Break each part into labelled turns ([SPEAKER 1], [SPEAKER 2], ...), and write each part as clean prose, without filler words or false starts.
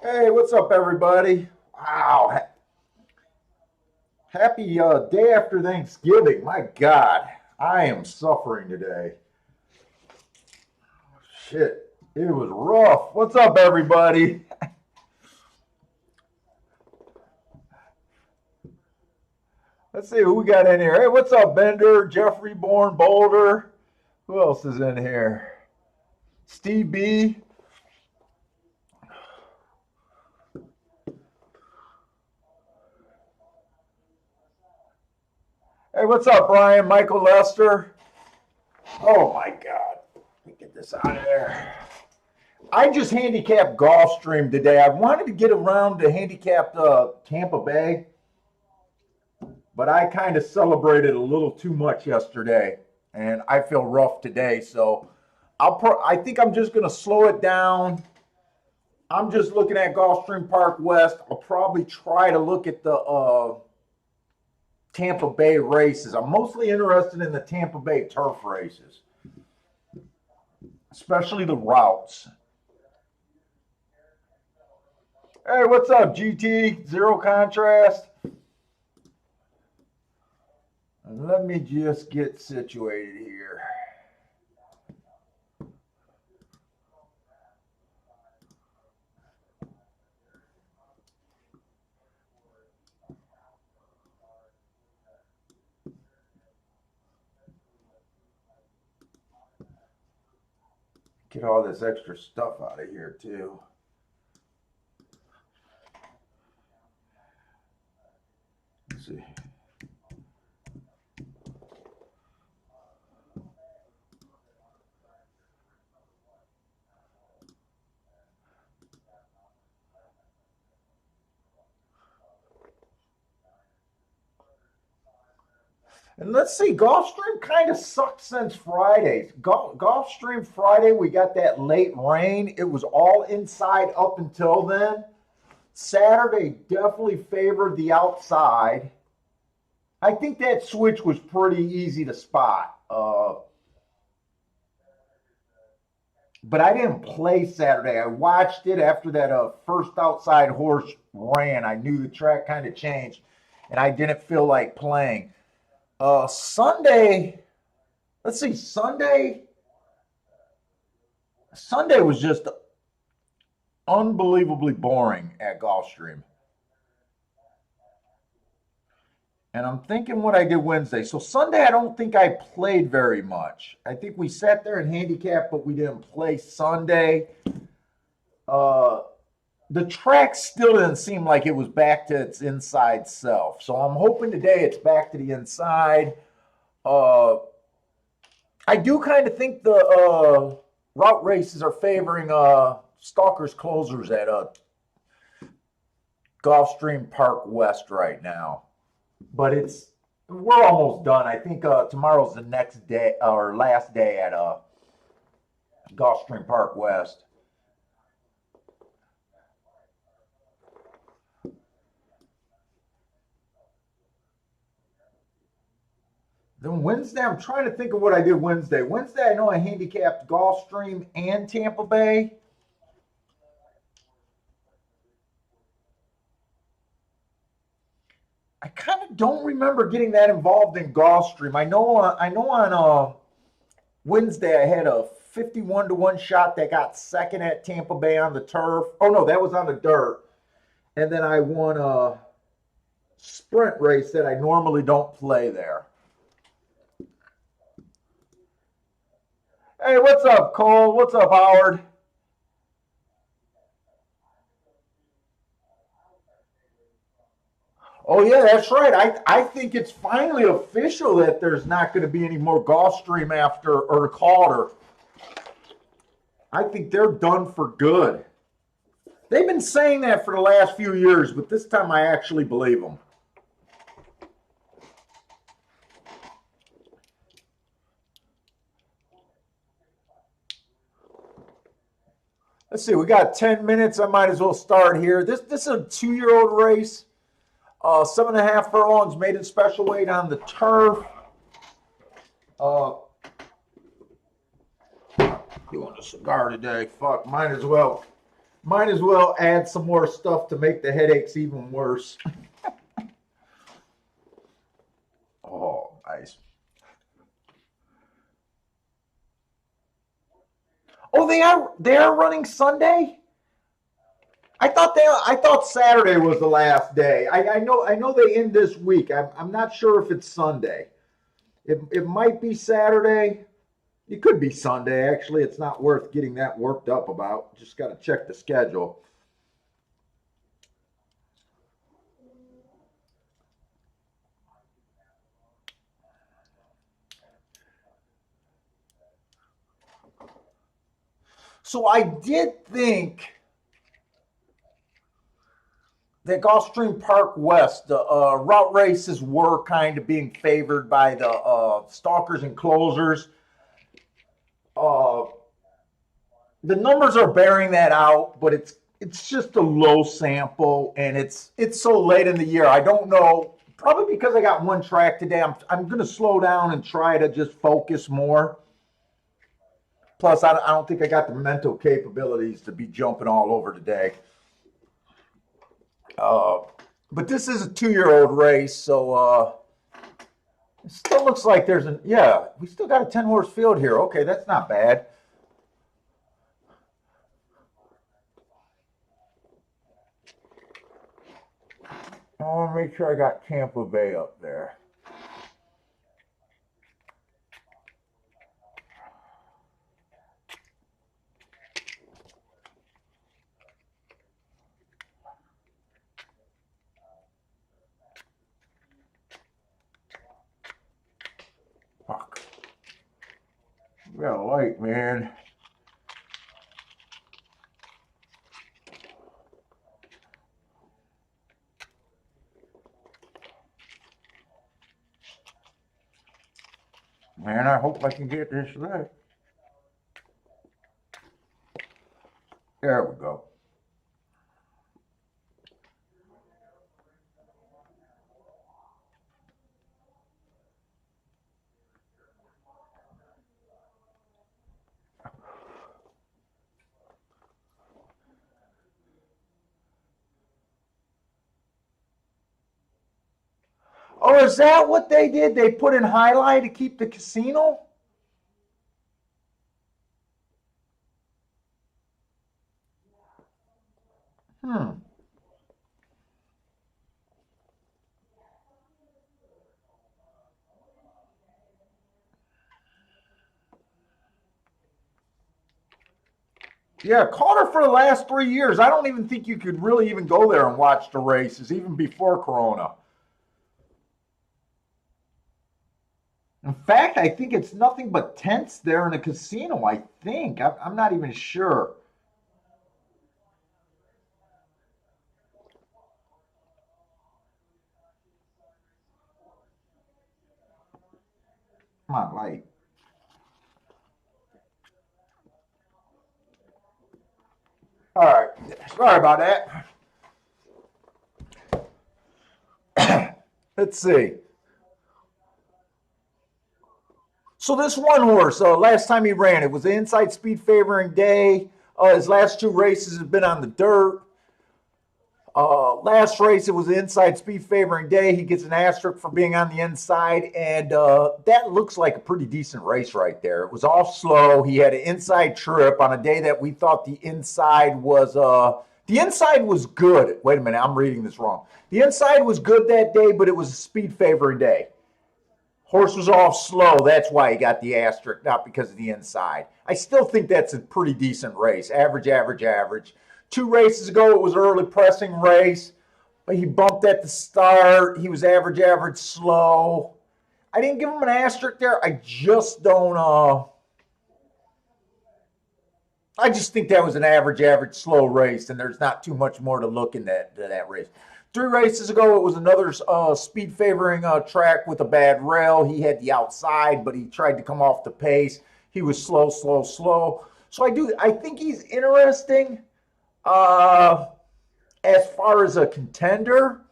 [SPEAKER 1] Hey, what's up, everybody? Wow, happy day after Thanksgiving. My God, I am suffering today. Shit, it was rough. What's up, everybody? Let's see who we got in here. Hey, what's up, Bender, Jeffrey Bourne, Boulder? Who else is in here? Steve B. Hey, what's up, Brian, Michael Lester? Oh my God, let me get this out of there. I just handicapped Gulfstream today. I wanted to get around to handicap Tampa Bay, but I kind of celebrated a little too much yesterday, and I feel rough today. So I think I'm just going to slow it down. I'm just looking at Gulfstream Park West. I'll probably try to look at the Tampa Bay races. I'm mostly interested in the Tampa Bay turf races, especially the routes. Hey, what's up, GT? Zero contrast. Let me just get situated here. Get all this extra stuff out of here, too. Let's see. And let's see, Gulfstream kind of sucked since Friday. Gulfstream Friday, we got that late rain. It was all inside up until then. Saturday definitely favored the outside. I think that switch was pretty easy to spot. But I didn't play Saturday. I watched it after that first outside horse ran. I knew the track kind of changed, and I didn't feel like playing. Sunday, let's see, Sunday was just unbelievably boring at Gulfstream. And I'm thinking what I did Wednesday. So Sunday, I don't think I played very much. I think we sat there and handicapped, but we didn't play Sunday. Uh, the track still didn't seem like it was back to its inside self. So I'm hoping today it's back to the inside. Uh, I do kind of think the route races are favoring Stalker's Closers at Gulfstream Park West right now. But we're almost done. I think tomorrow's the next day or last day at Gulfstream Park West. Then Wednesday, I'm trying to think of what I did Wednesday. Wednesday, I know I handicapped Gulfstream and Tampa Bay. I kind of don't remember getting that involved in Gulfstream. I know on Wednesday I had a 51 to 1 shot that got second at Tampa Bay on the turf. Oh no, that was on the dirt. And then I won a sprint race that I normally don't play there. Hey, what's up, Cole? What's up, Howard? Oh yeah, that's right. I think it's finally official that there's not going to be any more Gulfstream after or Calder. I think they're done for good. They've been saying that for the last few years, but this time I actually believe them. Let's see, we got 10 minutes. I might as well start here. This is a 2-year-old race. 7.5 furlongs, maiden special weight on the turf. Uh, you want a cigar today? Fuck, might as well. Might as well add some more stuff to make the headaches even worse. Oh, nice. Oh, they are running Sunday? I thought Saturday was the last day. I know they end this week. I'm not sure if it's Sunday. It might be Saturday. It could be Sunday. Actually, it's not worth getting that worked up about. Just got to check the schedule. So I did think that Gulfstream Park West, the route races were kind of being favored by the stalkers and closers. Uh, the numbers are bearing that out, but it's just a low sample, and it's so late in the year. I don't know. Probably because I got one track today, I'm going to slow down and try to just focus more. Plus, I don't think I got the mental capabilities to be jumping all over today. Uh, but this is a 2-year-old race, so it still looks like we still got a 10-horse field here. Okay, that's not bad. I want to make sure I got Tampa Bay up there. Fuck. We got a light, man. Man, I hope I can get this right. There we go. Oh, is that what they did? They put in highlight to keep the casino? Hmm. Yeah, Calder for the last 3 years. I don't even think you could really even go there and watch the races, even before Corona. In fact, I think it's nothing but tents there in the casino. I think. I'm not even sure. Come on, light. All right. Sorry about that. Let's see. So this one horse, last time he ran, it was the inside speed favoring day. His last two races have been on the dirt. Last race, it was the inside speed favoring day. He gets an asterisk for being on the inside, and that looks like a pretty decent race right there. It was off slow. He had an inside trip on a day that we thought the inside was good. Wait a minute, I'm reading this wrong. The inside was good that day, but it was a speed favoring day. Horse was off slow. That's why he got the asterisk, not because of the inside. I still think that's a pretty decent race. Average, average, average. 2 races ago, it was an early pressing race. He bumped at the start. He was average, average, slow. I didn't give him an asterisk there. I just think that was an average, average, slow race, and there's not too much more to look in that race. 3 races ago, it was another speed favoring track with a bad rail. He had the outside, but he tried to come off the pace. He was slow, slow, slow. So I think he's interesting uh, as far as a contender,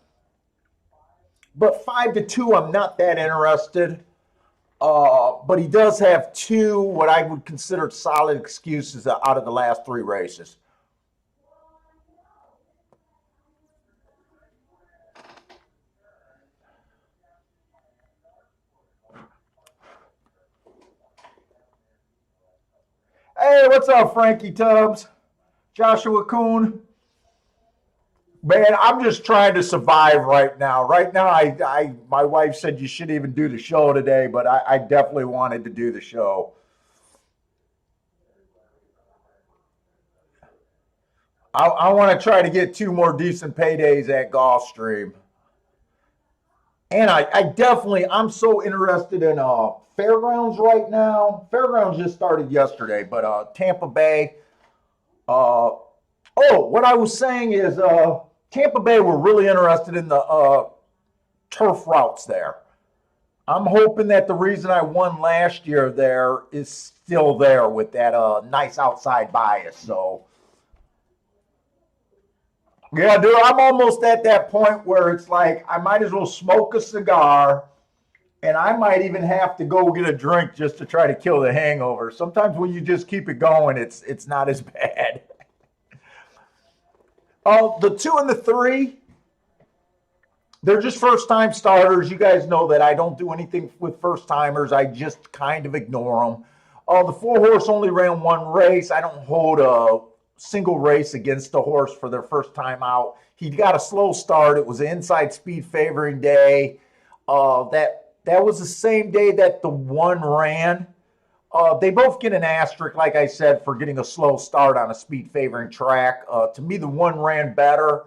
[SPEAKER 1] but 5-2, I'm not that interested. But he does have two what I would consider solid excuses out of the last 3 races. what's up, Frankie Tubbs? Joshua Kuhn? Man, I'm just trying to survive right now. Right now, my wife said you shouldn't even do the show today, but I definitely wanted to do the show. I want to try to get 2 more decent paydays at Gulfstream. And I definitely, I'm so interested in Fairgrounds right now. Fairgrounds just started yesterday, but Tampa Bay. Uh, oh, what I was saying is Tampa Bay were really interested in the turf routes there. I'm hoping that the reason I won last year there is still there with that nice outside bias. So, yeah, dude, I'm almost at that point where it's like I might as well smoke a cigar and I might even have to go get a drink just to try to kill the hangover. Sometimes when you just keep it going, it's not as bad. Oh, the 2 and the 3, they're just first time starters. You guys know that I don't do anything with first timers. I just kind of ignore them. The 4 horse only ran 1 race. I don't hold a single race against the horse for their first time out. He got a slow start. It was an inside speed favoring day. That was the same day that the 1 ran. They both get an asterisk, like I said, for getting a slow start on a speed favoring track. To me, the 1 ran better.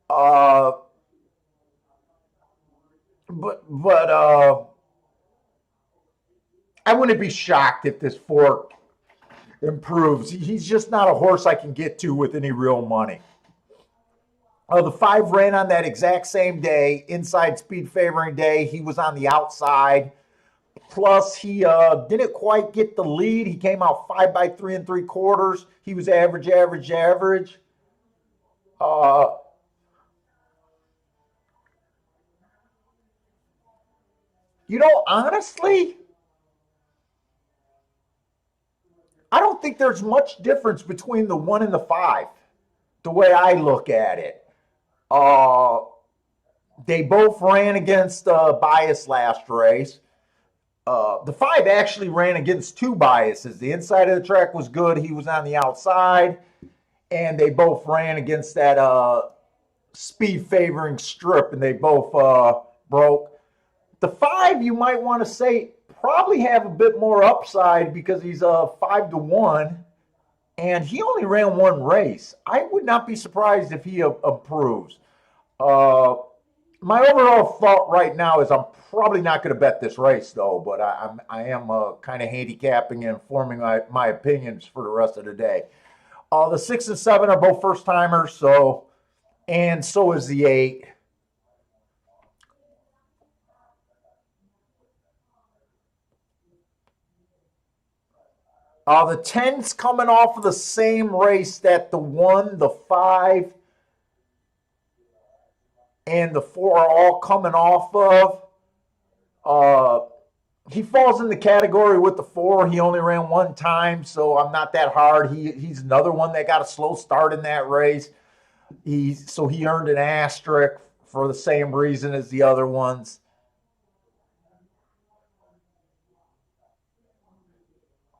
[SPEAKER 1] But I wouldn't be shocked if this 4 improves. He's just not a horse I can get to with any real money. The 5 ran on that exact same day, inside speed favoring day. He was on the outside. Plus, he didn't quite get the lead. He came out 5 by 3 3/4. He was average. Honestly, I don't think there's much difference between the 1 and the 5, the way I look at it. They both ran against bias last race. The 5 actually ran against 2 biases. The inside of the track was good. He was on the outside. And they both ran against that speed favoring strip, and they both broke. The 5, you might want to say, probably have a bit more upside because he's 5-1, and he only ran 1 race. I would not be surprised if he improves. My overall thought right now is I'm probably not going to bet this race, though, but I am kind of handicapping and forming my opinions for the rest of the day. The 6 and 7 are both first timers, and so is the 8. The 10's coming off of the same race that the 1, the 5, and the 4 are all coming off of. He falls in the category with the 4. He only ran 1 time, so I'm not that hard. He's another one that got a slow start in that race. So he earned an asterisk for the same reason as the other ones.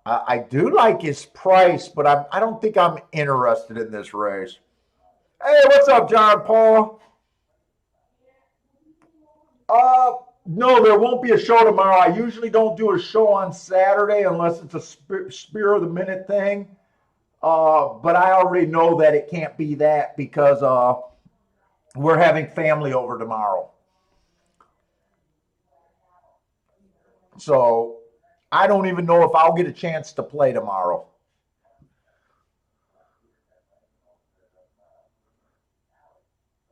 [SPEAKER 1] I do like his price, but I don't think I'm interested in this race. Hey, what's up, John Paul? No, there won't be a show tomorrow. I usually don't do a show on Saturday unless it's a spear of the minute thing. But I already know that it can't be that because we're having family over tomorrow. So I don't even know if I'll get a chance to play tomorrow.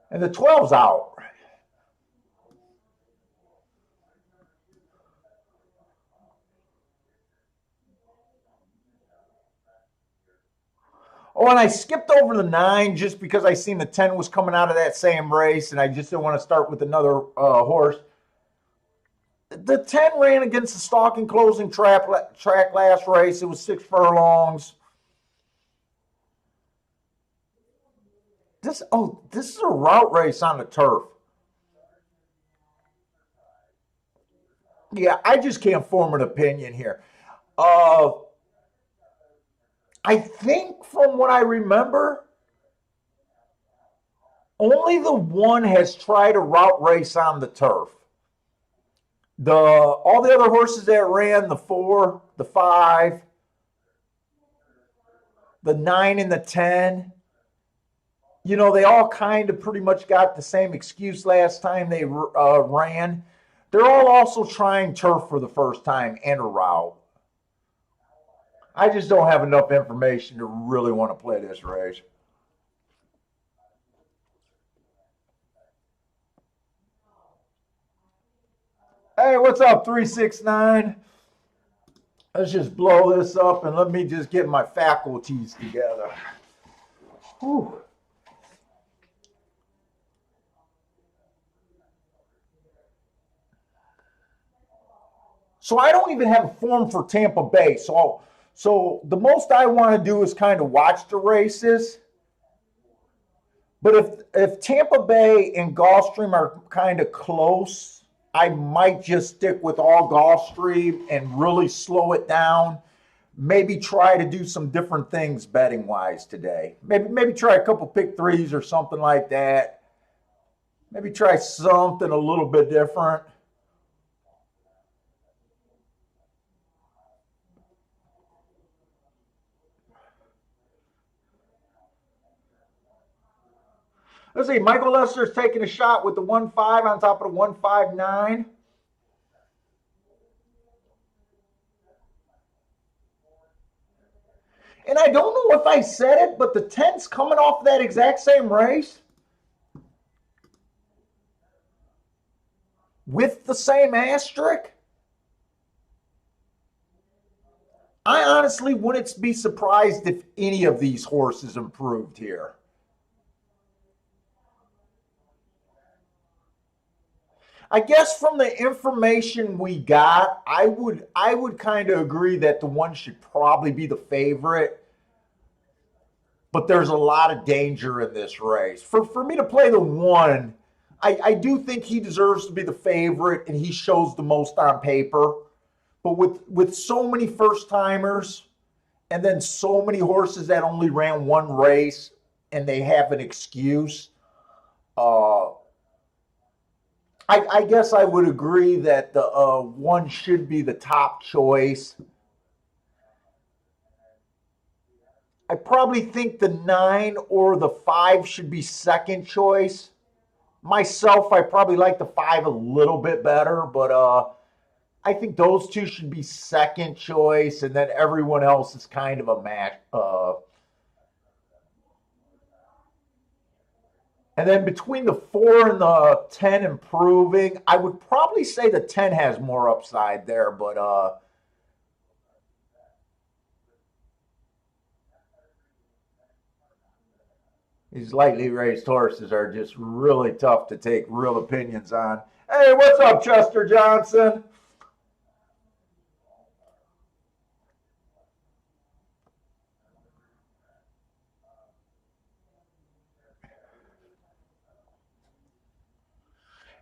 [SPEAKER 1] And the 12's out. Oh, and I skipped over the 9 just because I seen the 10 was coming out of that same race, and I just didn't want to start with another horse. The 10 ran against the stalking closing track last race. It was 6 furlongs. This is a route race on the turf. Yeah, I just can't form an opinion here. I think from what I remember, only the one has tried a route race on the turf. All the other horses that ran, the 4, the 5, the 9, and the 10, they all kind of pretty much got the same excuse last time they ran. They're all also trying turf for the first time and a route. I just don't have enough information to really want to play this race. Hey, what's up, 369? Let's just blow this up and let me just get my faculties together. Whew. So I don't even have a form for Tampa Bay. So the most I want to do is kind of watch the races. But if Tampa Bay and Gulfstream are kind of close, I might just stick with all Gulfstream and really slow it down. Maybe try to do some different things betting wise today. Maybe try a couple pick threes or something like that. Maybe try something a little bit different. Let's see, Michael Lester's taking a shot with the 1-5 on top of the 1-5-9. And I don't know if I said it, but the 10's coming off that exact same race with the same asterisk. I honestly wouldn't be surprised if any of these horses improved here. I guess from the information we got, I would kind of agree that the 1 should probably be the favorite. But there's a lot of danger in this race. For me to play the 1, I do think he deserves to be the favorite and he shows the most on paper. But with so many first timers and then so many horses that only ran 1 race and they have an excuse, I guess I would agree that the 1 should be the top choice. I probably think the 9 or the 5 should be second choice. Myself, I probably like the 5 a little bit better, but I think those 2 should be second choice, and then everyone else is kind of a match. And then between the 4 and the 10 improving, I would probably say the 10 has more upside there, but these lightly raced horses are just really tough to take real opinions on. Hey, what's up, Chester Johnson?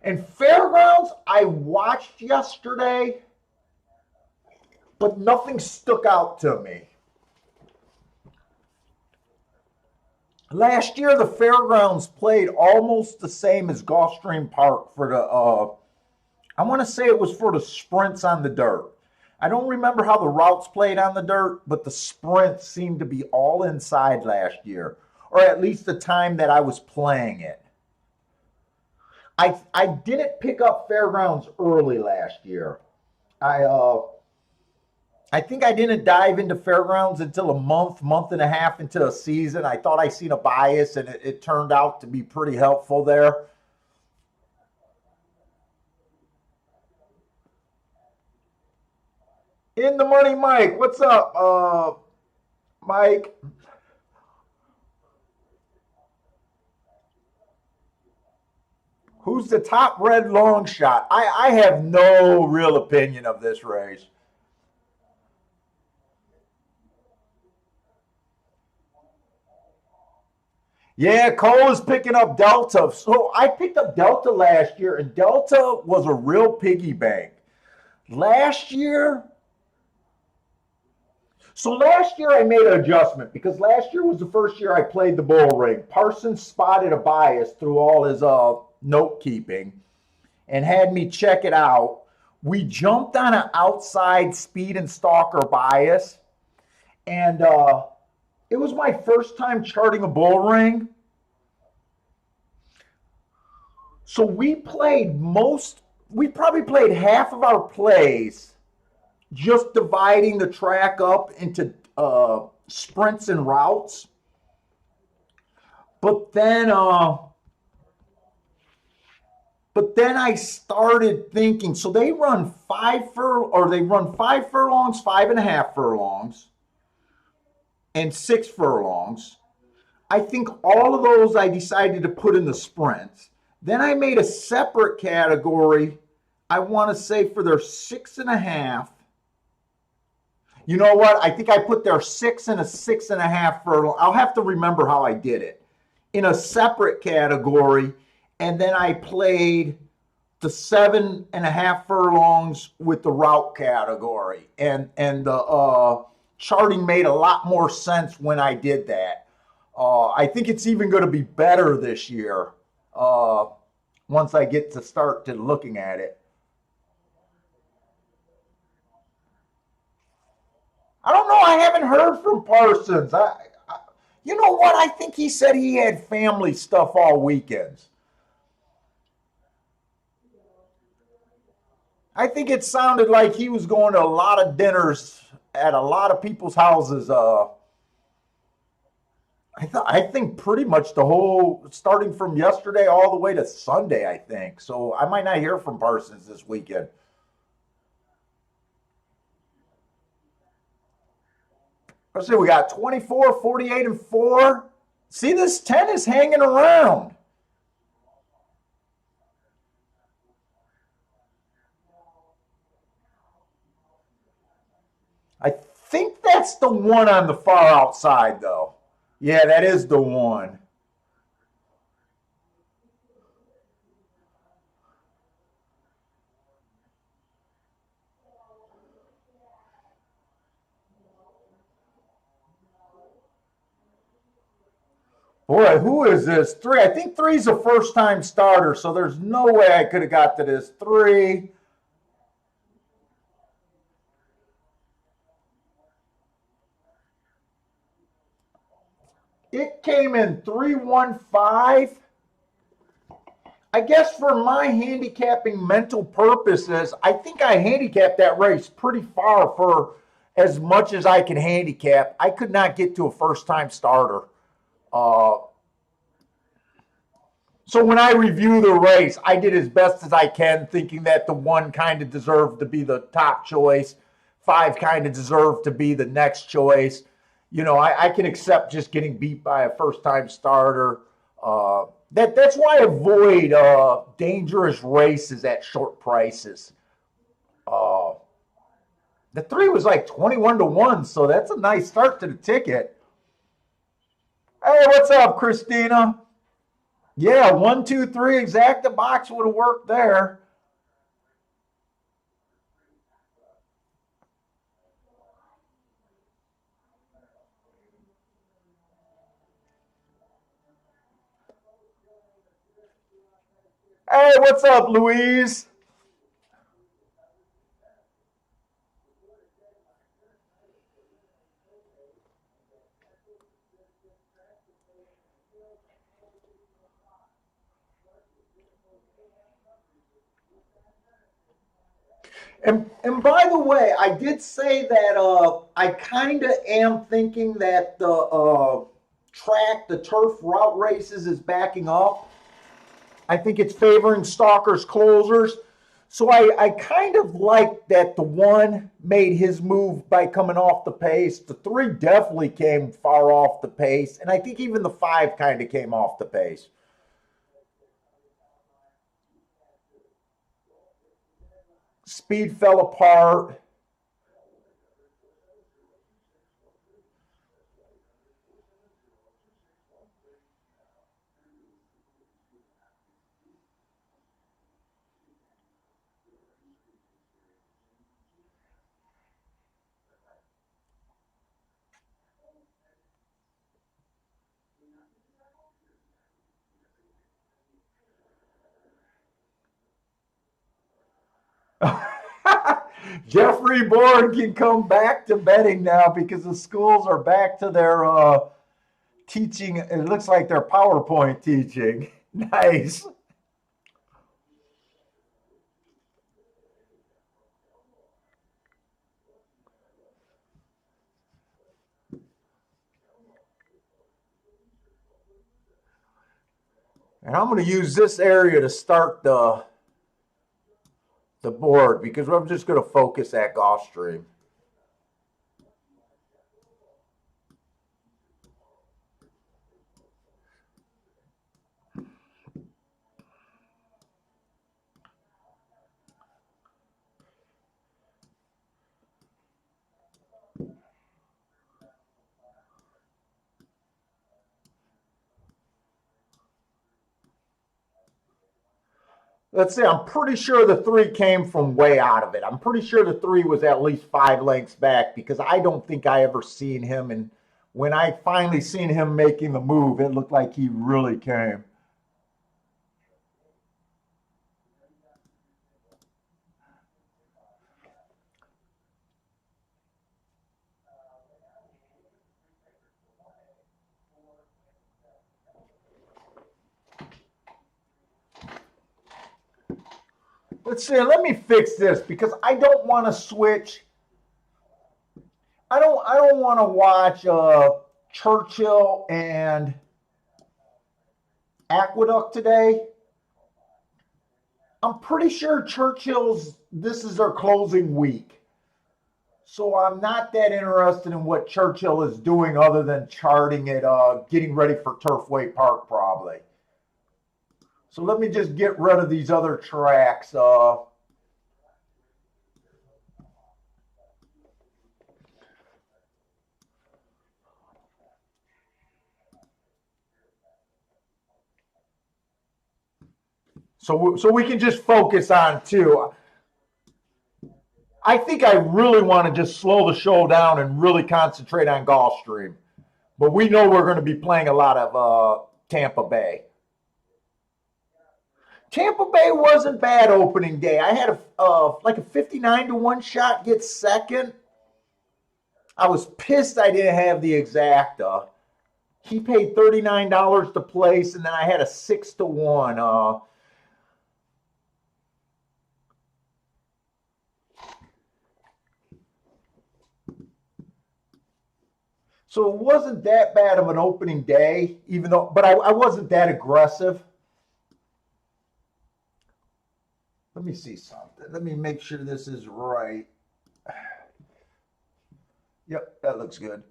[SPEAKER 1] And Fairgrounds, I watched yesterday, but nothing stuck out to me. Last year, the Fairgrounds played almost the same as Gulfstream Park for the, I want to say it was for the sprints on the dirt. I don't remember how the routes played on the dirt, but the sprints seemed to be all inside last year, or at least the time that I was playing it. I didn't pick up Fairgrounds early last year. I think I didn't dive into Fairgrounds until a month and a half into a season. I thought I seen a bias, and it turned out to be pretty helpful there. In the money, Mike. What's up, Mike? Who's the top red long shot? I have no real opinion of this race. Yeah, Cole is picking up Delta. So I picked up Delta last year, and Delta was a real piggy bank. Last year, So last year I made an adjustment because last year was the first year I played the bull ring. Parsons spotted a bias through all his note keeping and had me check it out. We jumped on an outside speed and stalker bias, and it was my first time charting a bull ring. So we probably played half of our plays just dividing the track up into sprints and routes. But then I started thinking, so they run five furlongs, 5.5 furlongs, and 6 furlongs. I think all of those I decided to put in the sprints. Then I made a separate category, I want to say for their 6.5. You know what? I think I put their 6 and a 6.5 furlong. I'll have to remember how I did it. In a separate category, and then I played the 7.5 furlongs with the route category, and the charting made a lot more sense when I did that. I think it's even going to be better this year once I get to start to looking at it. I don't know. I haven't heard from Parsons. You know what? I think he said he had family stuff all weekends. I think it sounded like he was going to a lot of dinners at a lot of people's houses. I think pretty much the whole, starting from yesterday all the way to Sunday, I think. So I might not hear from Parsons this weekend. Let's see, we got 24, 48, and 4. See, this 10 is hanging around. I think that's the one on the far outside, though. Yeah, that is the one. Boy, who is this? 3. I think 3's a first time starter, so there's no way I could have got to this. 3. It came in 315. I guess for my handicapping mental purposes, I think I handicapped that race pretty far for as much as I can handicap. I could not get to a first time starter. Uh, so when I review the race, I did as best as I can, thinking that the 1 kind of deserved to be the top choice, 5 kind of deserved to be the next choice. You know, I can accept just getting beat by a first time starter. That's why I avoid dangerous races at short prices. Uh, the 3 was like 21-1, so that's a nice start to the ticket. Hey, what's up, Christina? Yeah, 1, 2, 3 exacta box would have worked there. Hey, what's up, Louise? And by the way, I did say that I kind of am thinking that the the turf route races is backing up. I think it's favoring stalkers, closers. So I kind of like that the 1 made his move by coming off the pace. The 3 definitely came far off the pace. And I think even the 5 kind of came off the pace. Speed fell apart. Jeffrey Bourne can come back to betting now because the schools are back to their teaching. It looks like their PowerPoint teaching. Nice. And I'm going to use this area to start the board because I'm just going to focus at Gulfstream. Let's see, I'm pretty sure the three came from way out of it. I'm pretty sure the three was at least 5 lengths back because I don't think I ever seen him. And when I finally seen him making the move, it looked like he really came. Let's see, let me fix this because I don't want to switch. I don't want to watch Churchill and Aqueduct today. I'm pretty sure Churchill's this is their closing week. So I'm not that interested in what Churchill is doing other than charting it, getting ready for Turfway Park probably. So let me just get rid of these other tracks. So we can just focus on two. I think I really want to just slow the show down and really concentrate on Gulfstream. But we know we're going to be playing a lot of Tampa Bay. Tampa Bay wasn't bad opening day. I had like a 59-1 shot get second. I was pissed I didn't have the exacta. He paid $39 to place, and then I had a 6-1. So it wasn't that bad of an opening day, even though, but I wasn't that aggressive. Let me see something. Let me make sure this is right. Yep, that looks good.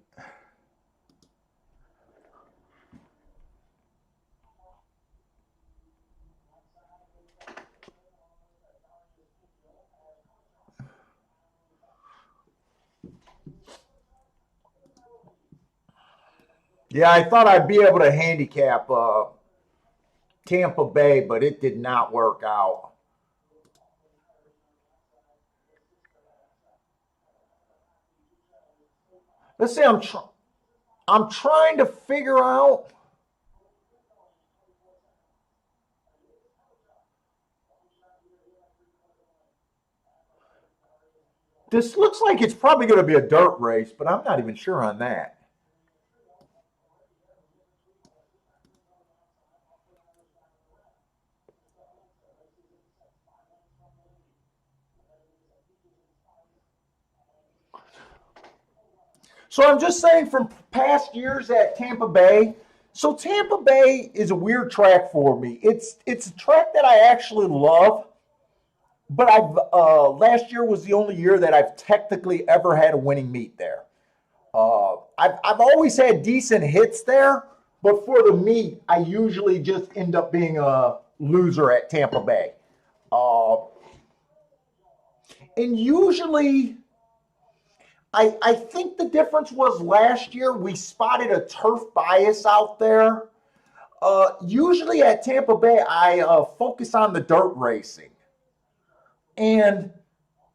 [SPEAKER 1] Yeah, I thought I'd be able to handicap Tampa Bay, but it did not work out. Let's see. I'm trying to figure out. This looks like it's probably going to be a dirt race, but I'm not even sure on that. So I'm just saying from past years at Tampa Bay. So Tampa Bay is a weird track for me. It's a track that I actually love, but I've last year was the only year that I've technically ever had a winning meet there. I've always had decent hits there, but for the meet, I usually just end up being a loser at Tampa Bay. Uh, and usually, I think the difference was last year we spotted a turf bias out there. Usually at Tampa Bay, I focus on the dirt racing. And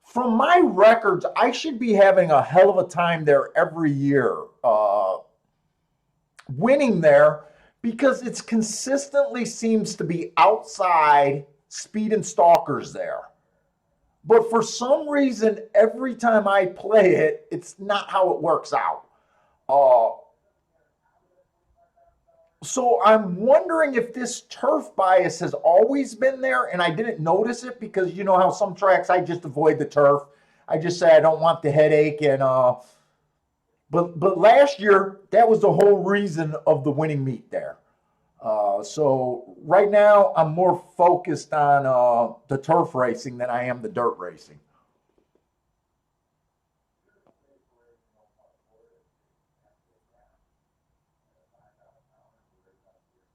[SPEAKER 1] from my records, I should be having a hell of a time there every year, winning there because it's consistently seems to be outside speed and stalkers there. But for some reason, every time I play it, it's not how it works out. Uh, so I'm wondering if this turf bias has always been there and I didn't notice it, because you know how some tracks I just avoid the turf. I just say I don't want the headache, and but last year that was the whole reason of the winning meet there. So right now I'm more focused on the turf racing than I am the dirt racing.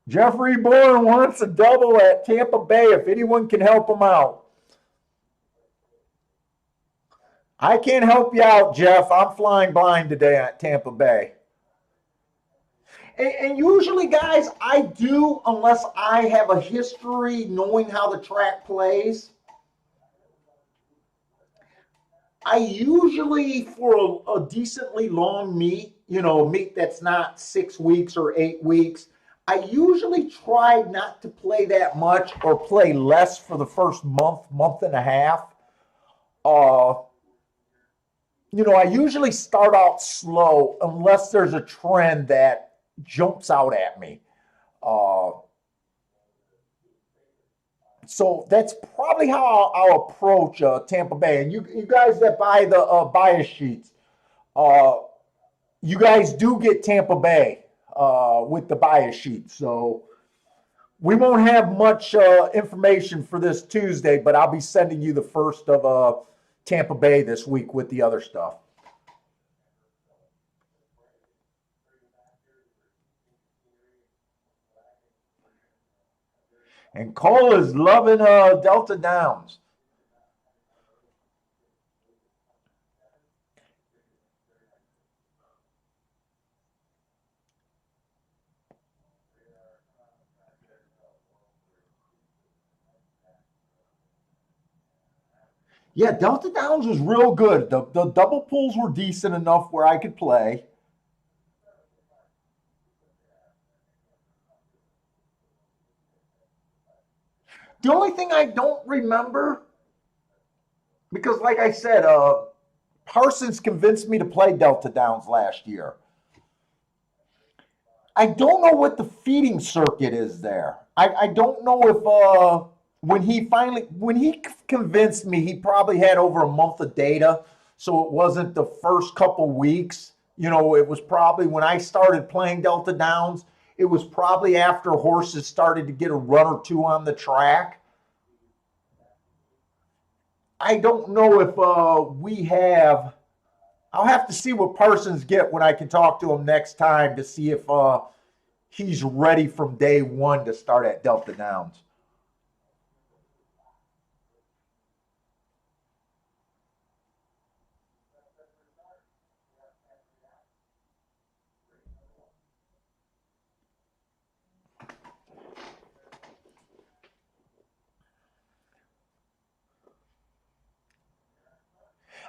[SPEAKER 1] Jeffrey Bourne wants a double at Tampa Bay if anyone can help him out. I can't help you out, Jeff. I'm flying blind today at Tampa Bay. And usually, guys, I do, unless I have a history knowing how the track plays. I usually, for a decently long meet, you know, a meet that's not 6 weeks or 8 weeks, I usually try not to play that much or play less for the first month and a half. Uh, I usually start out slow unless there's a trend that jumps out at me. Uh, so that's probably how I'll approach Tampa Bay. And you guys that buy the bias sheets, uh, you guys do get Tampa Bay with the bias sheet. So we won't have much information for this Tuesday, but I'll be sending you the first of Tampa Bay this week with the other stuff. And Cole is loving Delta Downs. Yeah, Delta Downs was real good. The double pulls were decent enough where I could play. The only thing I don't remember, because like I said, Parsons convinced me to play Delta Downs last year. I don't know what the feeding circuit is there. I don't know if when he convinced me, he probably had over a month of data, so it wasn't the first couple weeks. It was probably when I started playing Delta Downs. It was probably after horses started to get a run or two on the track. I don't know if we have. I'll have to see what Parsons get when I can talk to him next time to see if he's ready from day one to start at Delta Downs.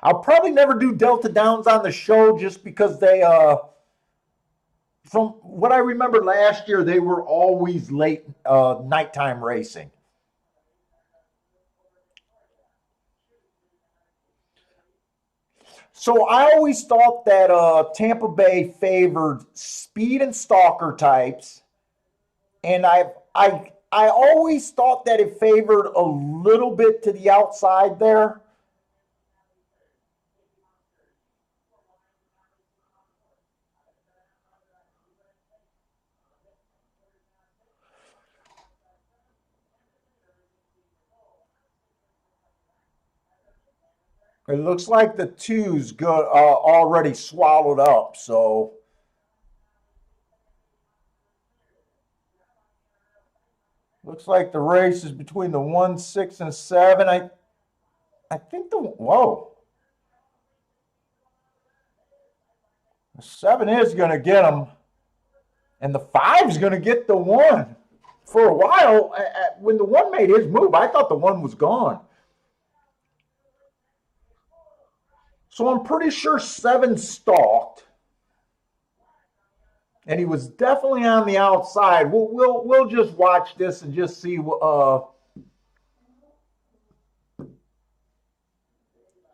[SPEAKER 1] I'll probably never do Delta Downs on the show just because they from what I remember last year, they were always late nighttime racing. So I always thought that Tampa Bay favored speed and stalker types, and I always thought that it favored a little bit to the outside there. It looks like the two's good already swallowed up. So looks like the race is between the 1, 6, and 7. I think the 7 is going to get them, and the 5 is going to get the 1. For a while, when the 1 made his move, I thought the 1 was gone. So I'm pretty sure 7 stalked, and he was definitely on the outside. We'll just watch this and just see.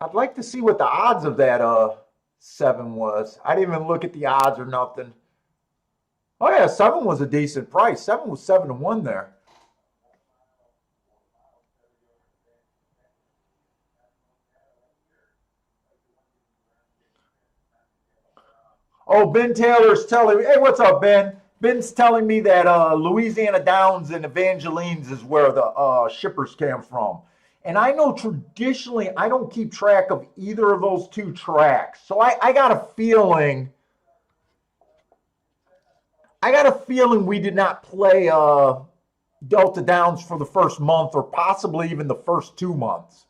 [SPEAKER 1] I'd like to see what the odds of that 7 was. I didn't even look at the odds or nothing. Oh yeah, 7 was a decent price. 7 was 7-1 there. Oh, Ben Taylor's telling me. Hey, what's up, Ben? Ben's telling me that Louisiana Downs and Evangelines is where the shippers came from. And I know traditionally I don't keep track of either of those two tracks. So I got a feeling. I got a feeling we did not play Delta Downs for the first month or possibly even the first 2 months.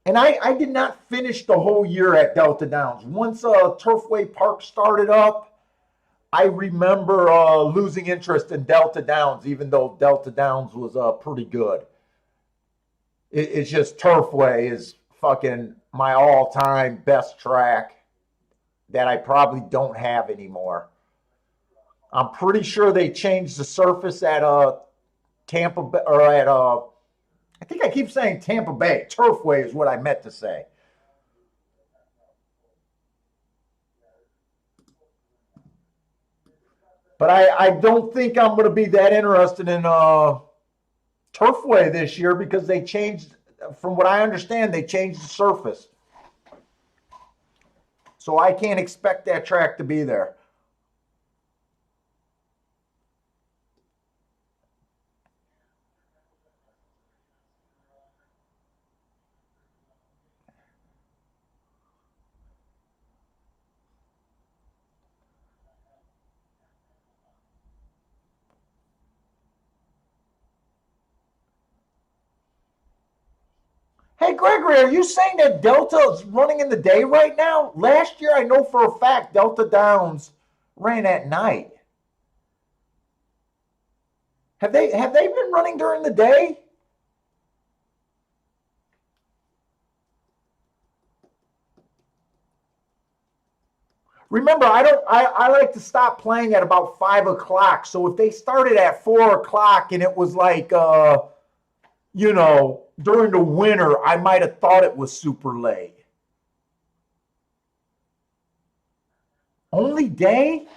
[SPEAKER 1] And I did not finish the whole year at Delta Downs. Once Turfway Park started up, I remember losing interest in Delta Downs, even though Delta Downs was pretty good. It's just Turfway is fucking my all-time best track that I probably don't have anymore. I'm pretty sure they changed the surface at Tampa Bay, or at I think I keep saying Tampa Bay. Turfway is what I meant to say. But I don't think I'm going to be that interested in Turfway this year because they changed, from what I understand, they changed the surface. So I can't expect that track to be there. Hey, Gregory, are you saying that Delta is running in the day right now? Last year, I know for a fact Delta Downs ran at night. Have they been running during the day? Remember, I like to stop playing at about 5 o'clock. So if they started at 4 o'clock and it was like during the winter, I might have thought it was super late. Only day?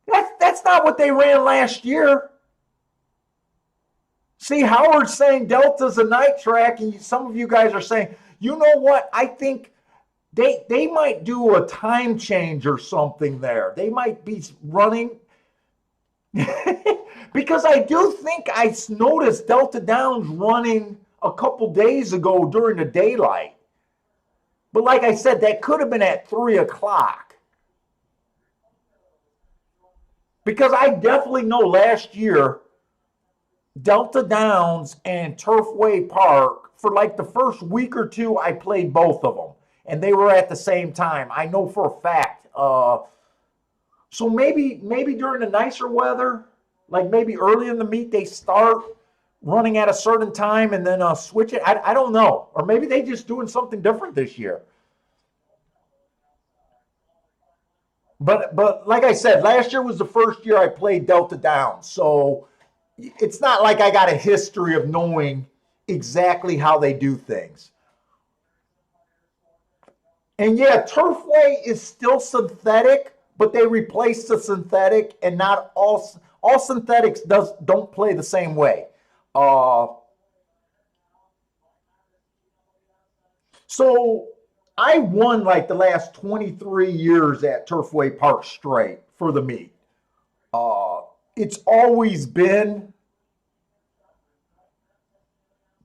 [SPEAKER 1] That's not what they ran last year. See, Howard's saying Delta's a night track, and some of you guys are saying, you know what? I think they might do a time change or something there. They might be running because I do think I noticed Delta Downs running a couple days ago during the daylight. But like I said, that could have been at 3 o'clock. Because I definitely know last year, Delta Downs and Turfway Park, for like the first week or two, I played both of them. And they were at the same time. I know for a fact. So maybe during the nicer weather, like maybe early in the meet, they start running at a certain time and then switch it. I don't know. Or maybe they just doing something different this year. But like I said, last year was the first year I played Delta Downs. So it's not like I got a history of knowing exactly how they do things. And yeah, Turfway is still synthetic, but they replaced the synthetic, and not all synthetics don't play the same way. Uh, so I won like the last 23 years at Turfway Park straight for the meet. Uh, it's always been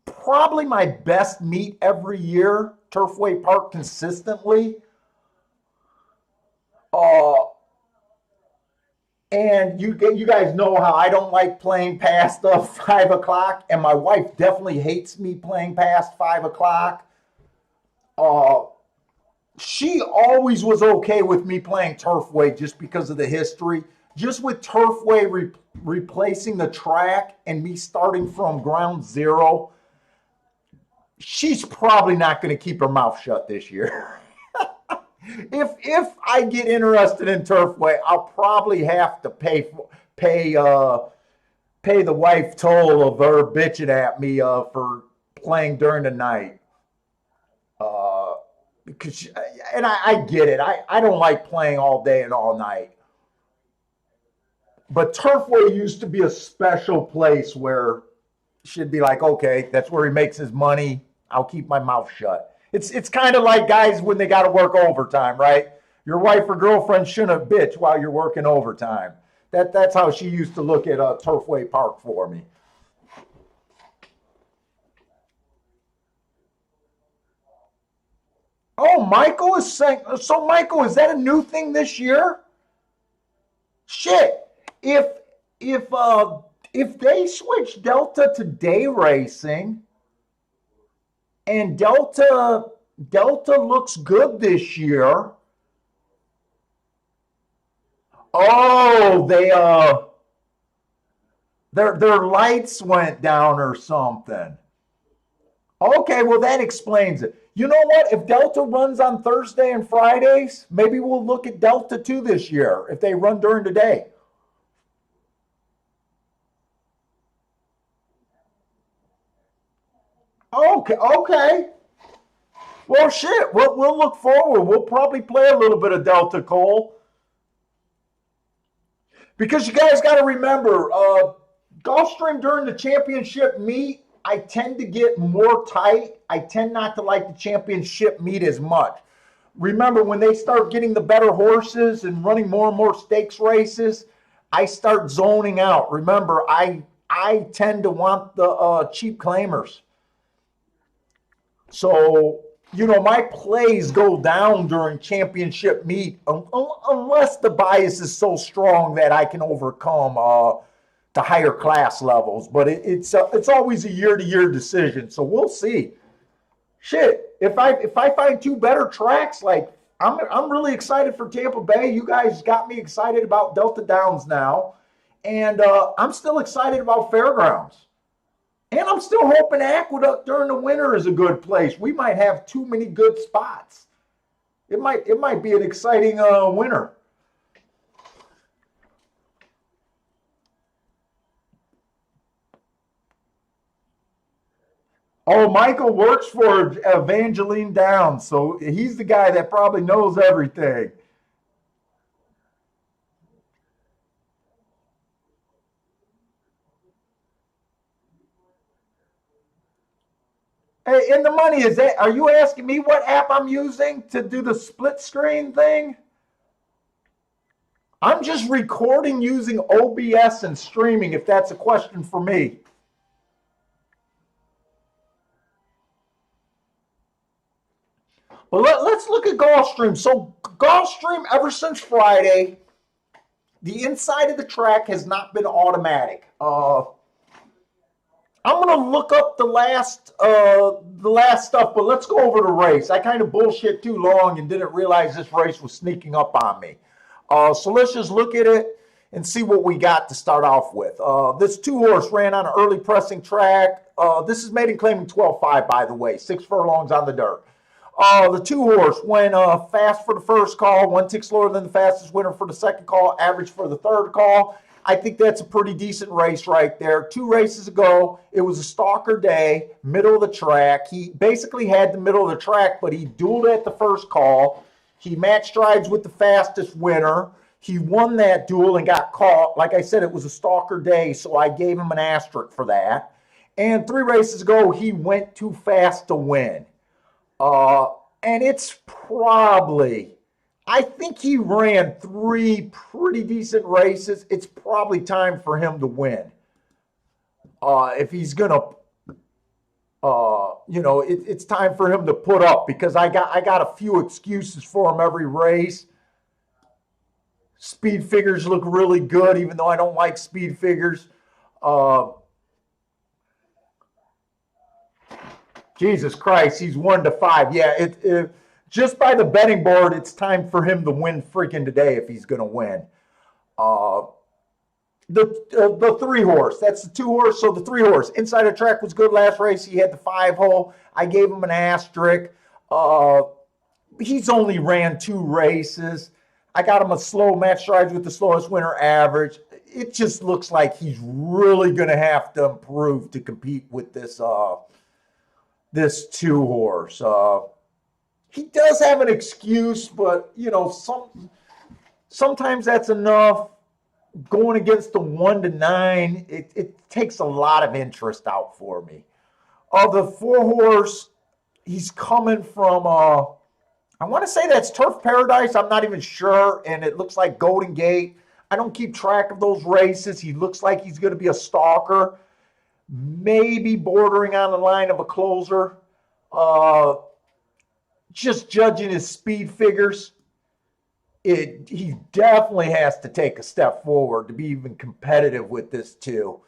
[SPEAKER 1] probably my best meet every year, Turfway Park consistently. Uh, and you guys know how I don't like playing past 5 o'clock, and my wife definitely hates me playing past 5 o'clock. Uh, she always was okay with me playing Turfway just because of the history. Just with Turfway replacing the track and me starting from ground zero, she's probably not going to keep her mouth shut this year. If I get interested in Turfway, I'll probably have to pay pay the wife toll of her bitching at me for playing during the night. Because she, and I get it. I don't like playing all day and all night. But Turfway used to be a special place where she'd be like, okay, that's where he makes his money. I'll keep my mouth shut. It's kind of like guys when they got to work overtime, right? Your wife or girlfriend shouldn't bitch while you're working overtime. That's how she used to look at Turfway Park for me. Oh, Michael is saying. So, Michael, is that a new thing this year? Shit. If if uh if they switch Delta to day racing and Delta looks good this year. Oh, their lights went down or something. Okay, well that explains it. You know what? If Delta runs on Thursday and Fridays, maybe we'll look at Delta 2 this year if they run during the day. Okay, okay. Well, shit. We'll look forward. We'll probably play a little bit of Delta Cole because you guys got to remember, Gulfstream during the championship meet, I tend to get more tight. I tend not to like the championship meet as much. Remember, when they start getting the better horses and running more and more stakes races, I start zoning out. Remember, I tend to want the cheap claimers. So, my plays go down during championship meet unless the bias is so strong that I can overcome the higher class levels. But it's always a year-to-year decision. So we'll see. Shit, if I find two better tracks, like I'm really excited for Tampa Bay. You guys got me excited about Delta Downs now, and I'm still excited about Fairgrounds. And I'm still hoping Aqueduct during the winter is a good place. We might have too many good spots. It might be an exciting winter. Oh, Michael works for Evangeline Downs, so he's the guy that probably knows everything. Hey, and the money is that? Are you asking me what app I'm using to do the split screen thing? I'm just recording using OBS and streaming. If that's a question for me. But let's look at Gulfstream. So Gulfstream, ever since Friday, the inside of the track has not been automatic. I'm gonna look up the last stuff, but let's go over the race. I kind of bullshit too long and didn't realize this race was sneaking up on me. So let's just look at it and see what we got to start off with. This two horse ran on an early pressing track. This is maiden claiming 12.5, by the way, 6 furlongs on the dirt. The two horse went fast for the first call, 1 tick slower than the fastest winner for the second call, average for the third call. I think that's a pretty decent race right there. 2 races ago, it was a stalker day, middle of the track. He basically had the middle of the track, but he dueled at the first call. He matched strides with the fastest winner. He won that duel and got caught. Like I said, it was a stalker day, so I gave him an asterisk for that. And 3 races ago, he went too fast to win. Uh, and it's probably, I think he ran 3 pretty decent races. It's probably time for him to win. If he's gonna, it's time for him to put up because I got a few excuses for him every race. Speed figures look really good, even though I don't like speed figures. Uh, Jesus Christ, he's 1-5. Yeah, just by the betting board, it's time for him to win freaking today if he's going to win. Uh, the 3 horse, that's the 2 horse. So the 3 horse inside the track was good last race. He had the 5 hole. I gave him an asterisk. Uh, he's only ran 2 races. I got him a slow match strides with the slowest winner average. It just looks like he's really going to have to improve to compete with this two horse. He does have an excuse, but sometimes that's enough. Going against the 1-9, it takes a lot of interest out for me. The four horse, he's coming from I want to say that's Turf Paradise. I'm not even sure, and it looks like Golden Gate. I don't keep track of those races. He looks like he's going to be a stalker, maybe bordering on the line of a closer. Just judging his speed figures, he definitely has to take a step forward to be even competitive with this two.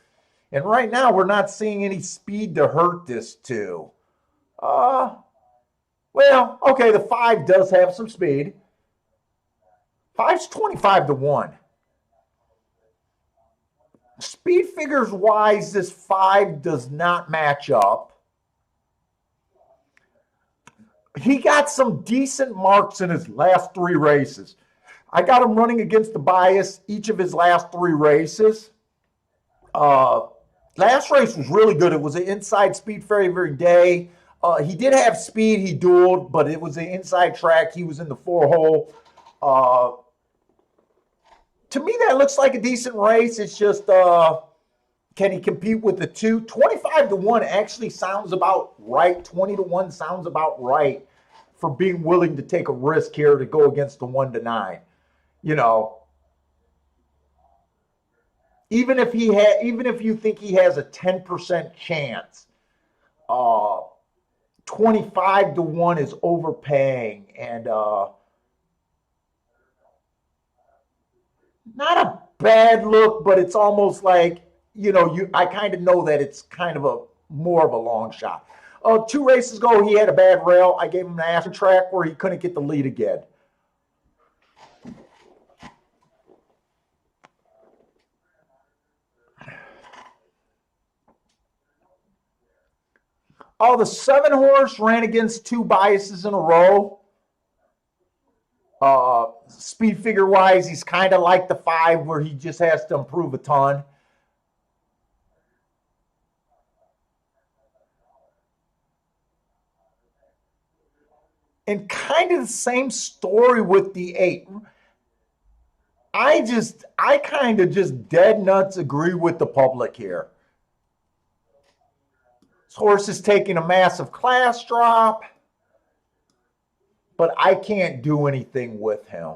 [SPEAKER 1] And right now, we're not seeing any speed to hurt this two. Well, okay, the 5 does have some speed. 5's 25-1. Speed figures wise, this 5 does not match up. He got some decent marks in his last 3 races. I got him running against the bias each of his last 3 races. Last race was really good. It was an inside speed fair every day. He did have speed. He dueled, but it was an inside track. He was in the 4-hole. To me, that looks like a decent race. It's just, can he compete with the 2? 25-1 actually sounds about right. 20-1 sounds about right for being willing to take a risk here to go against the 1-9. Even if you think he has a 10% chance, 25-1 is overpaying, and not a bad look, but it's almost like I kind of know that it's kind of a more of a long shot. 2 races ago, he had a bad rail. I gave him an ass track where he couldn't get the lead again. The 7 horse ran against 2 biases in a row. Speed figure wise, he's kind of like the 5 where he just has to improve a ton. And kind of the same story with the 8. I kind of just dead nuts agree with the public here. This horse is taking a massive class drop, but I can't do anything with him.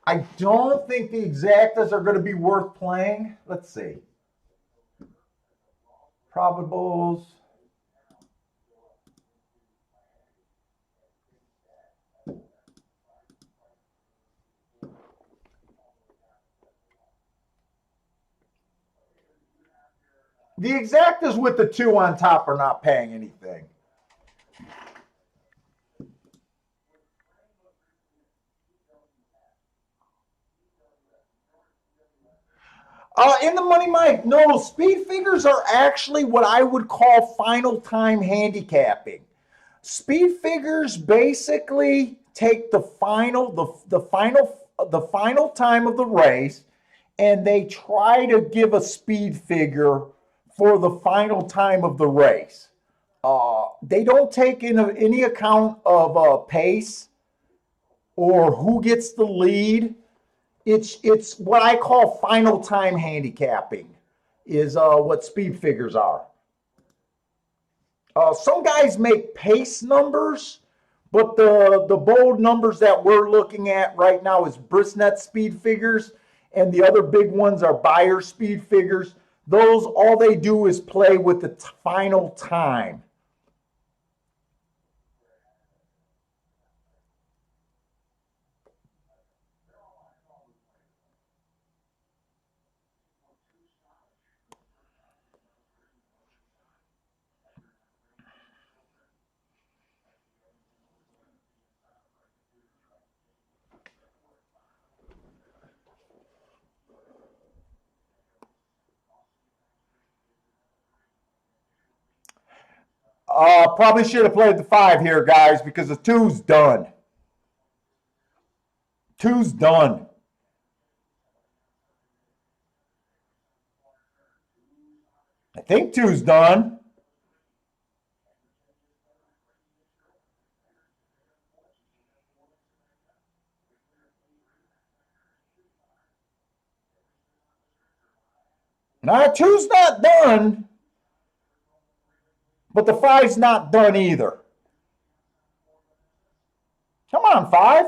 [SPEAKER 1] I don't think the exactas are going to be worth playing. Let's see. Probables. The exactas with the 2 on top are not paying anything. In the Money Mike, no, speed figures are actually what I would call final time handicapping. Speed figures basically take the final time of the race, and they try to give a speed figure for the final time of the race. They don't take any account of pace or who gets the lead. It's what I call final time handicapping is what speed figures are. Some guys make pace numbers, but the bold numbers that we're looking at right now is Brisnet speed figures, and the other big ones are Beyer speed figures. Those, all they do is play with the final time. Probably should have played the 5 here, guys, because the 2's done. 2's done. I think 2's done. Now, 2's not done, but the 5's not done either. Come on, 5.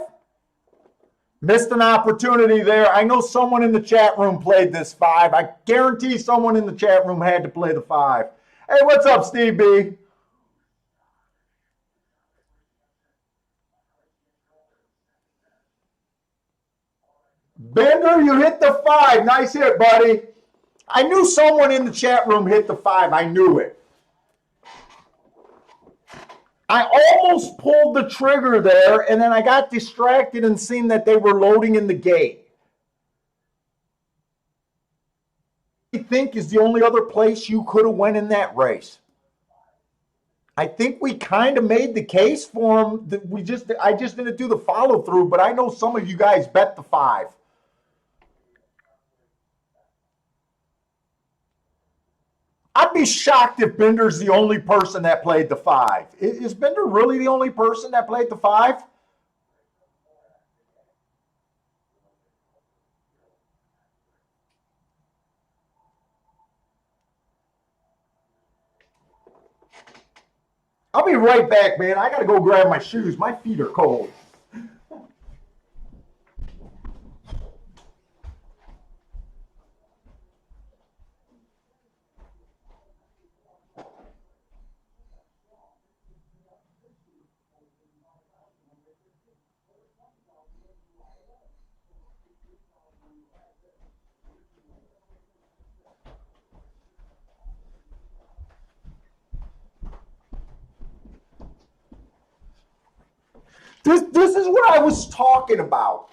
[SPEAKER 1] Missed an opportunity there. I know someone in the chat room played this 5. I guarantee someone in the chat room had to play the 5. Hey, what's up, Steve B? Bender, you hit the 5. Nice hit, buddy. I knew someone in the chat room hit the 5. I knew it. I almost pulled the trigger there, and then I got distracted and seen that they were loading in the gate. I think is the only other place you could have went in that race. I think we kind of made the case for him. That I just didn't do the follow through, but I know some of you guys bet the 5. I'd be shocked if Bender's the only person that played the 5. Is Bender really the only person that played the 5? I'll be right back, man. I got to go grab my shoes. My feet are cold. This is what I was talking about.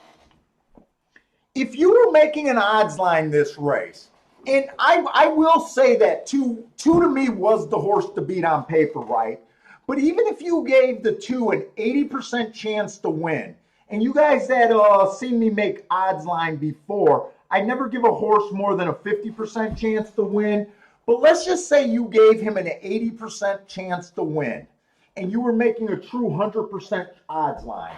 [SPEAKER 1] If you were making an odds line this race, and I will say that two to me was the horse to beat on paper, right? But even if you gave the 2 an 80% chance to win, and you guys that seen me make odds line before, I never give a horse more than a 50% chance to win. But let's just say you gave him an 80% chance to win, and you were making a true 100% odds line.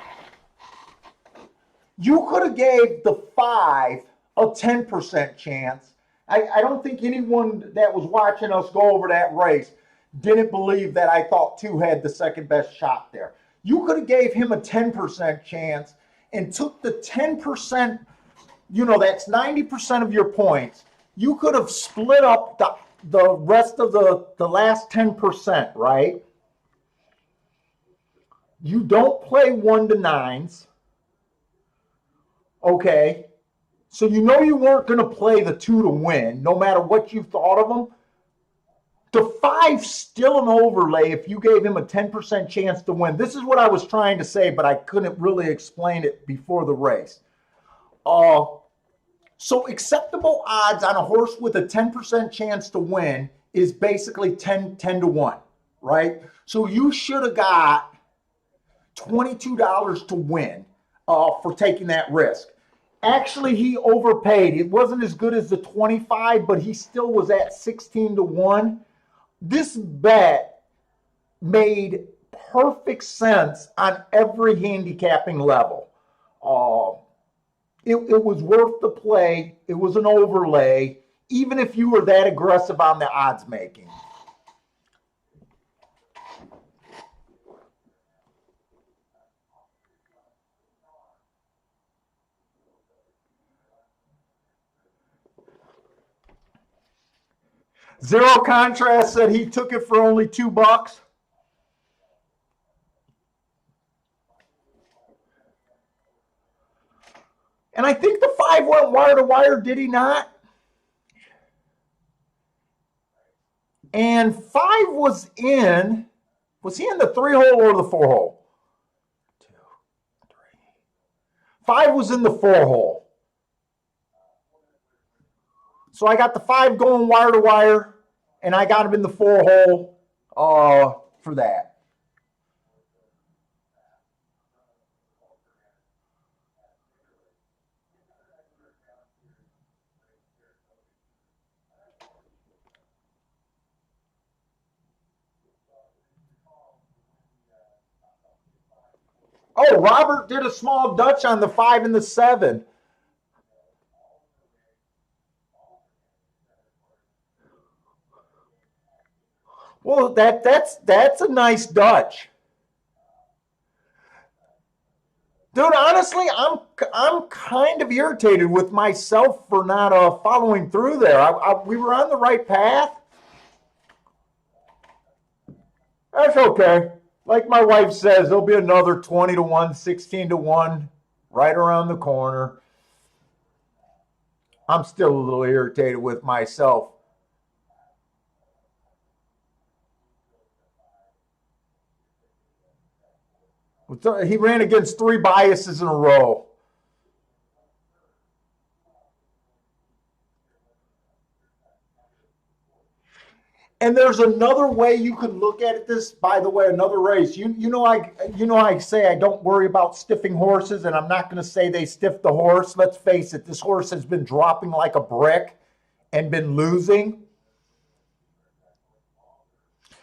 [SPEAKER 1] You could have gave the 5 a 10% chance. I don't think anyone that was watching us go over that race didn't believe that I thought 2 had the second best shot there. You could have gave him a 10% chance and took the 10%, that's 90% of your points. You could have split up the rest of the last 10%, right? You don't play 1 to 9s. Okay. So you weren't going to play the 2 to win, no matter what you thought of them. The 5's still an overlay if you gave him a 10% chance to win. This is what I was trying to say, but I couldn't really explain it before the race. So acceptable odds on a horse with a 10% chance to win is basically 10 to 1, right? So you should have got $22 to win for taking that risk. Actually, he overpaid. It wasn't as good as the 25, but he still was at 16 to 1. This bet made perfect sense on every handicapping level. It was worth the play. It was an overlay, even if you were that aggressive on the odds making. Zero Contrast said he took it for only $2. And I think the 5 went wire to wire, did he not? And 5 was he in the 3-hole or the 4-hole? 2, 3. 5 was in the 4-hole. So I got the 5 going wire to wire, and I got him in the 4-hole for that. Oh, Robert did a small Dutch on the 5 and the 7. Well, that's a nice Dutch. Dude, honestly, I'm kind of irritated with myself for not following through there. We were on the right path. That's okay. Like my wife says, there'll be another 20 to 1, 16 to 1 right around the corner. I'm still a little irritated with myself. He ran against 3 biases in a row. And there's another way you could look at it. This, by the way, another race. I say I don't worry about stiffing horses, and I'm not going to say they stiffed the horse. Let's face it, this horse has been dropping like a brick and been losing.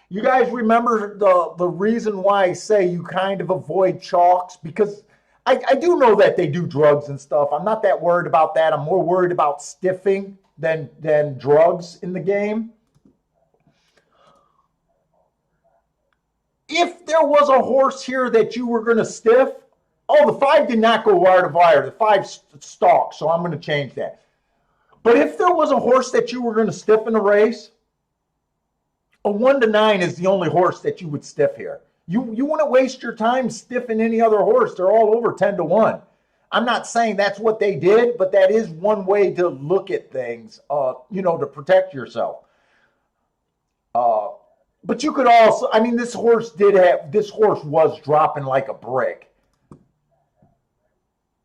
[SPEAKER 1] You guys remember the reason why I say you kind of avoid chalks? Because I do know that they do drugs and stuff. I'm not that worried about that. I'm more worried about stiffing than drugs in the game. If there was a horse here that you were going to stiff, oh, the 5 did not go wire to wire. The 5 stalked, so I'm going to change that. But if there was a horse that you were going to stiff in a race, a 1 to 9 is the only horse that you would stiff here. You wouldn't waste your time stiffing any other horse. They're all over 10 to 1. I'm not saying that's what they did, but that is one way to look at things, to protect yourself. But you could also, I mean, this horse was dropping like a brick.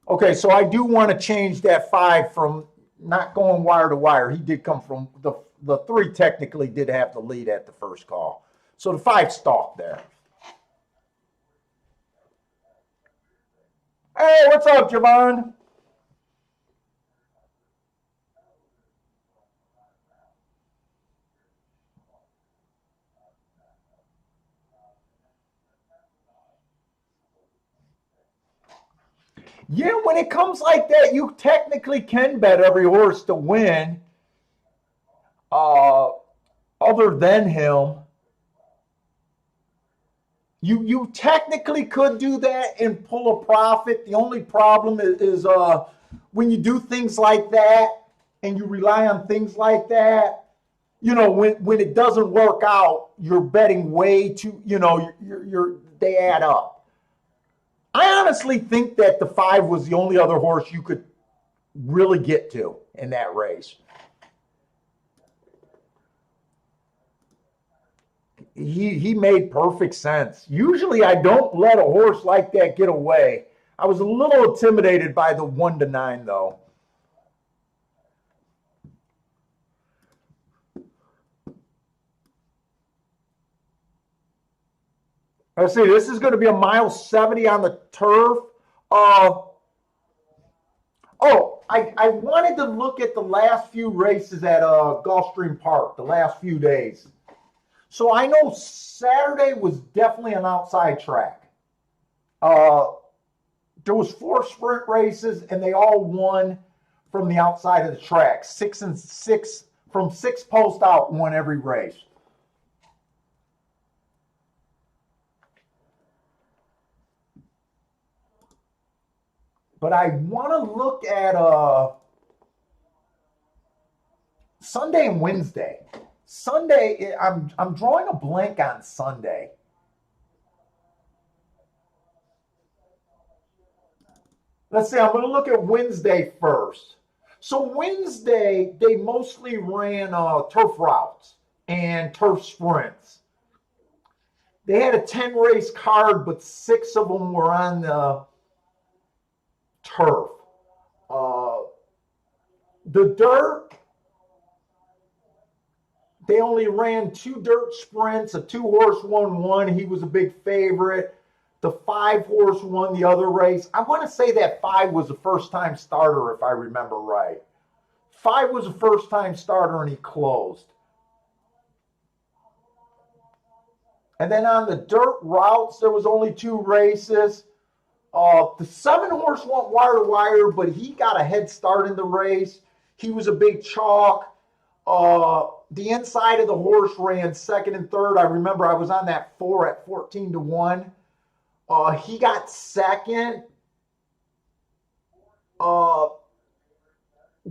[SPEAKER 1] Okay, so I do want to change that 5 from not going wire to wire. He did come from the 3 technically did have the lead at the first call. So the 5 stalked there. Hey, what's up, Javon? Yeah, when it comes like that, you technically can bet every horse to win, uh, other than him. You technically could do that and pull a profit. The only problem is when you do things like that and you rely on things like that. When it doesn't work out, you're betting way too. They add up. I honestly think that the 5 was the only other horse you could really get to in that race. He made perfect sense. Usually I don't let a horse like that get away. I was a little intimidated by the 1 to 9 though. Let's see, this is going to be a mile 70 on the turf. Uh, I wanted to look at the last few races at Gulfstream Park, the last few days. So I know Saturday was definitely an outside track. Uh, there was 4 sprint races, and they all won from the outside of the track. 6 and 6 from 6 post out won every race. But I want to look at Sunday and Wednesday. Sunday, I'm drawing a blank on Sunday. Let's see, I'm going to look at Wednesday first. So Wednesday, they mostly ran turf routes and turf sprints. They had a 10 race card, but 6 of them were on the turf. Uh, the dirt, They only ran 2 dirt sprints. A 2-horse won one. He was a big favorite. The 5-horse won the other race. I want to say that 5 was a first-time starter, if I remember right. 5 was a first-time starter, and he closed. And then on the dirt routes, there was only 2 races. The 7-horse went wire to wire, but he got a head start in the race. He was a big chalk. The inside of the horse ran second and third. I remember I was on that 4 at 14-1. He got second. The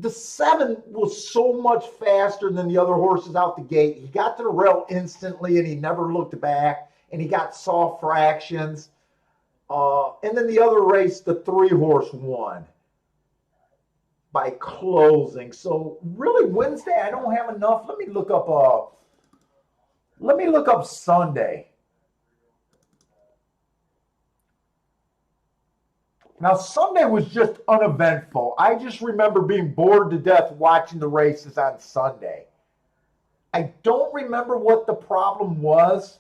[SPEAKER 1] 7 was so much faster than the other horses out the gate. He got to the rail instantly, and he never looked back, and he got soft fractions. And then the other race, the 3-horse won by closing. So really Wednesday, I don't have enough. Let me look up Sunday. Now, Sunday was just uneventful. I just remember being bored to death watching the races on Sunday. I don't remember what the problem was,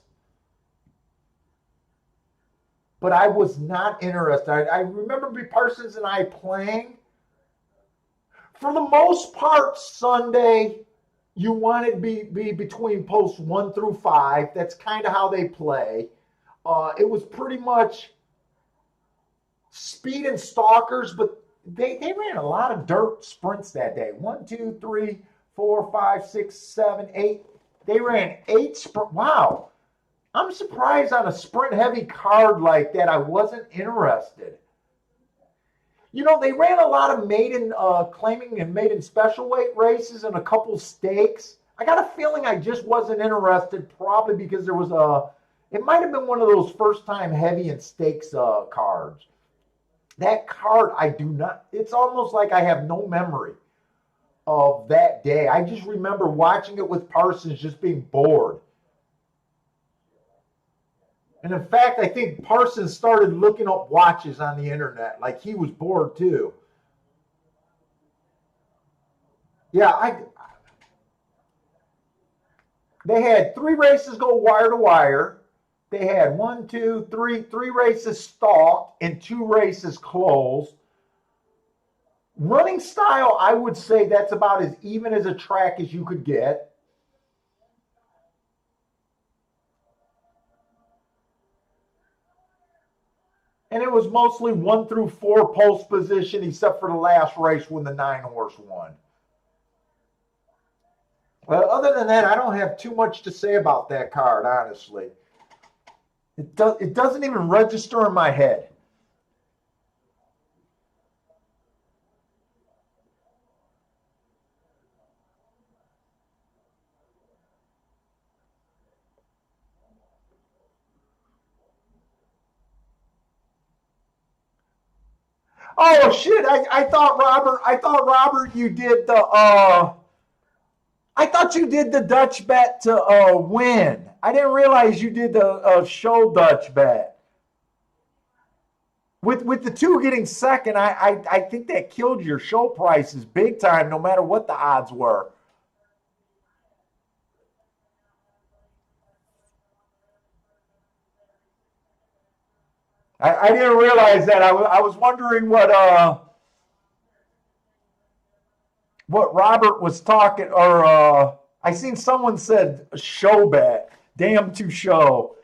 [SPEAKER 1] but I was not interested. I remember B. Parsons and I playing. For the most part, Sunday, you want to be between posts 1 through 5. That's kind of how they play. It was pretty much speed and stalkers, but they ran a lot of dirt sprints that day. 1, 2, 3, 4, 5, 6, 7, 8. They ran 8 sprint. Wow. I'm surprised on a sprint heavy card like that I wasn't interested. You know, they ran a lot of maiden claiming and maiden special weight races and a couple stakes. I got a feeling I just wasn't interested, probably because there was it might have been one of those first time heavy and stakes cards. That card, I do not, it's almost like I have no memory of that day. I just remember watching it with Parsons just being bored. And in fact, I think Parsons started looking up watches on the internet, like he was bored too. Yeah, they had 3 races go wire to wire. They had 1, 2, 3 races stalked and 2 races closed. Running style, I would say that's about as even as a track as you could get. And it was mostly 1 through 4 post position, except for the last race when the 9-horse won. Well, other than that, I don't have too much to say about that card, honestly. It doesn't even register in my head. Oh shit! I thought Robert, you did the I thought you did the Dutch bet to win. I didn't realize you did the show Dutch bet. With the 2 getting second, I think that killed your show prices big time, no matter what the odds were. I didn't realize that. I was wondering what Robert was talking, or I seen someone said show bet. Damn to show.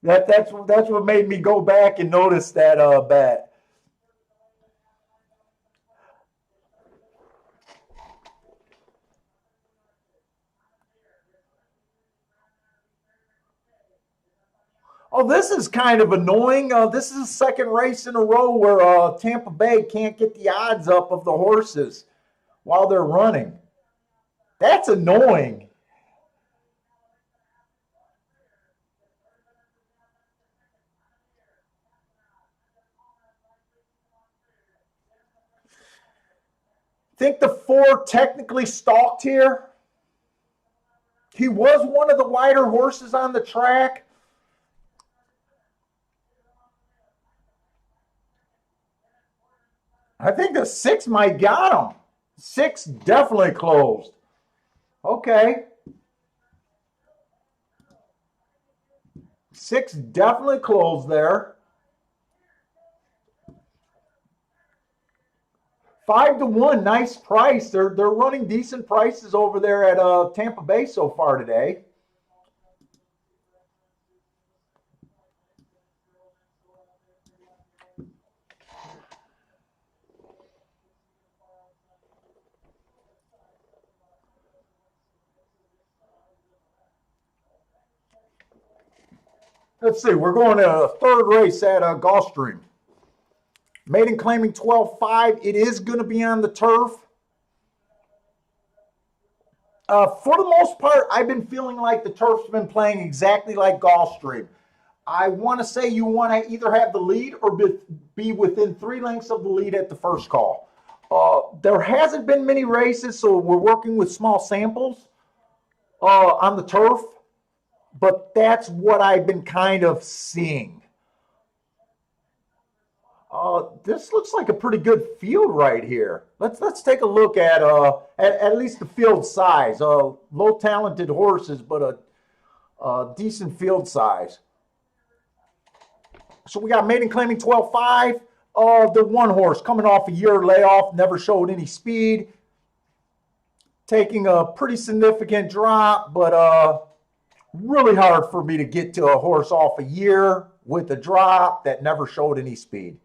[SPEAKER 1] That's what made me go back and notice that bet. Oh, this is kind of annoying. This is the second race in a row where Tampa Bay can't get the odds up of the horses while they're running. That's annoying. Think the 4 technically stalked here? He was one of the wider horses on the track. I think the 6 might got him. 6 definitely closed. Okay. 6 definitely closed there. 5-1, nice price. They're running decent prices over there at Tampa Bay so far today. Let's see, we're going to a third race at Gulfstream. Maiden claiming 12.5. It is going to be on the turf. For the most part, I've been feeling like the turf's been playing exactly like Gulfstream. I want to say you want to either have the lead or be within 3 lengths of the lead at the first call. There hasn't been many races, so we're working with small samples on the turf, but that's what I've been kind of seeing. This looks like a pretty good field right here. Let's take a look at least the field size. Low talented horses, but a decent field size. So we got maiden claiming 12.5. The one horse coming off a year layoff, never showed any speed. Taking a pretty significant drop, but really hard for me to get to a horse off a year with a drop that never showed any speed.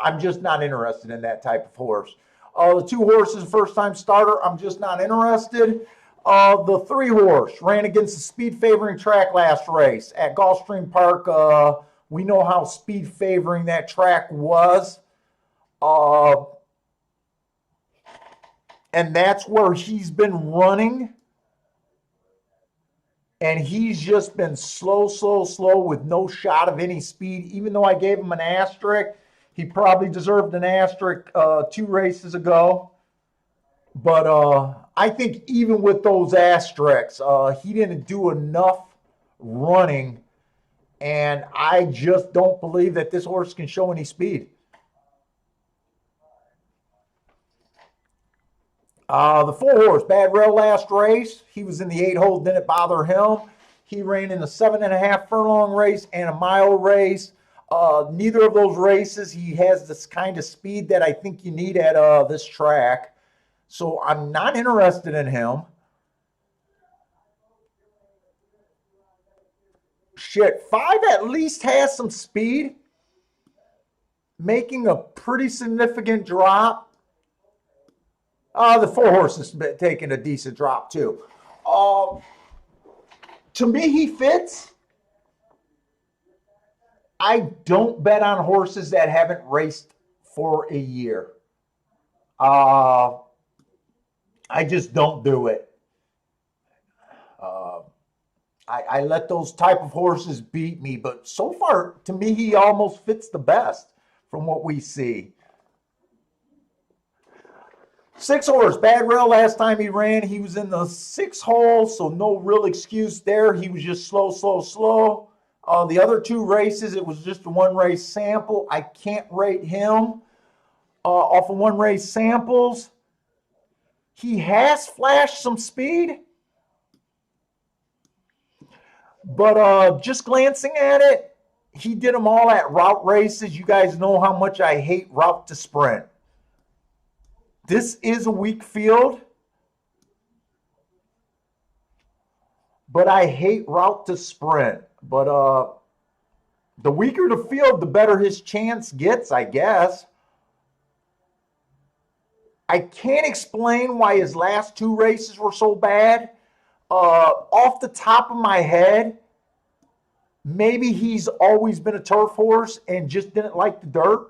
[SPEAKER 1] I'm just not interested in that type of horse. The 2 horses, first time starter, I'm just not interested. The 3 horse ran against the speed favoring track last race at Gulfstream Park. We know how speed favoring that track was. And that's where he's been running. And he's just been slow with no shot of any speed. Even though I gave him an asterisk, he probably deserved an asterisk 2 races ago. But I think even with those asterisks, he didn't do enough running. And I just don't believe that this horse can show any speed. The 4 horse, Bad Rail last race. He was in the 8 hole, didn't bother him. He ran in a 7.5 furlong race and a mile race. Neither of those races, he has this kind of speed that I think you need at this track. So I'm not interested in him. Shit, 5 at least has some speed. Making a pretty significant drop. The 4 horses taking a decent drop too. To me, he fits. I don't bet on horses that haven't raced for a year. I just don't do it. I let those type of horses beat me, but so far, to me, he almost fits the best from what we see. 6 horse, Bad Rail, last time he ran, he was in the 6 hole, so no real excuse there. He was just slow. The other 2 races, it was just a 1 race sample. I can't rate him off of 1 race samples. He has flashed some speed. But just glancing at it, he did them all at route races. You guys know how much I hate route to sprint. This is a weak field, but I hate route to sprint. But the weaker the field, the better his chance gets, I guess. I can't explain why his last 2 races were so bad. Off the top of my head, maybe he's always been a turf horse and just didn't like the dirt.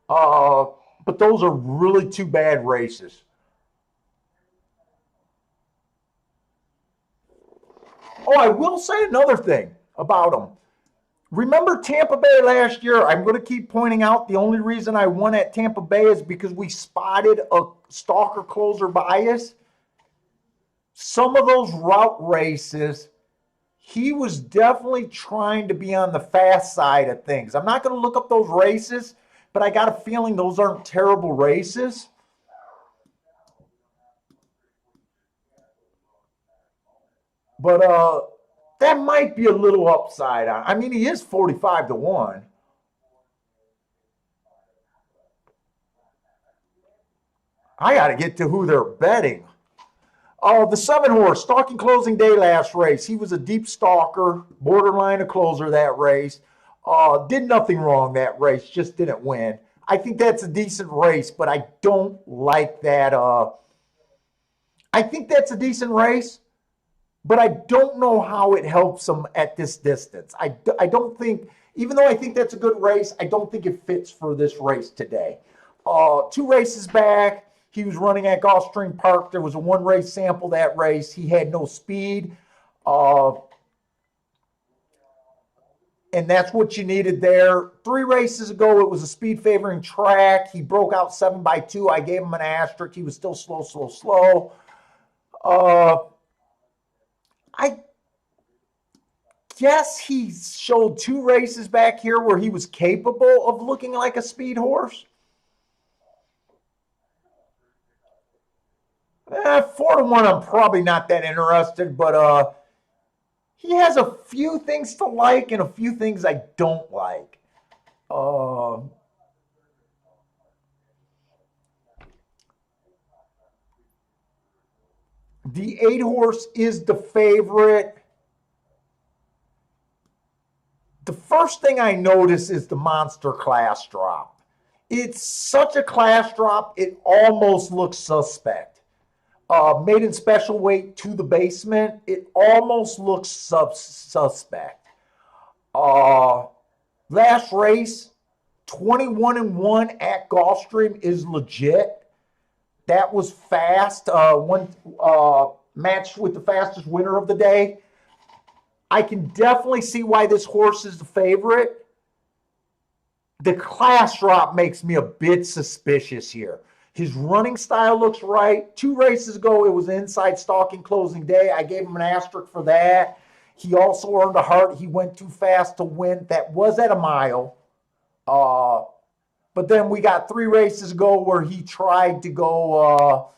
[SPEAKER 1] But those are really 2 bad races. Oh, I will say another thing about him. Remember Tampa Bay last year? I'm going to keep pointing out the only reason I won at Tampa Bay is because we spotted a stalker closer bias. Some of those route races, he was definitely trying to be on the fast side of things. I'm not going to look up those races, but I got a feeling those aren't terrible races. But that might be a little upside on. I mean, he is 45-1. I got to get to who they're betting. The 7-horse, stalking closing day last race. He was a deep stalker, borderline a closer that race. Did nothing wrong that race, just didn't win. I think that's a decent race, but I don't like that. I think that's a decent race, but I don't know how it helps him at this distance. I don't think, even though I think that's a good race, I don't think it fits for this race today. 2 races back, he was running at Gulfstream Park. There was a 1-race sample that race. He had no speed. And that's what you needed there. 3 races ago, it was a speed favoring track. He broke out 7x2. I gave him an asterisk. He was still slow. I guess he showed 2 races back here where he was capable of looking like a speed horse. 4-1, I'm probably not that interested, but he has a few things to like and a few things I don't like. The 8-horse is the favorite. The first thing I notice is the monster class drop. It's such a class drop, it almost looks suspect. Maiden special weight to the basement, it almost looks suspect. Last race, 21-1 at Gulfstream is legit. That was fast. One matched with the fastest winner of the day. I can definitely see why this horse is the favorite. The class drop makes me a bit suspicious here. His running style looks right. 2 races ago, it was inside stalking closing day. I gave him an asterisk for that. He also earned a heart. He went too fast to win. That was at a mile. But then we got 3 races ago where he tried to go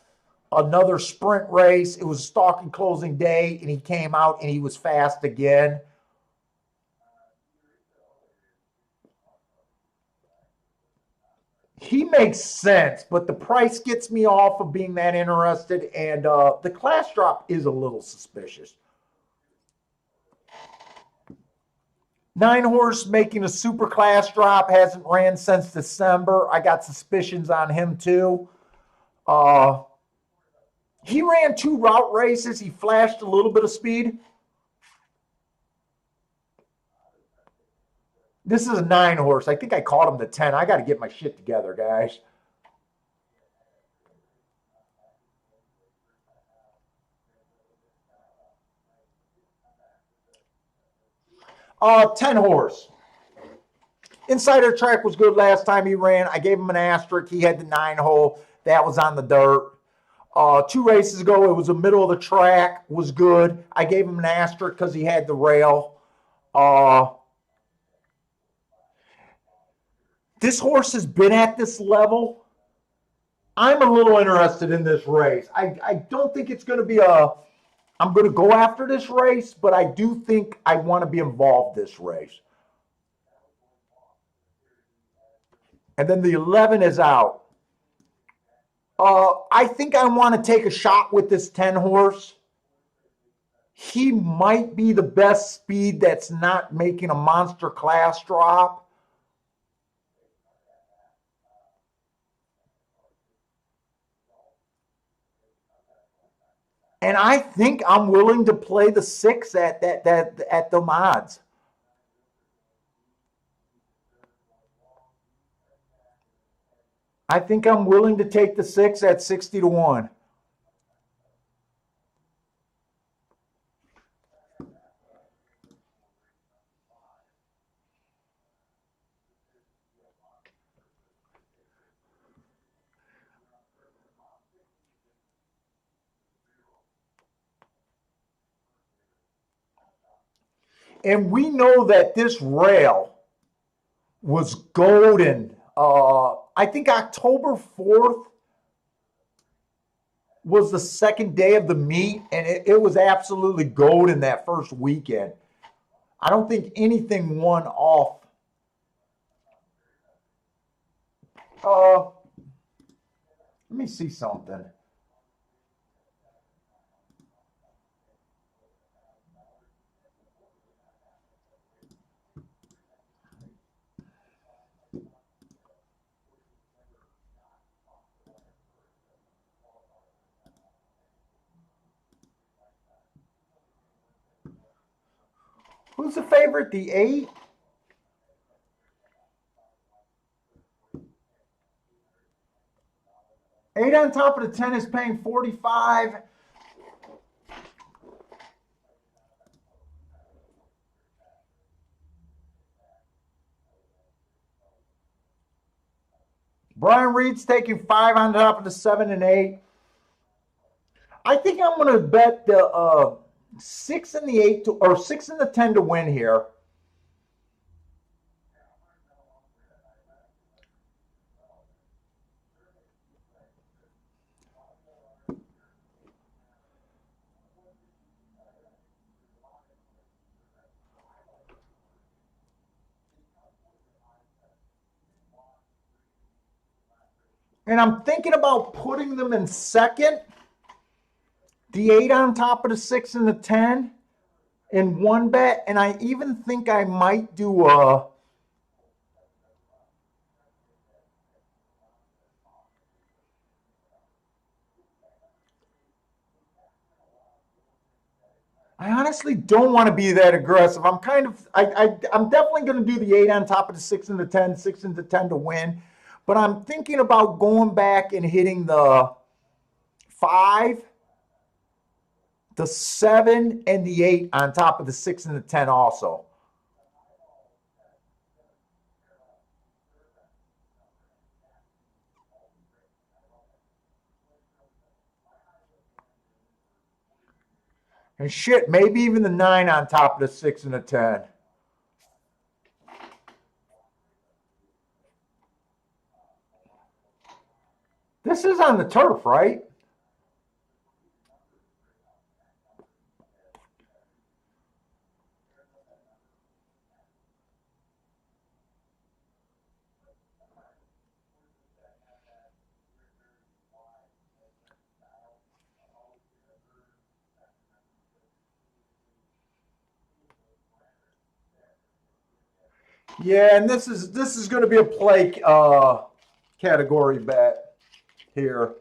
[SPEAKER 1] another sprint race. It was stalking closing day, and he came out and he was fast again. He makes sense, but the price gets me off of being that interested, and the class drop is a little suspicious. 9-horse making a super class drop, hasn't ran since December. I got suspicions on him too. He ran 2 route races. He flashed a little bit of speed. This is a 9-horse. I think I caught him to 10. I got to get my shit together, guys. Uh, 10-horse. Insider track was good last time he ran. I gave him an asterisk. He had the 9-hole. That was on the dirt. 2 races ago, it was the middle of the track. Was good. I gave him an asterisk because he had the rail. This horse has been at this level. I'm a little interested in this race. I don't think it's going to be I'm going to go after this race, but I do think I want to be involved this race. And then the 11 is out. I think I want to take a shot with this 10-horse. He might be the best speed that's not making a monster class drop. And I think I'm willing to play the 6 at the odds. I think I'm willing to take the 6 at 60-1. And we know that this rail was golden. I think October 4th, was the second day of the meet, and it was absolutely gold in that first weekend. I don't think anything won off. Let me see something. Who's the favorite? The 8? Eight on top of the 10 is paying 45. Brian Reed's taking 5 on top of the 7 and 8. I think I'm going to bet the 6 and the 8 to, or 6 and the 10 to win here. And I'm thinking about putting them in second. The 8 on top of the 6 and the 10 in one bet. And I even think I might do a. I honestly don't want to be that aggressive. I'm definitely going to do the 8 on top of the 6 and the 10, 6 and the 10 to win. But I'm thinking about going back and hitting the 5, the 7, and the 8 on top of the 6 and the 10 also. And shit, maybe even the 9 on top of the 6 and the 10. This is on the turf, right? Yeah, and this is going to be a play category bet here.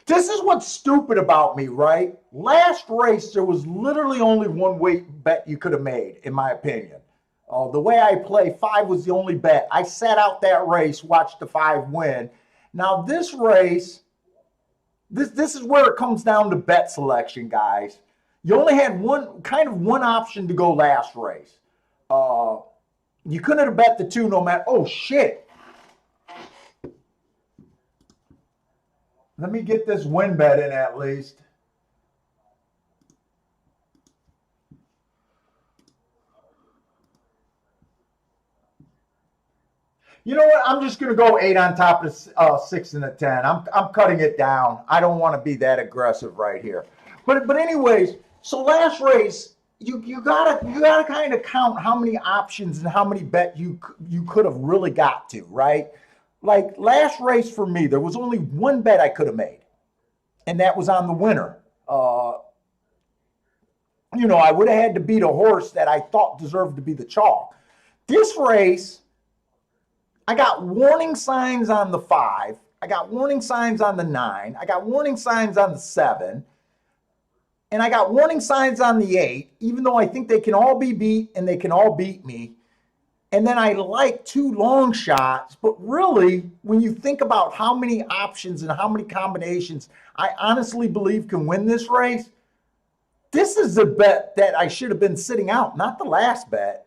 [SPEAKER 1] This is what's stupid about me, right? Last race, there was literally only one weight bet you could have made, in my opinion. The way I play, 5 was the only bet. I sat out that race, watched the 5 win. Now this race, this is where it comes down to bet selection, guys. You only had one option to go last race. You couldn't have bet the 2 no matter. Oh shit! Let me get this win bet in at least. You know what? I'm just going to go 8 on top of 6 and a 10. I'm cutting it down. I don't want to be that aggressive right here. But anyways, so last race, you gotta kind of count how many options and how many bet you could have really got to, right? Like last race for me, there was only one bet I could have made, and that was on the winner. I would have had to beat a horse that I thought deserved to be the chalk. This race, I got warning signs on the 5. I got warning signs on the 9. I got warning signs on the 7. And I got warning signs on the 8, even though I think they can all be beat and they can all beat me. And then I like 2 long shots. But really, when you think about how many options and how many combinations I honestly believe can win this race, this is the bet that I should have been sitting out, not the last bet.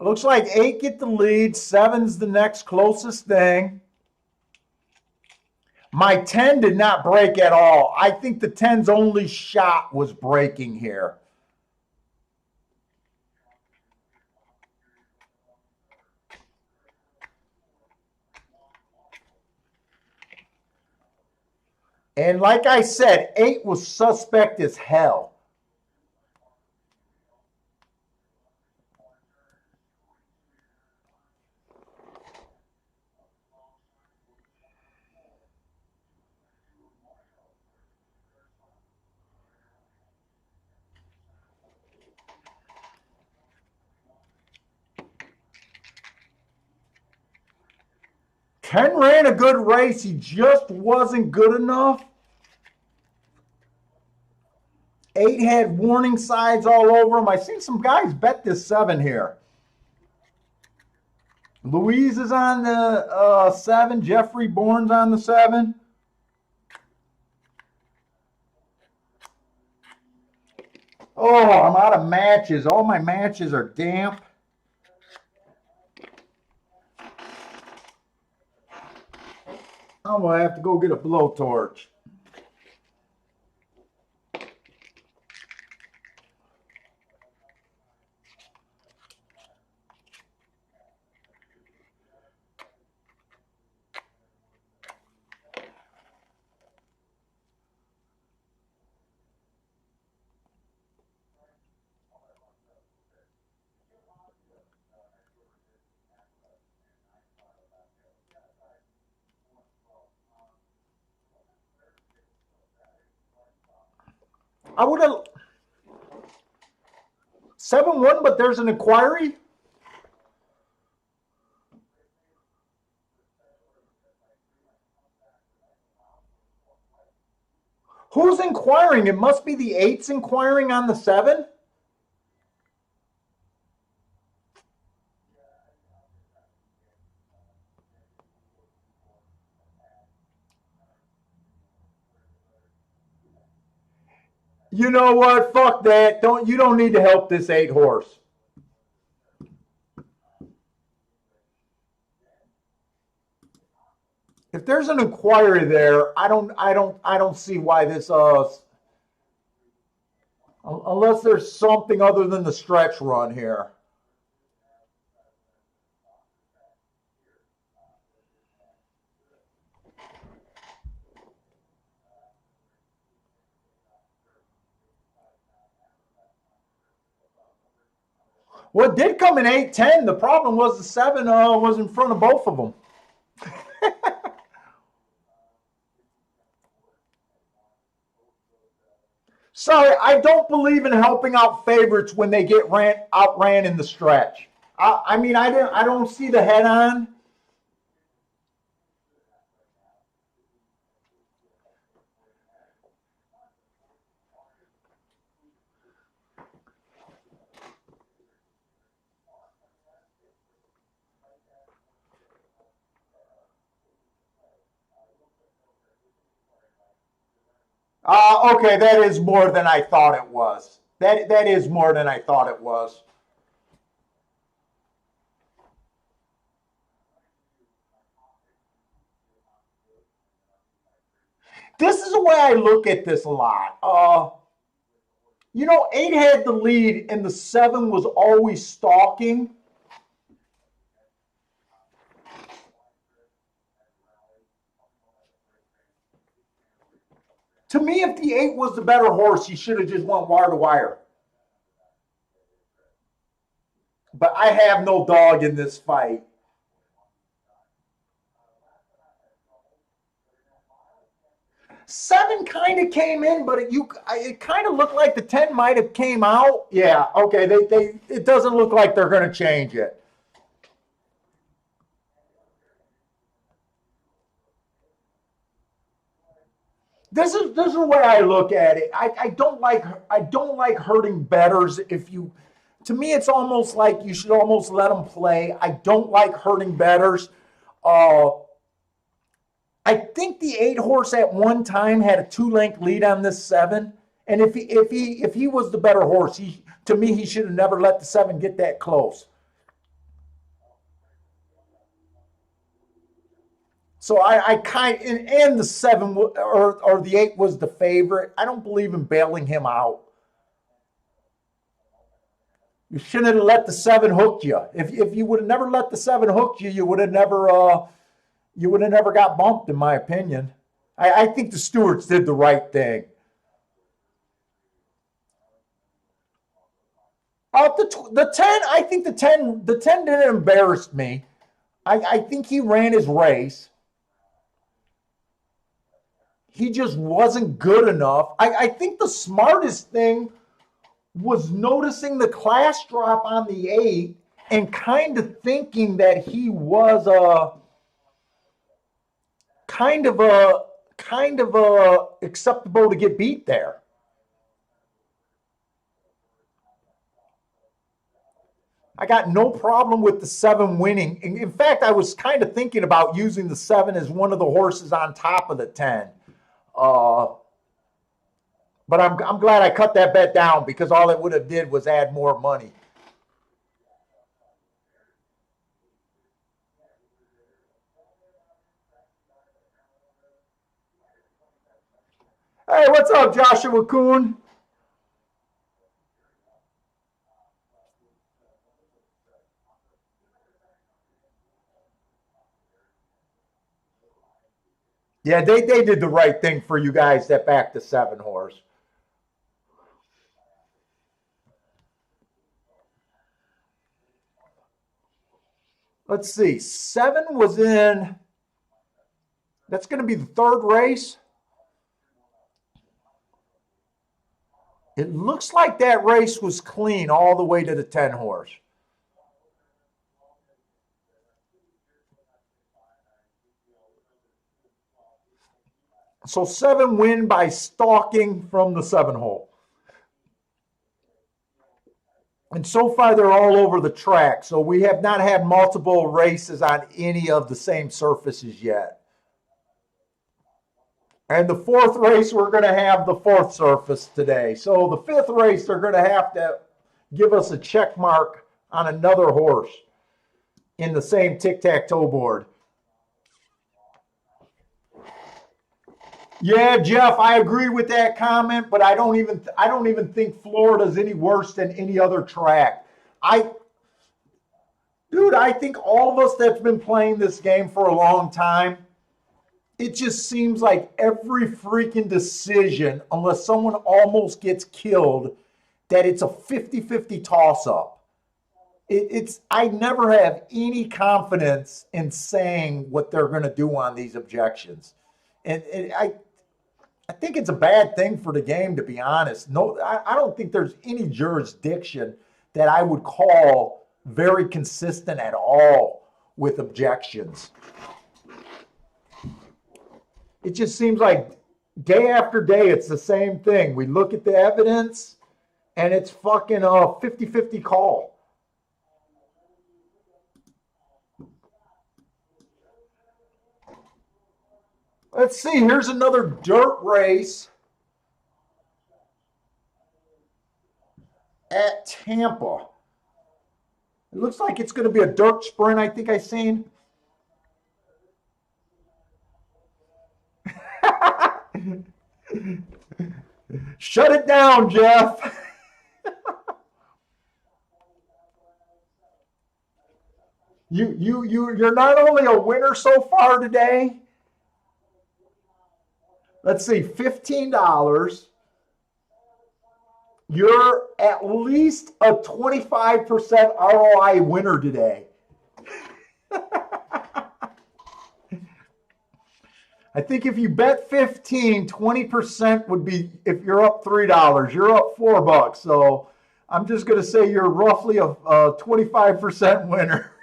[SPEAKER 1] Looks like 8 get the lead. 7's the next closest thing. My 10 did not break at all. I think the 10's only shot was breaking here. And like I said, 8 was suspect as hell. Ken ran a good race. He just wasn't good enough. 8 had warning signs all over him. I seen some guys bet this 7 here. Louise is on the 7. Jeffrey Bourne's on the 7. Oh, I'm out of matches. All my matches are damp. I'm going to have to go get a blowtorch. I would have 7-1, but there's an inquiry. Who's inquiring? It must be the 8's inquiring on the 7. You know what? Fuck that. You don't need to help this 8 horse. If there's an inquiry there, I don't see why this unless there's something other than the stretch run here. What did come in 8-10, the problem was the 7 was in front of both of them. Sorry, I don't believe in helping out favorites when they get outran in the stretch. I mean, I don't see the head on. Okay, that is more than I thought it was. That is more than I thought it was. This is the way I look at this a lot. 8 had the lead and the 7 was always stalking. To me, if the 8 was the better horse, he should have just went wire to wire. But I have no dog in this fight. Seven kind of came in, but it kind of looked like the 10 might have came out. Yeah, okay. It doesn't look like they're going to change it. This is the way I look at it. I don't like hurting bettors. If you, to me, it's almost like you should almost let them play. I don't like hurting bettors. Uh, I think the 8 horse at one time had a 2-length lead on this 7, and if he was the better horse, to me he should have never let the 7 get that close. So and the 7 or the 8 was the favorite. I don't believe in bailing him out. You shouldn't have let the 7 hook you. If you would have never let the 7 hook you, you would have never got bumped, in my opinion. I think the Stewarts did the right thing. The 10, I think the 10 didn't embarrass me. I think he ran his race. He just wasn't good enough. I think the smartest thing was noticing the class drop on the 8 and kind of thinking that he was a kind of a acceptable to get beat there. I got no problem with the 7 winning. In fact, I was kind of thinking about using the 7 as one of the horses on top of the 10. But I'm glad I cut that bet down because all it would have did was add more money. Hey, what's up, Joshua Kuhn? Yeah, they did the right thing for you guys that backed the 7 horse. Let's see. 7 was in. That's going to be the 3rd race. It looks like that race was clean all the way to the 10 horse. So 7 win by stalking from the 7 hole. And so far, they're all over the track. So we have not had multiple races on any of the same surfaces yet. And the 4th race, we're going to have the 4th surface today. So the 5th race, they're going to have to give us a check mark on another horse in the same tic-tac-toe board. Yeah, Jeff, I agree with that comment, but I don't even think Florida's any worse than any other track. I think all of us that's been playing this game for a long time, it just seems like every freaking decision, unless someone almost gets killed, that it's a 50-50 toss-up. I never have any confidence in saying what they're going to do on these objections. And I think it's a bad thing for the game, to be honest. No, I don't think there's any jurisdiction that I would call very consistent at all with objections. It just seems like day after day, it's the same thing. We look at the evidence, and it's fucking a 50-50 call. Let's see. Here's another dirt race at Tampa. It looks like it's going to be a dirt sprint, I think I seen. Shut it down, Jeff. You're not only a winner so far today. Let's see, $15. You're at least a 25% ROI winner today. I think if you bet 15, 20% would be, if you're up $3, you're up $4. So I'm just going to say you're roughly a 25% winner.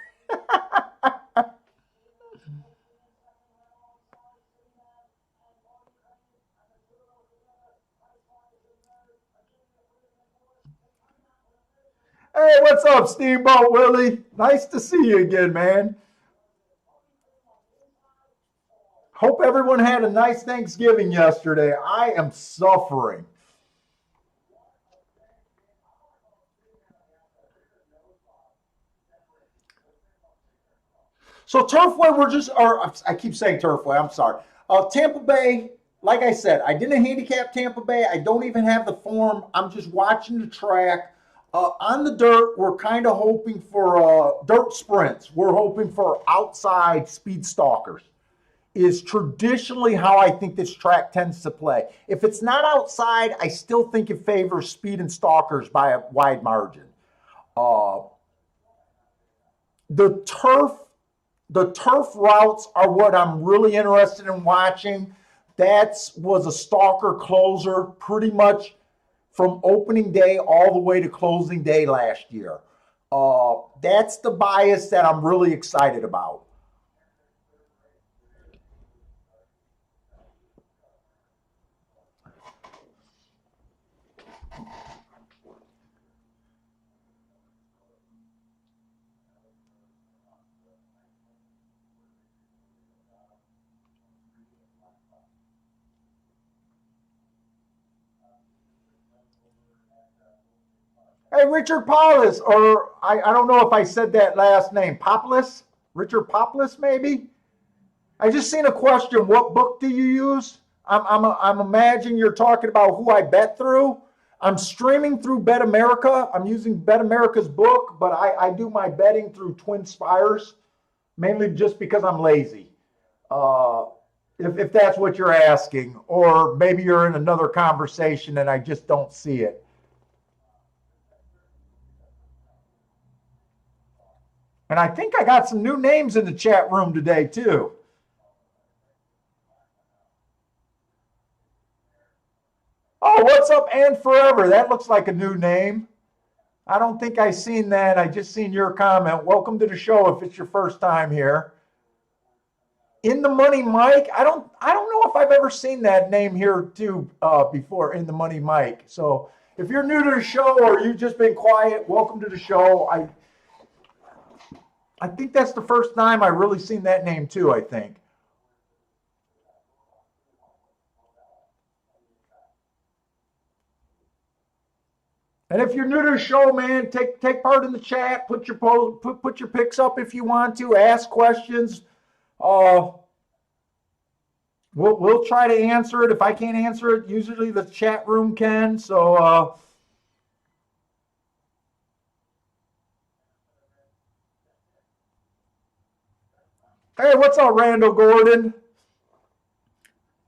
[SPEAKER 1] Hey, what's up, Steamboat Willie? Nice to see you again, man. Hope everyone had a nice Thanksgiving yesterday. I am suffering. So Turfway, I keep saying Turfway, I'm sorry. Tampa Bay, like I said, I didn't handicap Tampa Bay. I don't even have the form. I'm just watching the track. On the dirt, we're kind of hoping for dirt sprints. We're hoping for outside speed stalkers. Is traditionally how I think this track tends to play. If it's not outside, I still think it favors speed and stalkers by a wide margin. Uh, the turf the turf routes are what I'm really interested in watching. That was a stalker closer pretty much from opening day all the way to closing day last year. That's the bias that I'm really excited about. Hey, Richard Paulus, or I don't know if I said that last name, Populus? Richard Populus, maybe? I just seen a question. What book do you use? I'm imagining you're talking about who I bet through. I'm streaming through Bet America. I'm using Bet America's book, but I do my betting through Twin Spires, mainly just because I'm lazy. Uh, if that's what you're asking, or maybe you're in another conversation and I just don't see it. And I think I got some new names in the chat room today, too. Oh, what's up, and Forever? That looks like a new name. I don't think I seen that. I just seen your comment. Welcome to the show if it's your first time here. In the Money Mike. I don't know if I've ever seen that name here too before. In the Money Mike. So if you're new to the show or you've just been quiet, welcome to the show. I think that's the first time I really seen that name too. I think. And if you're new to the show, man, take part in the chat. Put your put your picks up if you want to. Ask questions. Uh, we'll try to answer it. If I can't answer it, usually the chat room can. So hey, what's up, Randall Gordon?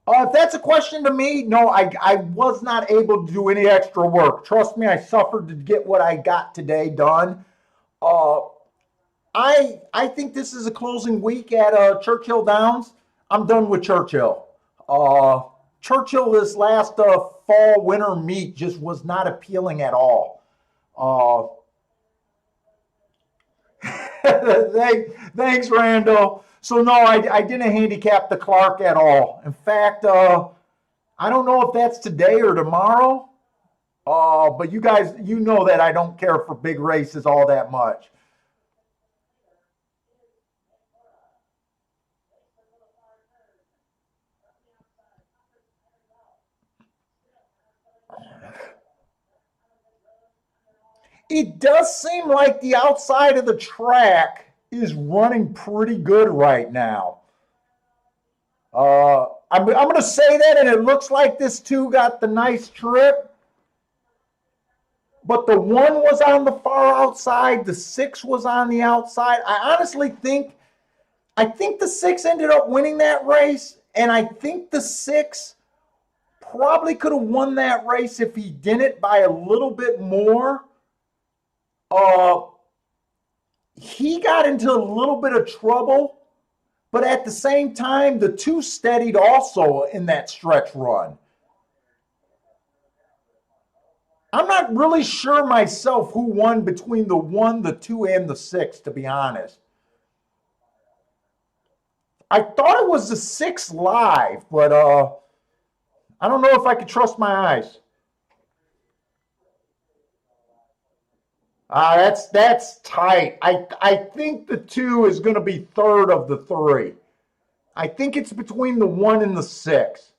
[SPEAKER 1] If that's a question to me, no, I was not able to do any extra work. Trust me, I suffered to get what I got today done. Uh, I think this is a closing week at Churchill Downs. I'm done with Churchill. Uh, Churchill this last fall winter meet just was not appealing at all. Uh, thanks, Randall. So no, I didn't handicap the Clark at all. In fact, I don't know if that's today or tomorrow. But you guys, you know that I don't care for big races all that much. It does seem like the outside of the track is running pretty good right now. I'm going to say that, and it looks like this two got the nice trip, but the one was on the far outside, the six was on the outside. I think the six ended up winning that race, and I think the six probably could have won that race if he didn't by a little bit more. Uh, he got into a little bit of trouble, but at the same time, the two steadied also in that stretch run. I'm not really sure myself who won between the one, the two, and the six, to be honest. I thought it was the six live, but I don't know if I could trust my eyes. That's tight. I think the two is going to be third of the three. I think it's between the one and the six.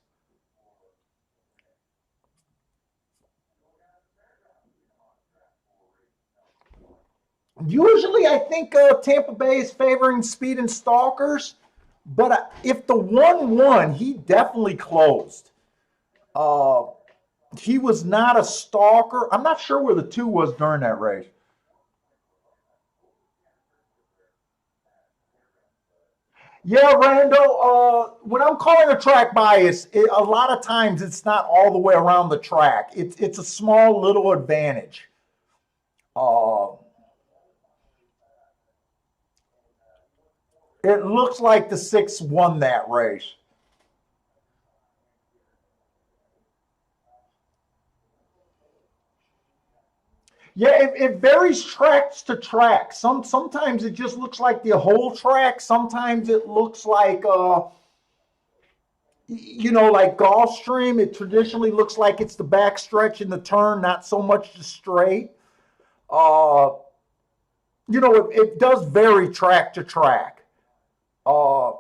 [SPEAKER 1] Usually, I think Tampa Bay is favoring Speed and Stalkers, but if the 1 won, he definitely closed. Uh, he was not a stalker. I'm not sure where the 2 was during that race. Yeah, Randall. When I'm calling a track bias, a lot of times it's not all the way around the track. It's a small little advantage. Uh, it looks like the 6 won that race. Yeah, it varies tracks to track. Sometimes it just looks like the whole track. Sometimes it looks like like Gulfstream. It traditionally looks like it's the back stretch in the turn, not so much the straight. Uh, it does vary track to track. Uh,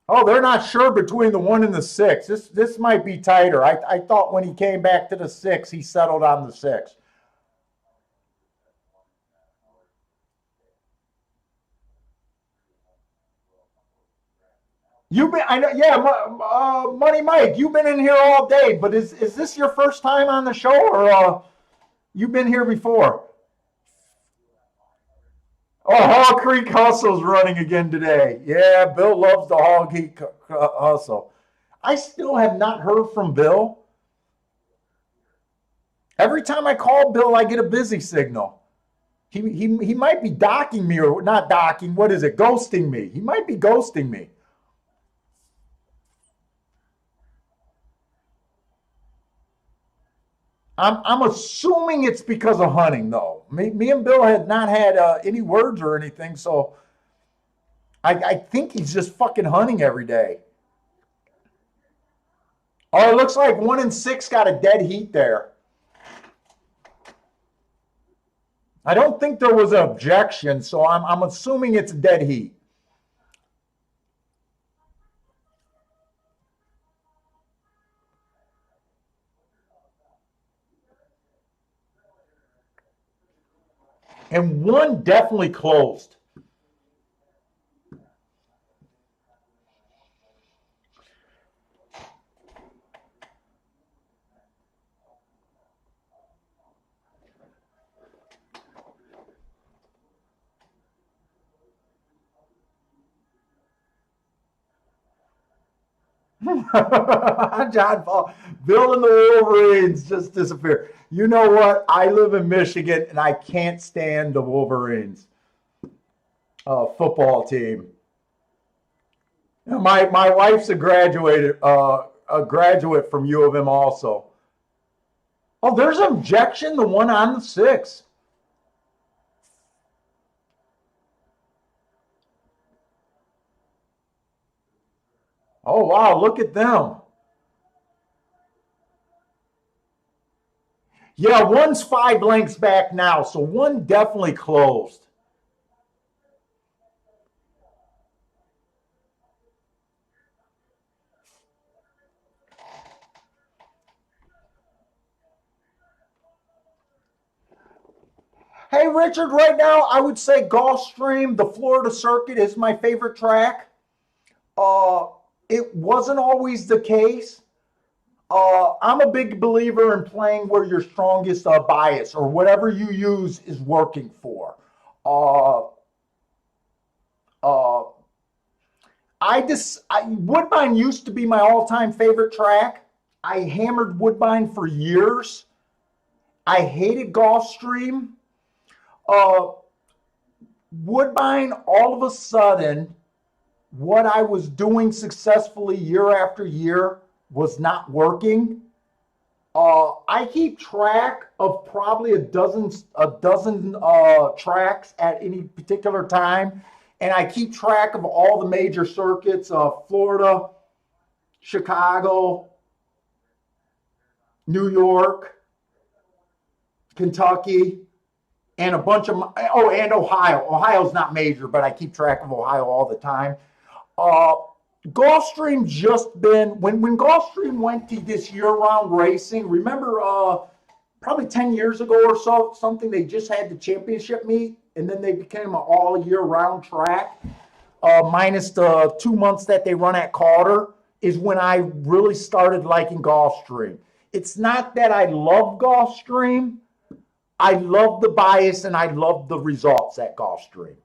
[SPEAKER 1] oh, they're not sure between the 1 and the 6. This might be tighter. I thought when he came back to the 6, he settled on the 6. You've been, I know, yeah, Money Mike. You've been in here all day, but is this your first time on the show, or you've been here before? Oh, Hall Creek Hustle's running again today. Yeah, Bill loves the Hall Creek Hustle. I still have not heard from Bill. Every time I call Bill, I get a busy signal. He might be docking me, or not docking. What is it? Ghosting me. He might be ghosting me. I'm assuming it's because of hunting, though. Me and Bill had not had any words or anything, so I think he's just fucking hunting every day. Oh, it looks like 1 and 6 got a dead heat there. I don't think there was an objection, so I'm assuming it's a dead heat. And 1 definitely closed. John Paul, Bill and the Wolverines just disappeared. You know what? I live in Michigan and I can't stand the Wolverines football team. My wife's a graduate from U of M also. Oh, there's an objection. The 1 on the 6. Oh wow, look at them. Yeah, 1's 5 lengths back now, so 1 definitely closed. Hey, Richard, right now I would say Gulfstream, the Florida Circuit is my favorite track. Uh, it wasn't always the case. I'm a big believer in playing where your strongest bias or whatever you use is working for. Uh, uh, Woodbine used to be my all-time favorite track. I hammered Woodbine for years. I hated Gulfstream. Uh, Woodbine, all of a sudden, what I was doing successfully year after year was not working. I keep track of probably a dozen tracks at any particular time, and I keep track of all the major circuits of Florida, Chicago, New York, Kentucky, and a bunch of and Ohio. Ohio's not major, but I keep track of Ohio all the time. Uh, Gulfstream just been when Gulfstream went to this year-round racing. Remember, probably 10 years ago or so, something. They just had the championship meet, and then they became an all year round track. Minus the 2 months that they run at Calder is when I really started liking Gulfstream. It's not that I love Gulfstream. I love the bias and I love the results at Gulfstream.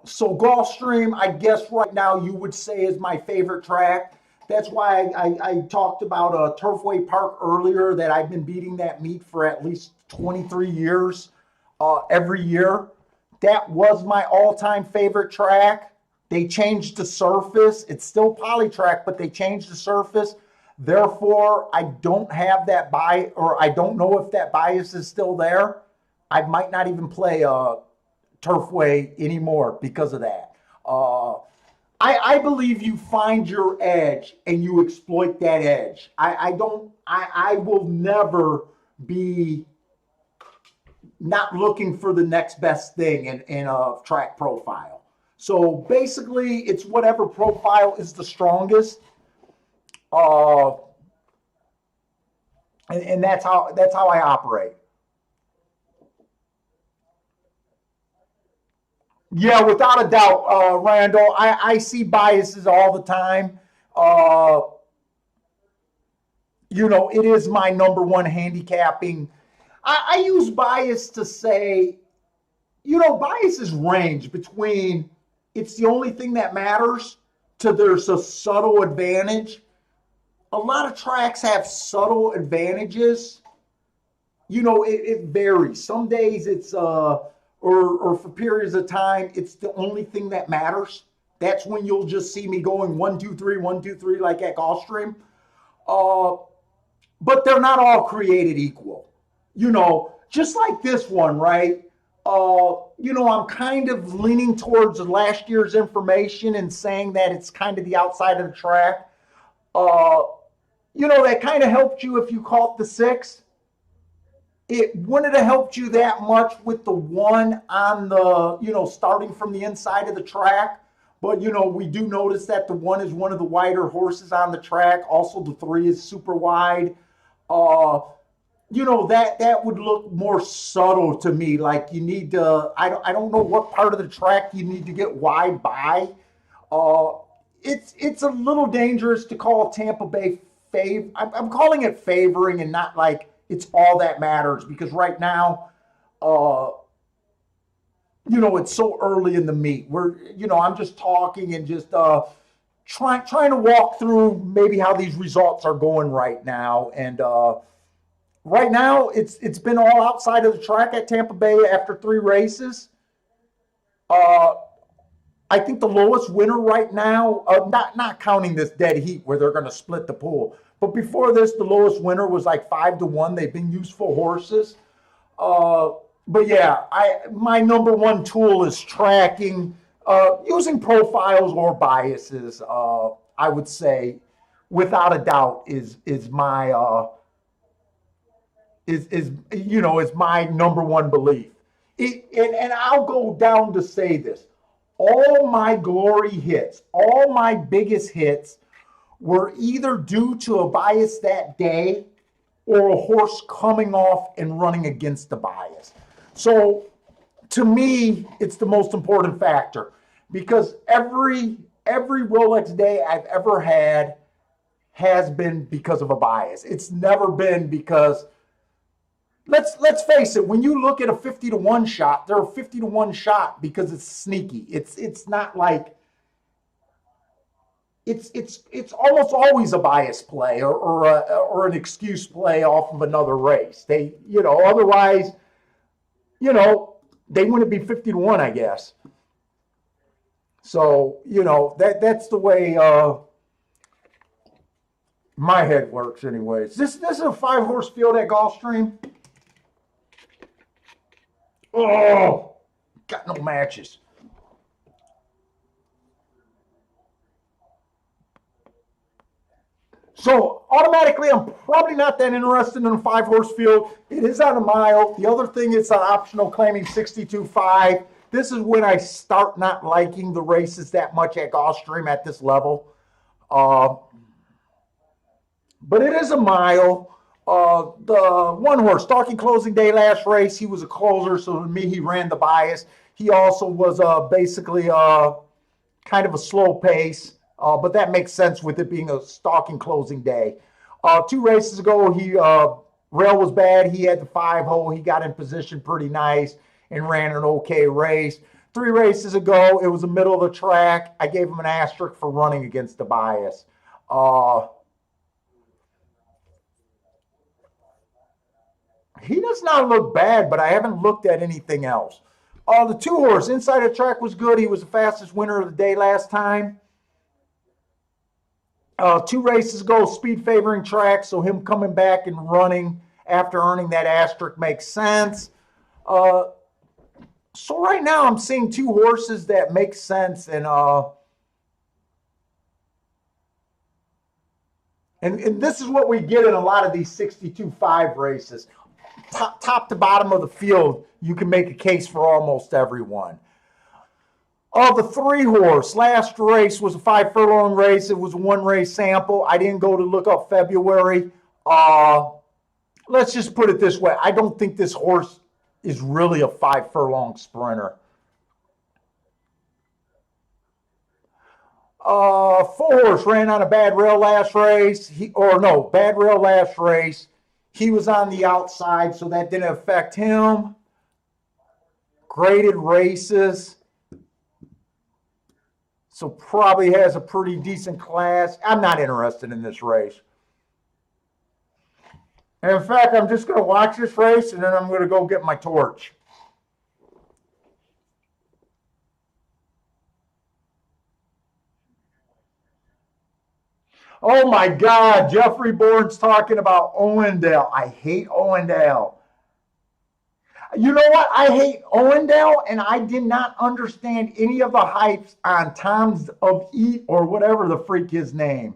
[SPEAKER 1] So Gulfstream, I guess right now you would say is my favorite track. That's why I talked about Turfway Park earlier, that I've been beating that meet for at least 23 years every year. That was my all-time favorite track. They changed the surface. It's still Polytrack, but they changed the surface. Therefore, I don't have that bias, or I don't know if that bias is still there. I might not even play Turfway anymore because of that. I believe you find your edge and you exploit that edge. I will never be not looking for the next best thing in a track profile. So basically, it's whatever profile is the strongest. And that's how I operate. Yeah, without a doubt, Randall. I see biases all the time. It is my number one handicapping. I use bias to say, biases range between it's the only thing that matters to there's a subtle advantage. A lot of tracks have subtle advantages. It varies. Some days it's or for periods of time, it's the only thing that matters. That's when you'll just see me going 1, 2, 3, 1, 2, 3, like at Gulfstream. But they're not all created equal. Just like this one, right? I'm kind of leaning towards last year's information and saying that it's kind of the outside of the track. That kind of helped you if you caught the 6. It wouldn't have helped you that much with the 1 on the, starting from the inside of the track. But, we do notice that the 1 is one of the wider horses on the track. Also, the 3 is super wide. That would look more subtle to me. Like you need to, I don't know what part of the track you need to get wide by. It's a little dangerous to call Tampa Bay I'm calling it favoring and not like it's all that matters, because right now, it's so early in the meet. I'm just talking and just trying to walk through maybe how these results are going right now. And right now, it's been all outside of the track at Tampa Bay after 3 races. I think the lowest winner right now, not counting this dead heat where they're going to split the pool, but before this, the lowest winner was like 5-1. They've been useful horses. But yeah, my number one tool is tracking, using profiles or biases. I would say, without a doubt, is my is my number one belief. And I'll go down to say this: all my glory hits, all my biggest hits, were either due to a bias that day or a horse coming off and running against the bias. So to me, it's the most important factor, because every Rolex day I've ever had has been because of a bias. It's never been because, let's face it, when you look at a 50-1 shot, they're a 50-1 shot because it's sneaky. It's not like it's almost always a bias play or an excuse play off of another race. They, otherwise, they wouldn't be 50-1, I guess. So, that's the way my head works anyways. This is a 5-horse field at Gulfstream. Oh, got no matches. So automatically, I'm probably not that interested in a 5-horse field. It is on a mile. The other thing is an optional claiming 62.5. This is when I start not liking the races that much at Gulfstream at this level. but it is a mile. The one horse, Stalking Closing Day last race, he was a closer, so to me, he ran the bias. He also was basically kind of a slow pace, but that makes sense with it being a Stalking Closing Day. 2 races ago, rail was bad. He had the 5 hole. He got in position pretty nice and ran an okay race. 3 races ago, it was the middle of the track. I gave him an asterisk for running against the bias. He does not look bad, but I haven't looked at anything else. The 2 horse inside the track was good. He was the fastest winner of the day last time. 2 races ago, speed favoring track, so him coming back and running after earning that asterisk makes sense. So right now I'm seeing 2 horses that make sense, and this is what we get in a lot of these 62.5 races. Top to bottom of the field, you can make a case for almost everyone. The 3 horse, last race was a 5 furlong race. It was a 1 race sample. I didn't go to look up February. Let's just put it this way. I don't think this horse is really a 5 furlong sprinter. 4 horse ran on a bad rail last race. Bad rail last race. He was on the outside, so that didn't affect him. Graded races. So probably has a pretty decent class. I'm not interested in this race. And in fact, I'm just going to watch this race, and then I'm going to go get my torch. Oh my God, Jeffrey Bourne's talking about Owendale. I hate Owendale. You know what? I hate Owendale, and I did not understand any of the hypes on Tom's of Eat or whatever the freak his name.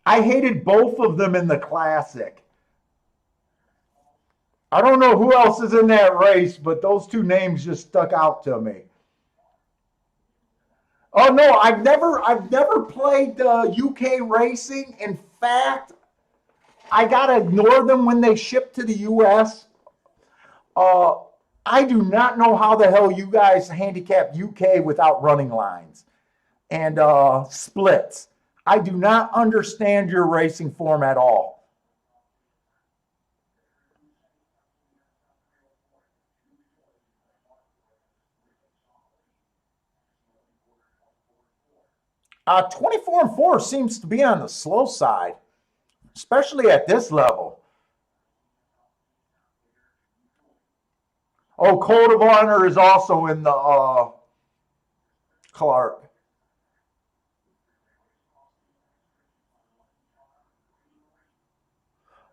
[SPEAKER 1] I hated both of them in the Classic. I don't know who else is in that race, but those 2 names just stuck out to me. Oh no, I've never played UK racing. In fact, I gotta ignore them when they ship to the US. Uh, I do not know how the hell you guys handicap UK without running lines and splits. I do not understand your racing form at all. 24-4 seems to be on the slow side, especially at this level. Oh, Code of Honor is also in the Clark.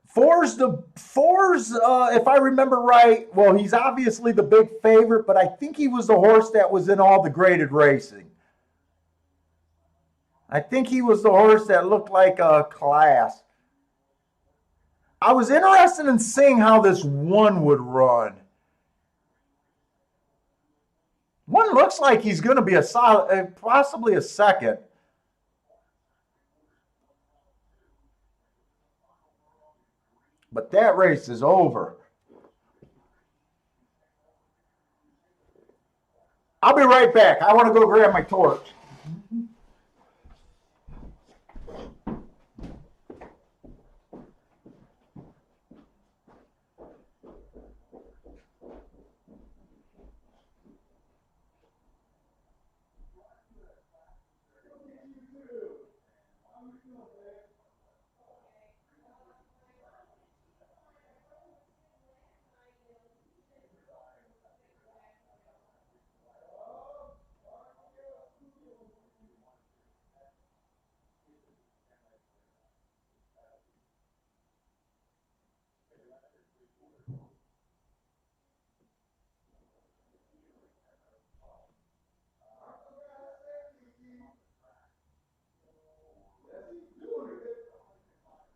[SPEAKER 1] Fours. If I remember right, well, he's obviously the big favorite, but I think he was the horse that was in all the graded racing. I think he was the horse that looked like a class. I was interested in seeing how this one would run. One looks like he's going to be a solid, possibly a second. But that race is over. I'll be right back. I want to go grab my torch.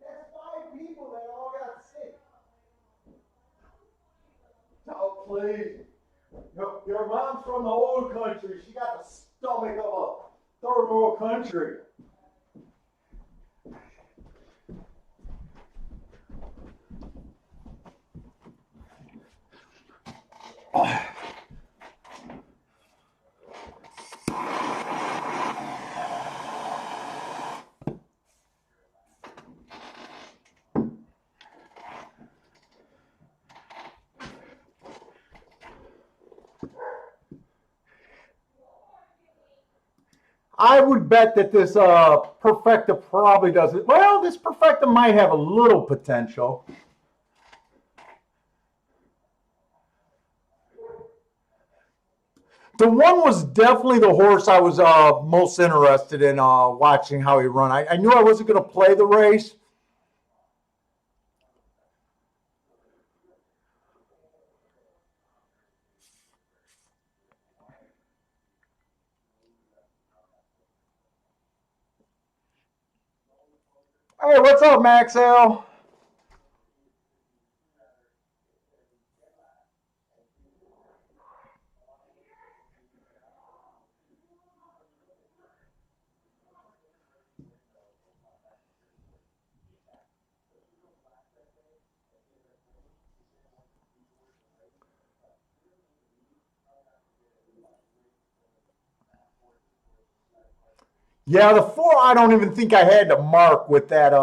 [SPEAKER 1] That's 5 people that all got sick. Oh, please. Your mom's from the old country. She got the stomach of a Third world country. I would bet that this Perfecta probably doesn't. Well, this Perfecta might have a little potential. The one was definitely the horse I was most interested in watching how he run. I knew I wasn't going to play the race. Hey, what's up, Maxell? Yeah, the 4 I don't even think I had to mark with that.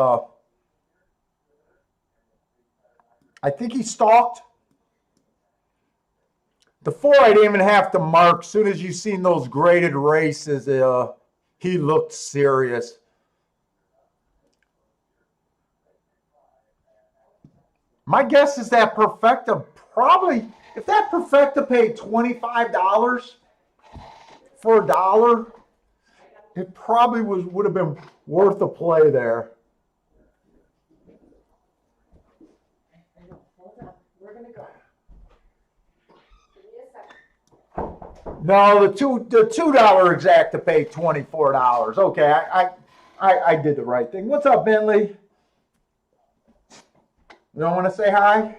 [SPEAKER 1] I think he stalked. The 4 I didn't even have to mark. As soon as you seen those graded races, he looked serious. My guess is that Perfecta probably, if that Perfecta paid $25 for a dollar, it probably would have been worth a play there.
[SPEAKER 2] Hold on, we're gonna go. Give me a second.
[SPEAKER 1] No, the $2 exact to pay $24. Okay, I did the right thing. What's up, Bentley? You don't want to say hi?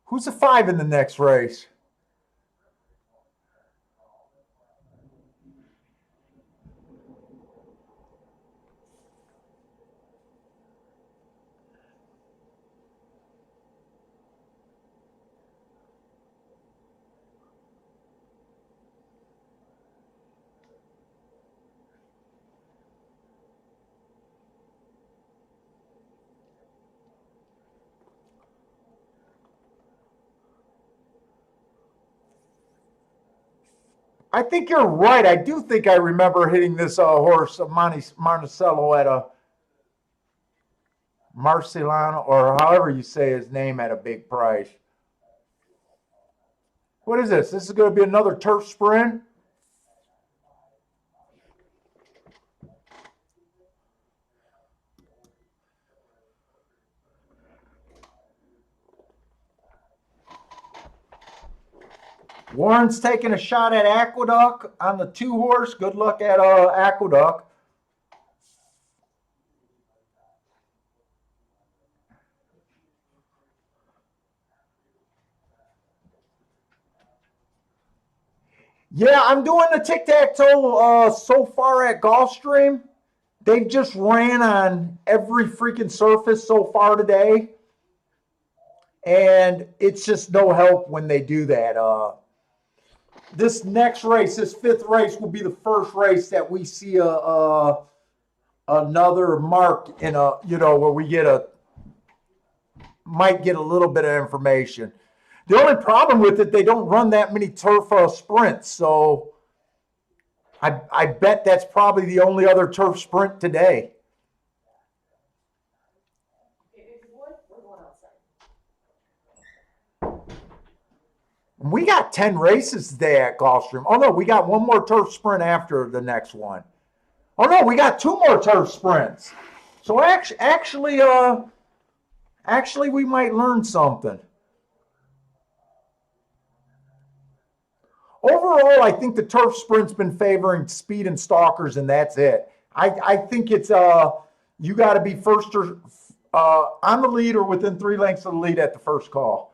[SPEAKER 1] Who's the 5 in the next race? I think you're right. I do think I remember hitting this horse, Monticello, at a Marcelano, or however you say his name, at a big price. What is this? This is going to be another turf sprint? Warren's taking a shot at Aqueduct on the 2 horse. Good luck at Aqueduct. Yeah, I'm doing the tic-tac-toe so far at Gulfstream. They've just ran on every freaking surface so far today. And it's just no help when they do that. This next race, this 5th race, will be the first race that we see another mark in where we might get a little bit of information. The only problem with it, they don't run that many turf sprints, so I bet that's probably the only other turf sprint today.
[SPEAKER 2] We're going outside.
[SPEAKER 1] We got 10 races today at Gulfstream. Oh no, we got one more turf sprint after the next one. Oh no, we got 2 more turf sprints. So actually, we might learn something. overall, I think the turf sprint's been favoring speed and stalkers, and that's it. I think it's you got to be first or on the lead or within 3 lengths of the lead at the first call.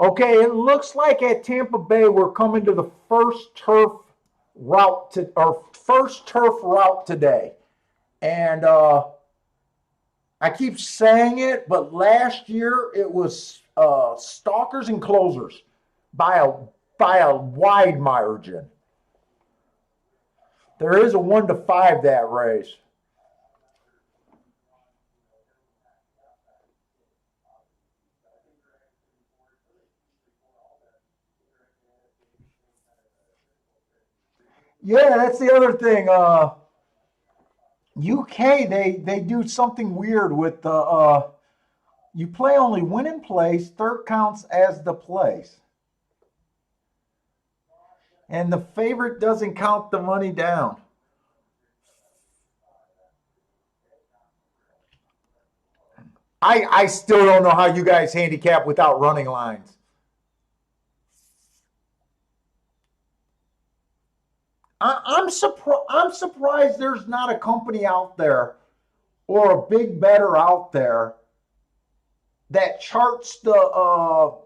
[SPEAKER 1] Okay, it looks like at Tampa Bay we're coming to the first turf route today. And I keep saying it, but last year it was stalkers and closers by a wide margin. There is a 1-5 that race. Yeah, that's the other thing. UK they do something weird with the you play only win in place, third counts as the place. And the favorite doesn't count the money down. I still don't know how you guys handicap without running lines. I'm surprised there's not a company out there or a big better out there that charts the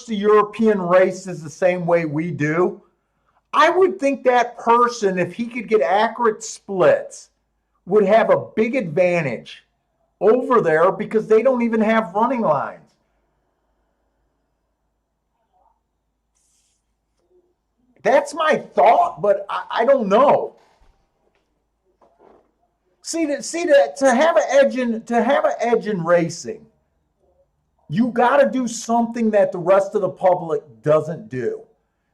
[SPEAKER 1] European races the same way we do. I would think that person, if he could get accurate splits, would have a big advantage over there because they don't even have running lines. That's my thought, but I don't know. To have an edge in racing, you got to do something that the rest of the public doesn't do.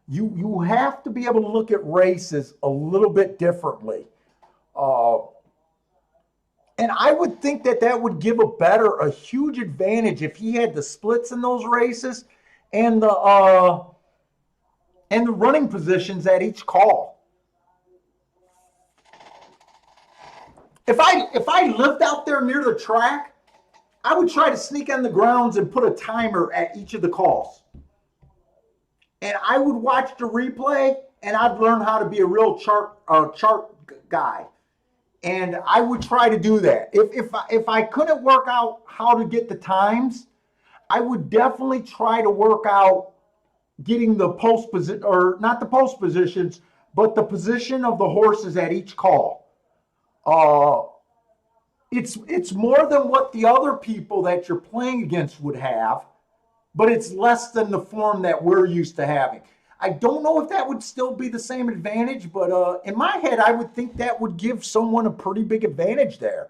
[SPEAKER 1] You have to be able to look at races a little bit differently. And I would think that would give a huge advantage if he had the splits in those races and the running positions at each call. If I lived out there near the track, I would try to sneak on the grounds and put a timer at each of the calls. And I would watch the replay and I'd learn how to be a real chart guy. And I would try to do that. If I couldn't work out how to get the times, I would definitely try to work out getting the post position, or not the post positions, but the position of the horses at each call. It's more than what the other people that you're playing against would have, but it's less than the form that we're used to having. I don't know if that would still be the same advantage, but in my head, I would think that would give someone a pretty big advantage there.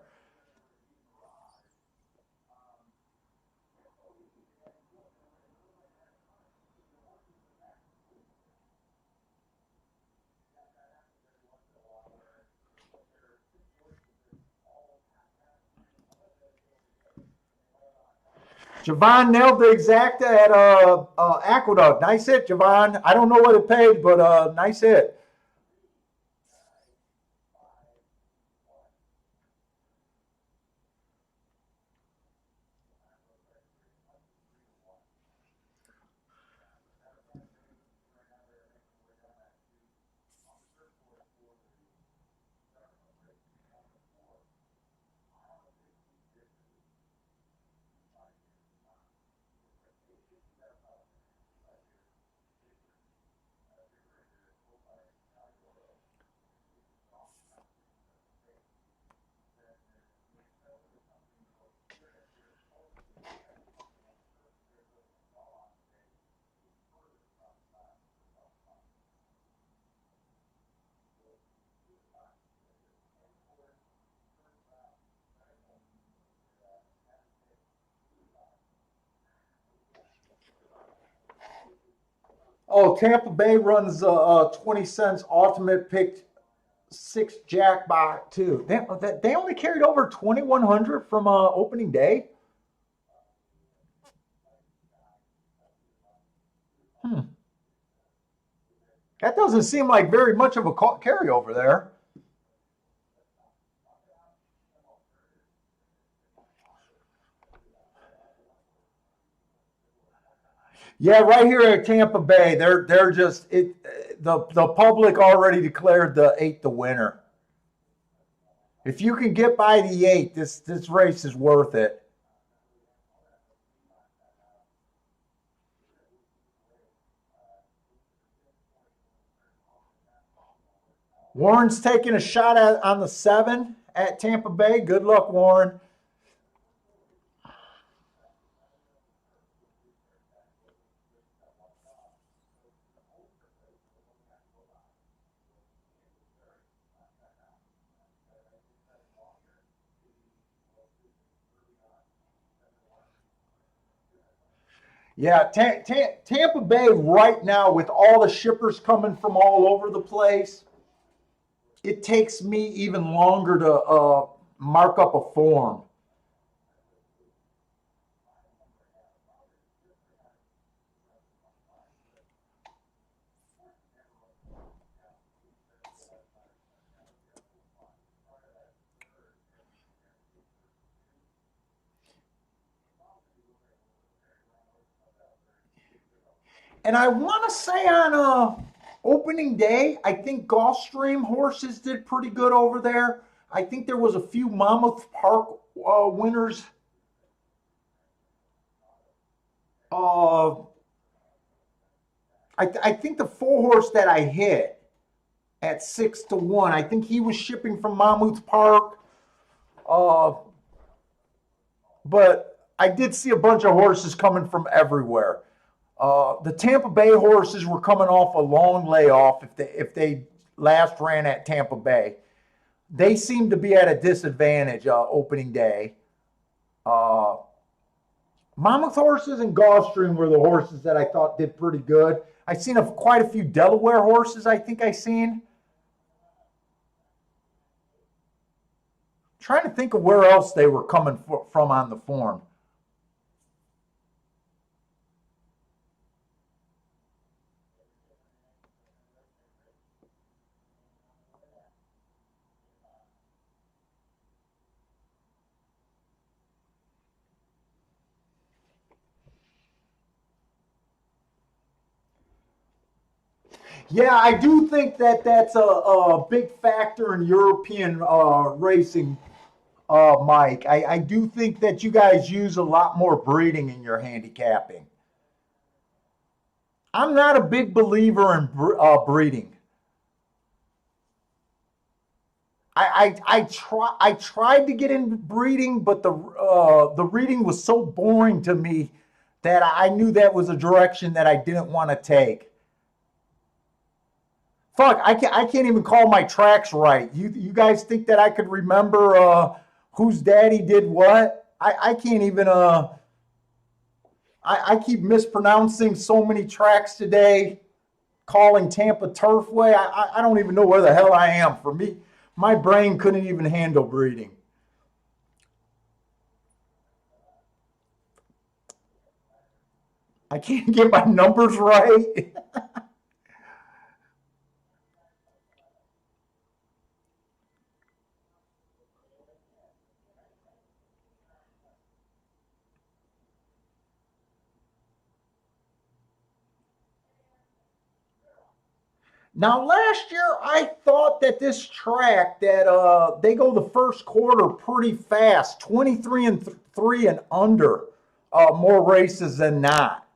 [SPEAKER 1] Javon nailed the exacta at Aqueduct. Nice hit, Javon. I don't know what it paid, but nice hit. Oh, Tampa Bay runs 20 cents ultimate pick six jackpot too. They only carried over 2,100 from opening day. Hmm. That doesn't seem like very much of a carryover there. Yeah, right here at Tampa Bay, they're just it. The public already declared the eight the winner. If you can get by the eight, this race is worth it. Warren's taking a shot on the seven at Tampa Bay. Good luck, Warren. Yeah, Tampa Bay right now with all the shippers coming from all over the place, it takes me even longer to mark up a form. And I want to say on opening day, I think Gulfstream horses did pretty good over there. I think there was a few Monmouth Park winners. Uh, I think the four horse that I hit at 6-1, I think he was shipping from Monmouth Park. Uh, but I did see a bunch of horses coming from everywhere. The Tampa Bay horses were coming off a long layoff if they last ran at Tampa Bay. They seemed to be at a disadvantage opening day. Uh, Monmouth horses and Gulfstream were the horses that I thought did pretty good. I seen quite a few Delaware horses. I think I seen. Trying to think of where else they were coming from on the form. Yeah, I do think that that's a big factor in European racing, Mike. I do think that you guys use a lot more breeding in your handicapping. I'm not a big believer in breeding. I tried to get into breeding, but the reading was so boring to me that I knew that was a direction that I didn't want to take. Fuck, I can't even call my tracks right. You guys think that I could remember whose daddy did what? I can't even I keep mispronouncing so many tracks today, calling Tampa Turfway. I don't even know where the hell I am. For me, my brain couldn't even handle breeding. I can't get my numbers right. Now, last year I thought that this track that they go the first quarter pretty fast, 23 and 3 and under, more races than not.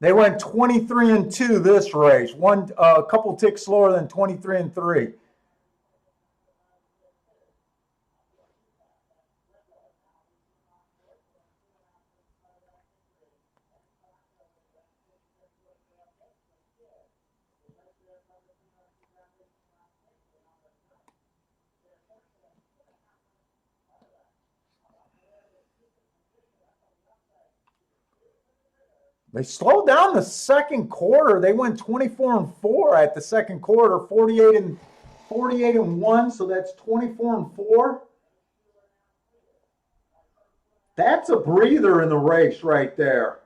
[SPEAKER 1] They went 23 and 2 this race, one a couple ticks slower than 23 and 3. They slowed down the second quarter. They went 24-4 at the second quarter, 48-1, so that's 24-4. That's a breather in the race right there.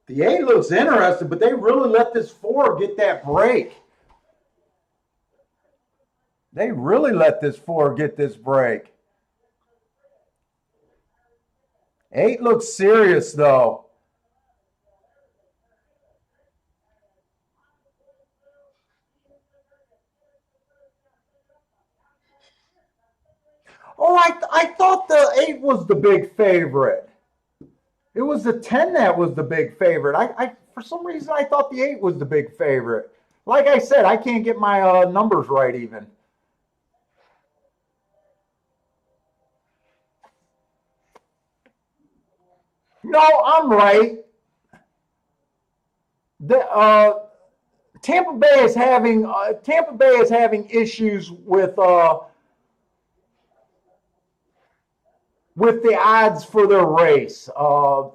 [SPEAKER 1] The 8 looks interested, but they really let this 4 get that break. They really let this 4 get this break. 8 looks serious, though. Oh, I thought the 8 was the big favorite. It was the 10 that was the big favorite. I for some reason I thought the 8 was the big favorite. Like I said, I can't get my numbers right even. No, I'm right. The Tampa Bay is having issues with the odds for their race. I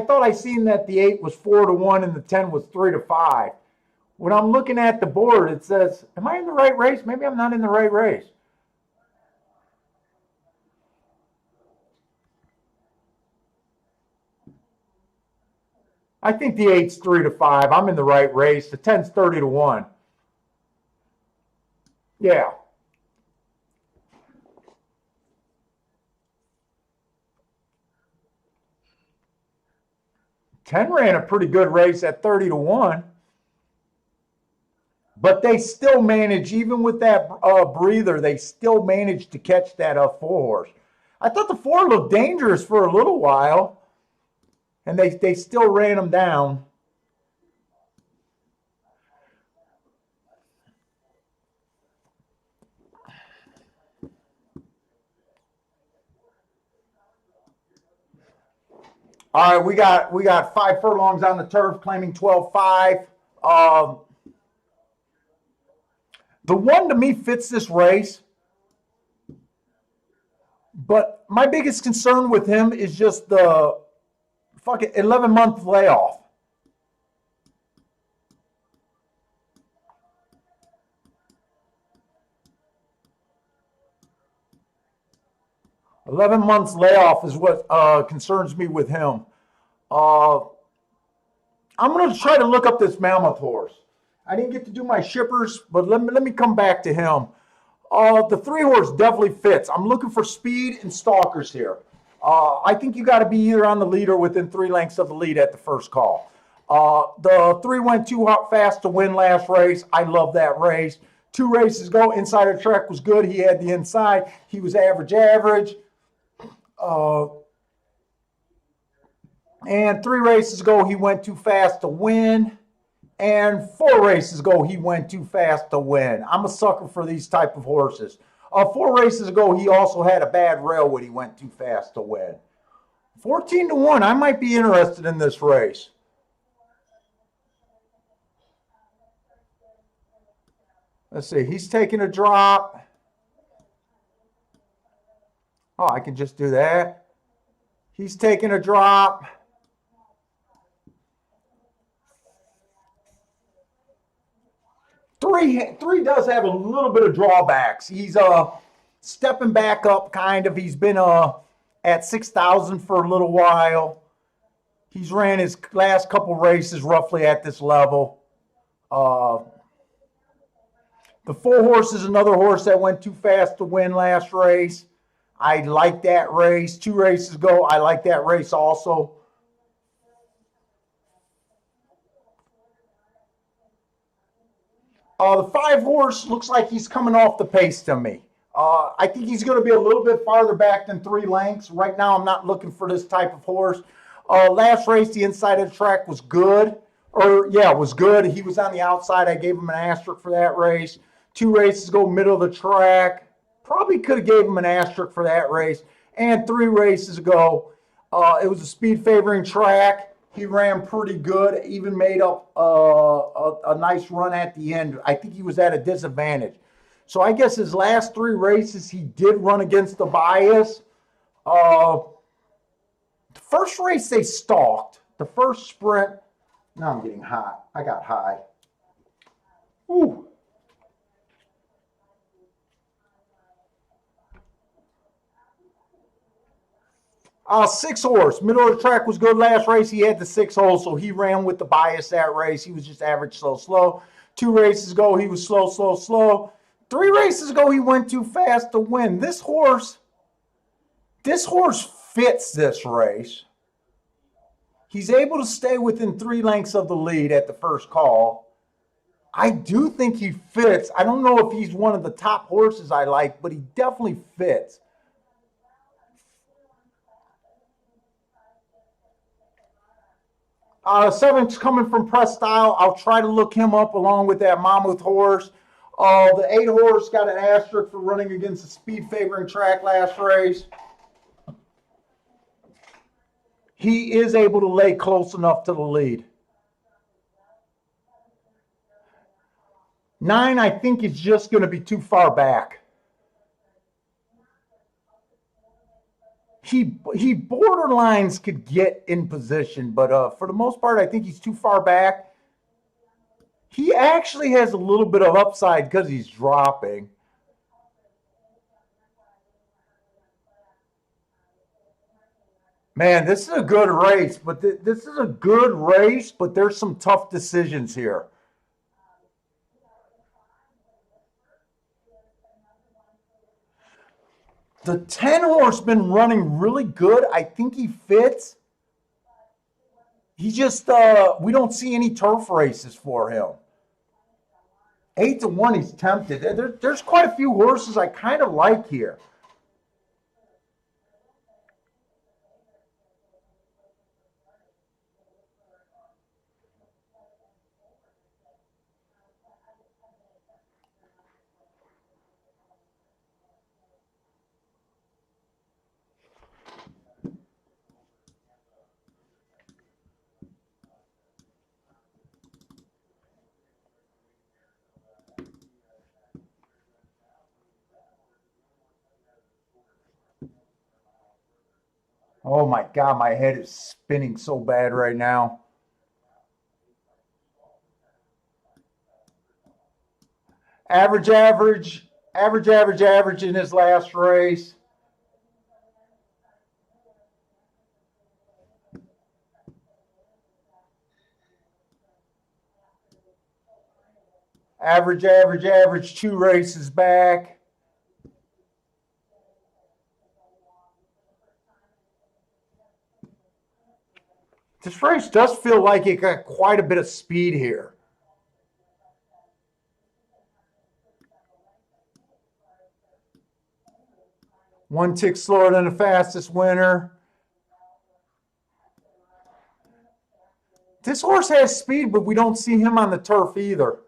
[SPEAKER 1] thought I seen that the 8 was 4-1 and the 10 was 3-5. When I'm looking at the board, it says, "Am I in the right race? Maybe I'm not in the right race." I think the 8's 3-5. I'm in the right race. The 10's 30-1. Yeah. Ten ran a pretty good race at 30-1. But they still managed, even with that breather, they still managed to catch that 4 horse. I thought the 4 looked dangerous for a little while. And they still ran them down. All right, we got 5 furlongs on the turf, claiming 12-5. The 1 to me fits this race, but my biggest concern with him is just the fucking 11-month layoff. $11 months layoff is what concerns me with him. I'm going to try to look up this Mammoth horse. I didn't get to do my shippers, but let me come back to him. The 3 horse definitely fits. I'm looking for speed and stalkers here. I think you got to be either on the lead or within 3 lengths of the lead at the first call. The 3 went too fast to win last race. I love that race. 2 races ago, inside of the track was good. He had the inside. He was average. And 3 races ago, he went too fast to win. And 4 races ago, he went too fast to win. I'm a sucker for these type of horses. 4 races ago, he also had a bad rail when he went too fast to win. 14-1, I might be interested in this race. Let's see, he's taking a drop. Oh, I can just do that. He's taking a drop. Three does have a little bit of drawbacks. He's stepping back up, kind of. He's been at 6,000 for a little while. He's ran his last couple races roughly at this level. The 4 horse is another horse that went too fast to win last race. I like that race. 2 races ago, I like that race also. The 5 horse looks like he's coming off the pace to me. I think he's going to be a little bit farther back than 3 lengths. Right now, I'm not looking for this type of horse. Last race, the inside of the track was good. It was good. He was on the outside. I gave him an asterisk for that race. 2 races ago, middle of the track. Probably could have gave him an asterisk for that race. And 3 races ago, it was a speed favoring track. He ran pretty good, even made up a nice run at the end. I think he was at a disadvantage. So I guess his last 3 races, he did run against the bias. The first race they stalked. The first sprint. Now I'm getting hot. I got high. Ooh. 6 horse. Middle of the track was good last race. He had the 6 hole, so he ran with the bias that race. He was just average, slow, slow. 2 races ago, he was slow, slow, slow. 3 races ago, he went too fast to win. This horse fits this race. He's able to stay within 3 lengths of the lead at the first call. I do think he fits. I don't know if he's one of the top horses I like, but he definitely fits. Seven's coming from Press Style. I'll try to look him up along with that Mammoth horse. The 8 horse got an asterisk for running against the speed favoring track last race. He is able to lay close enough to the lead. 9, I think, is just going to be too far back. He borderlines could get in position, but for the most part, I think he's too far back. He actually has a little bit of upside because he's dropping. Man, this is a good race, but this is a good race, but there's some tough decisions here. The 10 horse been running really good. I think he fits. He just, we don't see any turf races for him. 8-1, he's tempted. There's quite a few horses I kind of like here. Oh my God, my head is spinning so bad right now. Average in his last race. Average, 2 races back. This race does feel like it got quite a bit of speed here. One tick slower than the fastest winner. This horse has speed, but we don't see him on the turf either.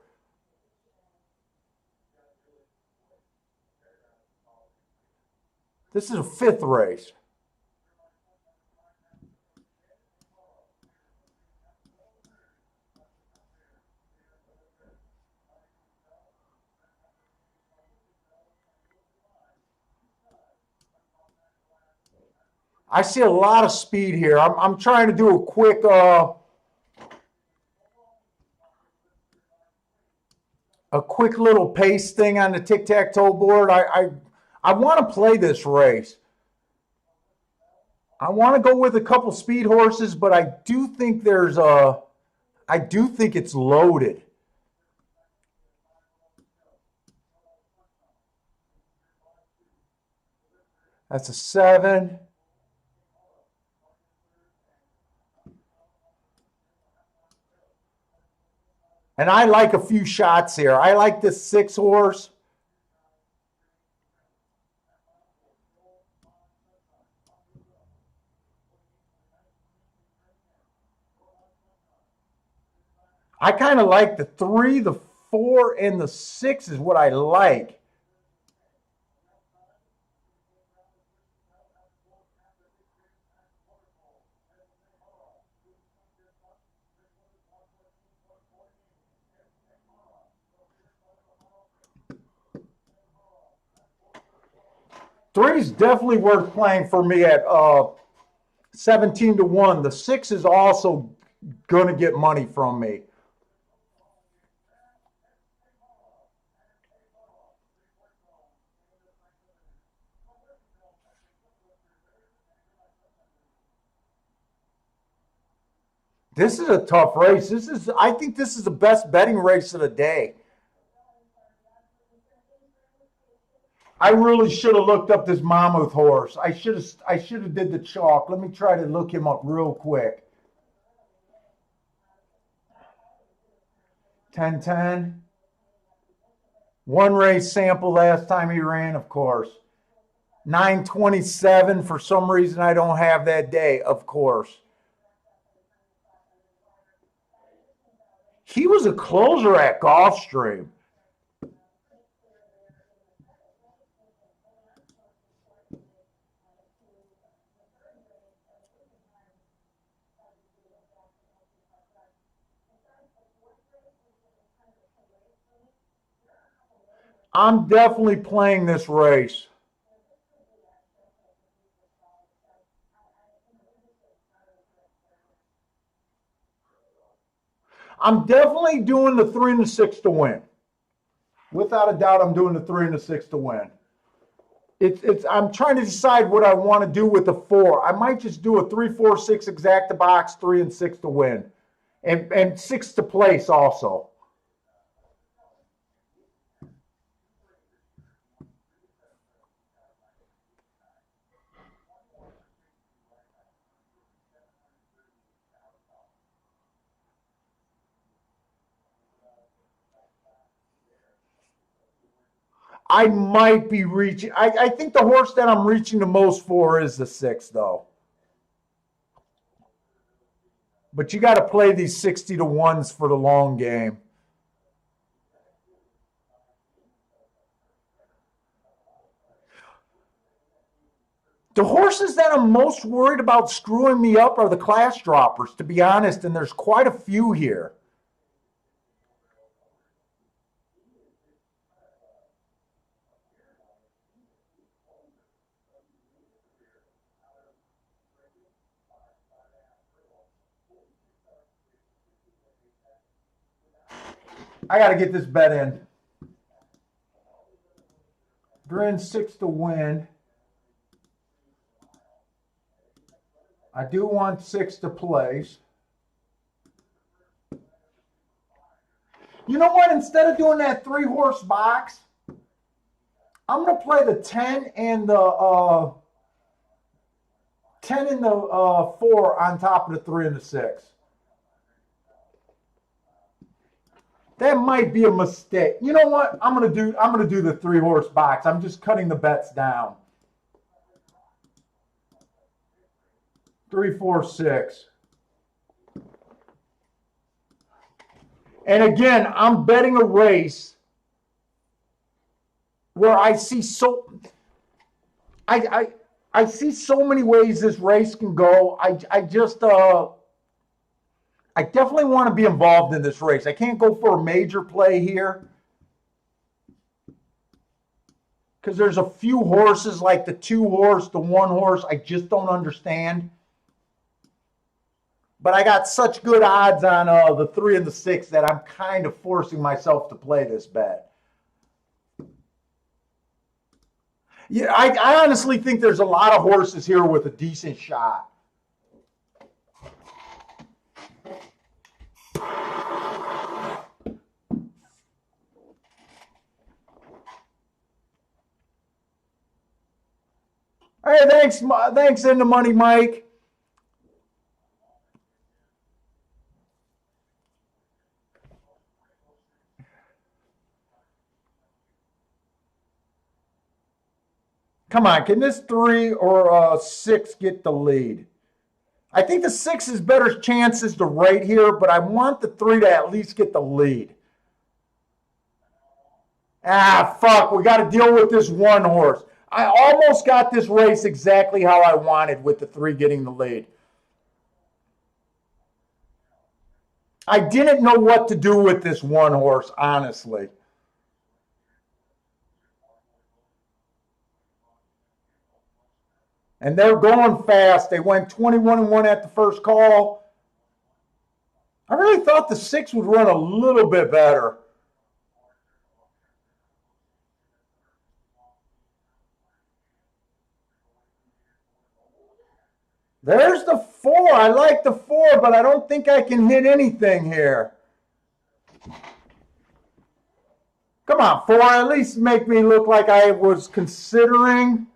[SPEAKER 1] This is a 5th race. I see a lot of speed here. I'm trying to do a quick little pace thing on the tic-tac-toe board. I want to play this race. I want to go with a couple speed horses, but I do think it's loaded. That's a 7. And I like a few shots here. I like this 6 horse. I kind of like the 3, the 4, and the 6 is what I like. Three's definitely worth playing for me at 17-1. The 6 is also going to get money from me. This is a tough race. I think this is the best betting race of the day. I really should have looked up this Monmouth horse. I should have did the chalk. Let me try to look him up real quick. 10-10. One race sample last time he ran, of course. 927. For some reason I don't have that day, of course. He was a closer at Gulfstream. I'm definitely playing this race. I'm definitely doing the 3 and the 6 to win. Without a doubt, I'm doing the 3 and the 6 to win. I'm trying to decide what I want to do with the 4. I might just do a 3, 4, 6 exact the box, 3 and 6 to win. And 6 to place also. I might be reaching. I think the horse that I'm reaching the most for is the 6, though. But you got to play these 60-1s for the long game. The horses that I'm most worried about screwing me up are the class droppers, to be honest, and there's quite a few here. I got to get this bet in. Grin 6 to win. I do want 6 to place. You know what? Instead of doing that 3-horse box, I'm going to play the 10 and the 4 on top of the 3 and the 6. That might be a mistake. You know what? I'm gonna do the 3-horse box. I'm just cutting the bets down. 3, 4, 6. And again, I'm betting a race where I see I see so many ways this race can go. I definitely want to be involved in this race. I can't go for a major play here because there's a few horses like the 2-horse, the 1-horse, I just don't understand. But I got such good odds on the 3 and the 6 that I'm kind of forcing myself to play this bet. Yeah, I honestly think there's a lot of horses here with a decent shot. Hey, thanks in the money, Mike. Come on, can this 3 or 6 get the lead? I think the 6 is better chances to right here, but I want the 3 to at least get the lead. Ah, fuck, we got to deal with this 1-horse. I almost got this race exactly how I wanted with the 3 getting the lead. I didn't know what to do with this 1-horse, honestly. And they're going fast. They went 21-1 at the first call. I really thought the 6 would run a little bit better. There's the 4. I like the 4, but I don't think I can hit anything here. Come on, 4. At least make me look like I was considering.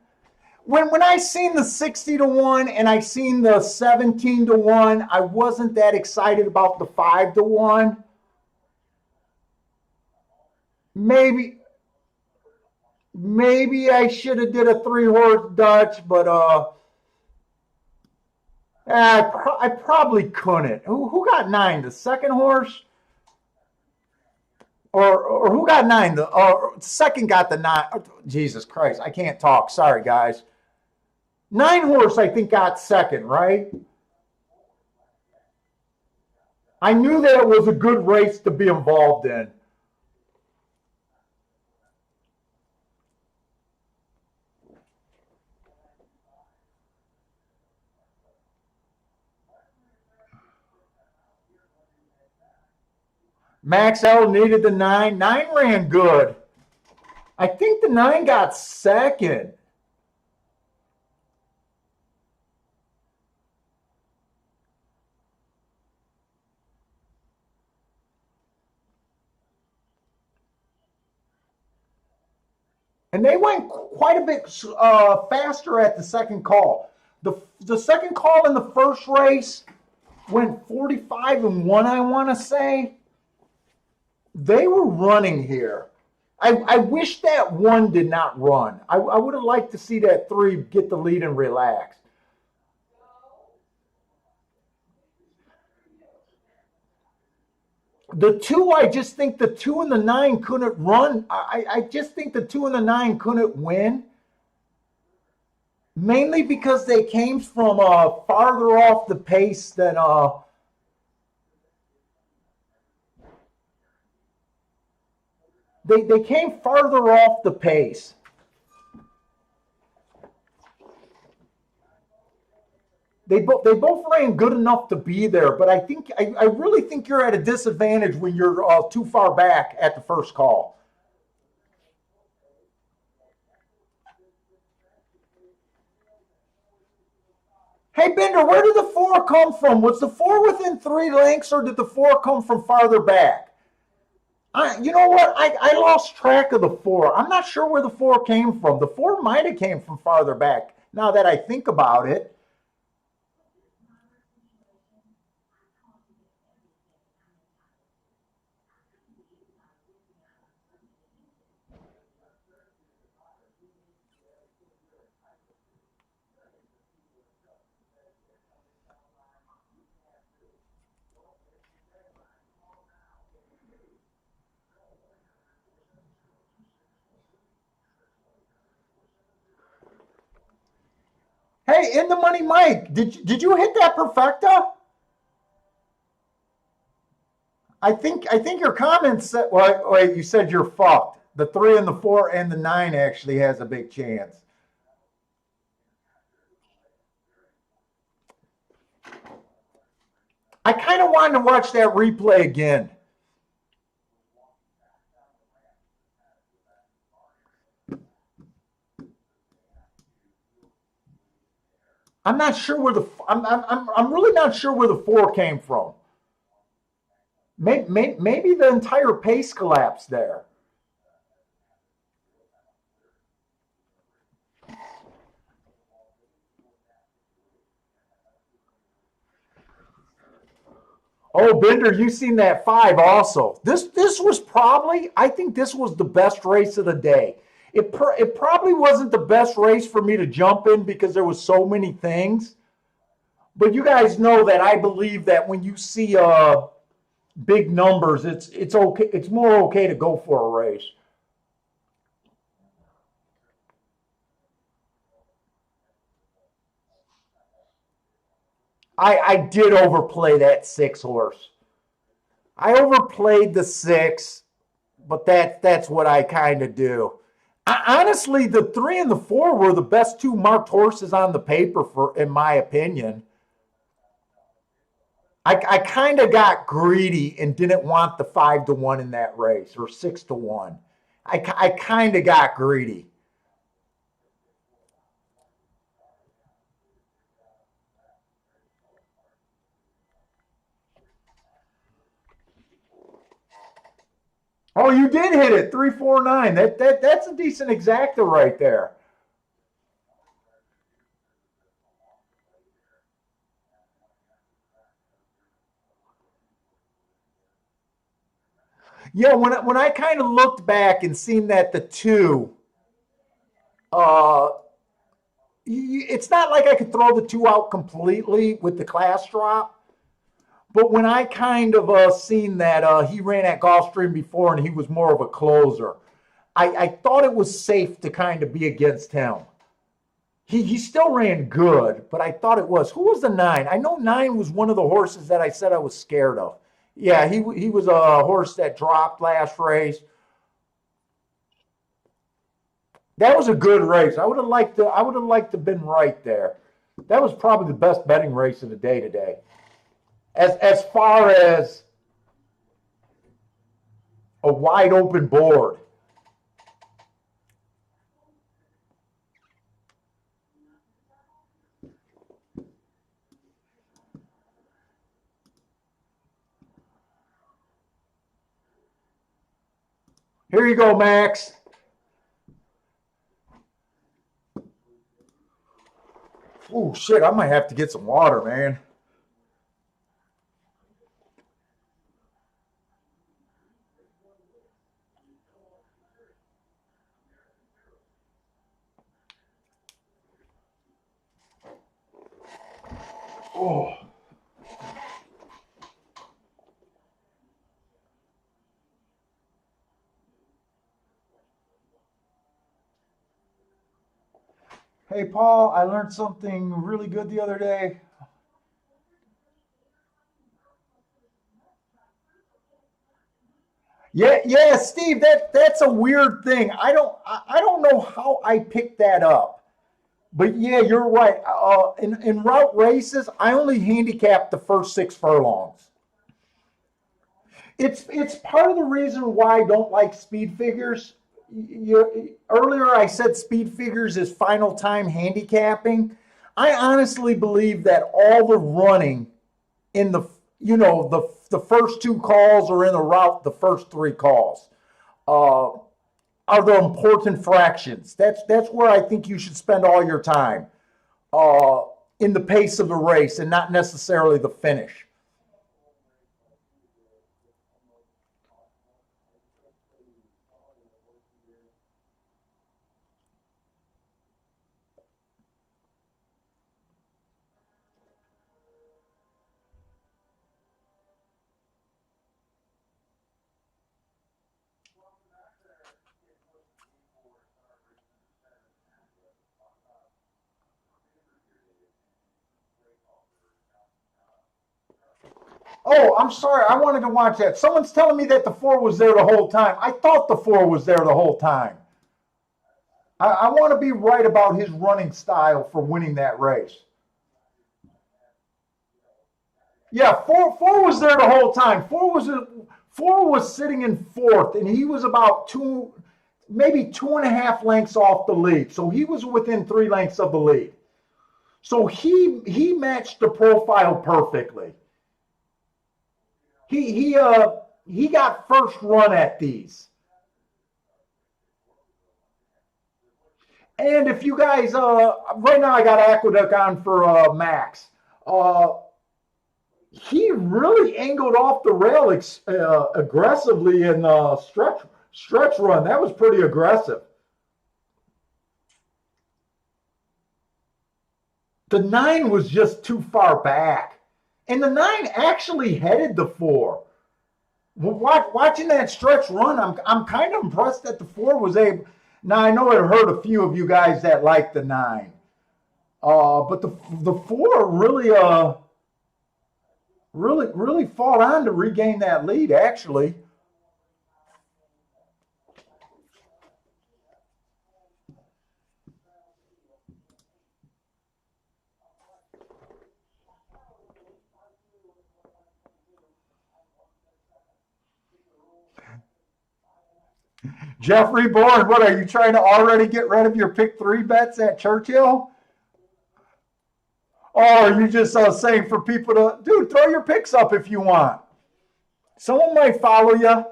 [SPEAKER 1] When I seen the 60-1 and I seen the 17-1, I wasn't that excited about the 5-1. Maybe I should have did a 3-horse Dutch, but I probably couldn't. Who got 9? The second horse? Or who got 9? The second got the 9. Oh, Jesus Christ, I can't talk. Sorry, guys. 9 horse, I think, got second, right? I knew that it was a good race to be involved in. Max L needed the 9. 9 ran good. I think the 9 got second. And they went quite a bit faster at the second call. The second call in the first race went 45-1, I want to say. They were running here. I wish that 1 did not run. I would have liked to see that 3 get the lead and relax. The 2, I just think the 2 and the 9 couldn't run. I just think the 2 and the 9 couldn't win. Mainly because they came from farther off the pace than they came farther off the pace. They both ran good enough to be there, but I really think you're at a disadvantage when you're too far back at the first call. Hey, Bender, where did the 4 come from? Was the 4 within 3 lengths, or did the 4 come from farther back? You know what? I lost track of the 4. I'm not sure where the 4 came from. The 4 might have came from farther back, now that I think about it. Hey, in the money, Mike, did you hit that perfecta? I think your comments said, well, wait, you said you're fucked. The 3 and the 4 and the 9 actually has a big chance. I kind of wanted to watch that replay again. I'm not sure where I'm really not sure where the 4 came from. Maybe the entire pace collapsed there. Oh, Bender, you seen that 5 also. This was probably, I think this was the best race of the day. It probably wasn't the best race for me to jump in because there was so many things. But you guys know that I believe that when you see big numbers, it's okay. It's more okay to go for a race. I did overplay that 6 horse. I overplayed the 6, but that's what I kind of do. Honestly, the 3 and the 4 were the best 2 marked horses on the paper, for, in my opinion. I kind of got greedy and didn't want the 5-1 in that race, or 6-1. I kind of got greedy. Oh, you did hit it, 349. That's a decent exacta right there. Yeah, when I kind of looked back and seen that the 2, uh, it's not like I could throw the 2 out completely with the class drop. But when I kind of seen that he ran at Gulfstream before and he was more of a closer, I thought it was safe to kind of be against him. He still ran good, but I thought it was. Who was the 9? I know 9 was one of the horses that I said I was scared of. Yeah, he was a horse that dropped last race. That was a good race. I would have liked to been right there. That was probably the best betting race of the day today. As far as a wide open board. Here you go, Max. Oh shit, I might have to get some water, man. Oh. Hey, Paul, I learned something really good the other day. Yeah, Steve, that's a weird thing. I don't know how I picked that up. But yeah, you're right. In route races, I only handicapped the first 6 furlongs. It's part of the reason why I don't like speed figures. Earlier I said speed figures is final time handicapping. I honestly believe that all the running in the the first 2 calls, or in the route the first 3 calls, uh, are the important fractions. That's where I think you should spend all your time, uh, in the pace of the race, and not necessarily the finish. Oh, I'm sorry. I wanted to watch that. Someone's telling me that the 4 was there the whole time. I thought the 4 was there the whole time. I want to be right about his running style for winning that race. Yeah, four was there the whole time. Four was sitting in fourth, and he was about maybe 2.5 lengths off the lead. So he was within 3 lengths of the lead. So he matched the profile perfectly. He got first run at these. And if you guys, right now I got Aqueduct on for Max. Uh, he really angled off the rail aggressively in stretch run. That was pretty aggressive. The 9 was just too far back, and the 9 actually headed the 4. Watching that stretch run, I'm kind of impressed that the 4 was able. Now I know it hurt a few of you guys that like the 9, but the 4 really fought on to regain that lead. Actually, Jeffrey Bourne, what are you trying to already get rid of your pick three bets at Churchill? Or are you just saying for people to, dude, throw your picks up if you want. Someone might follow you.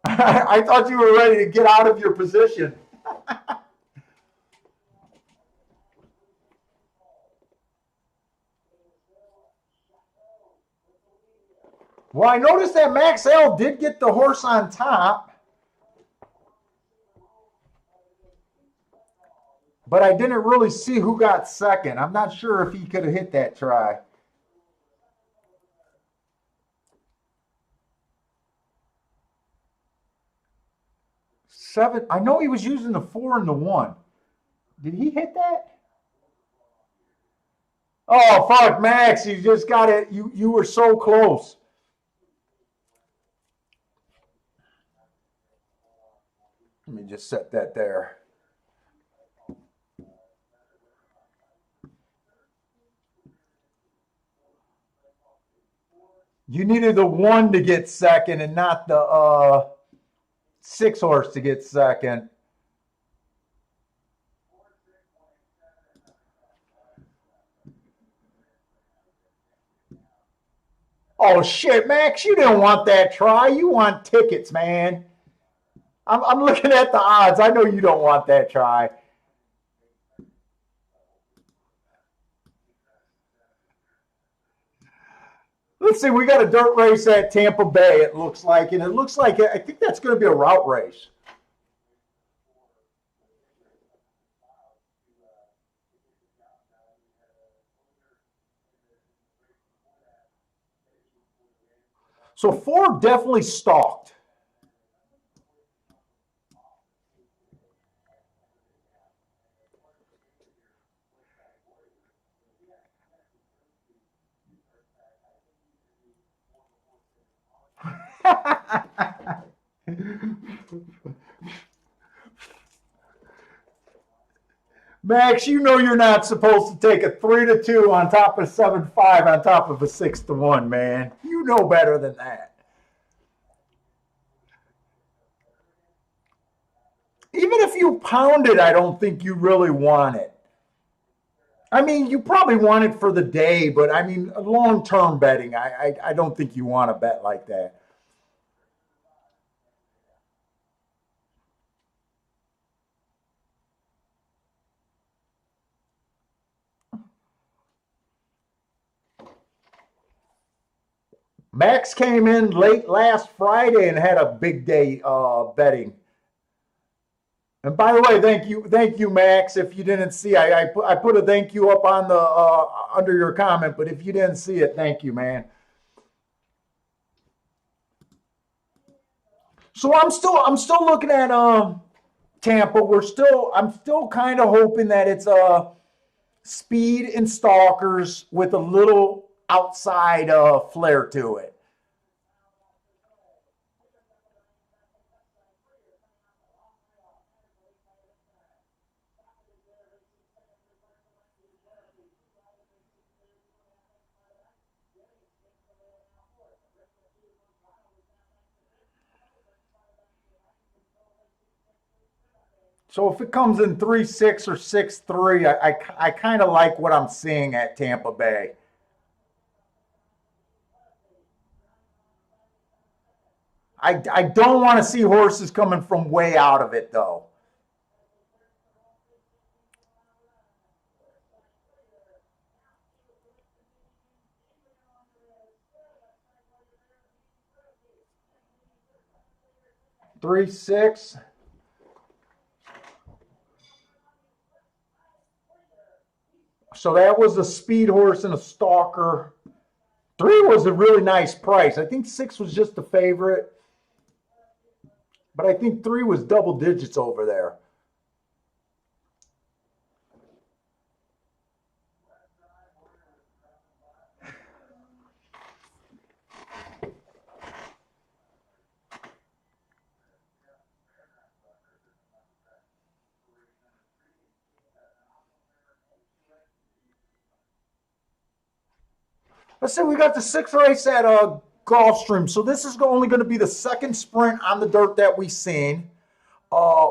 [SPEAKER 1] I thought you were ready to get out of your position. Well, I noticed that Max L did get the horse on top, but I didn't really see who got second. I'm not sure if he could have hit that try. Seven. I know he was using the 4 and the 1. Did he hit that? Oh, fuck, Max. You just got it. You were so close. Let me just set that there. You needed the 1 to get second and not the 6 horse to get second. Oh shit, Max, you didn't want that try. You want tickets, man. I'm looking at the odds. I know you don't want that try. Let's see, we got a dirt race at Tampa Bay, it looks like. And it looks like, I think that's going to be a route race. So 4 definitely stalked. Max, you know you're not supposed to take a 3-2 on top of 7-5 on top of a 6-1, man. You know better than that. Even if you pound it, I don't think you really want it. I mean, you probably want it for the day, but I mean, long term betting, I don't think you want to bet like that. Max came in late last Friday and had a big day betting. And by the way, thank you, Max. If you didn't see, I put a thank you up on the under your comment, but if you didn't see it, thank you, man. So I'm still looking at Tampa. I'm still kind of hoping that it's speed and stalkers with a little outside flair to it. So if it comes in 3-6 or 6-3, I kind of like what I'm seeing at Tampa Bay. I don't want to see horses coming from way out of it though. 3-6. So that was a speed horse and a stalker. 3 was a really nice price. I think 6 was just the favorite, but I think 3 was double digits over there. Let's say we got the 6th race at Gulfstream. So this is only going to be the second sprint on the dirt that we've seen.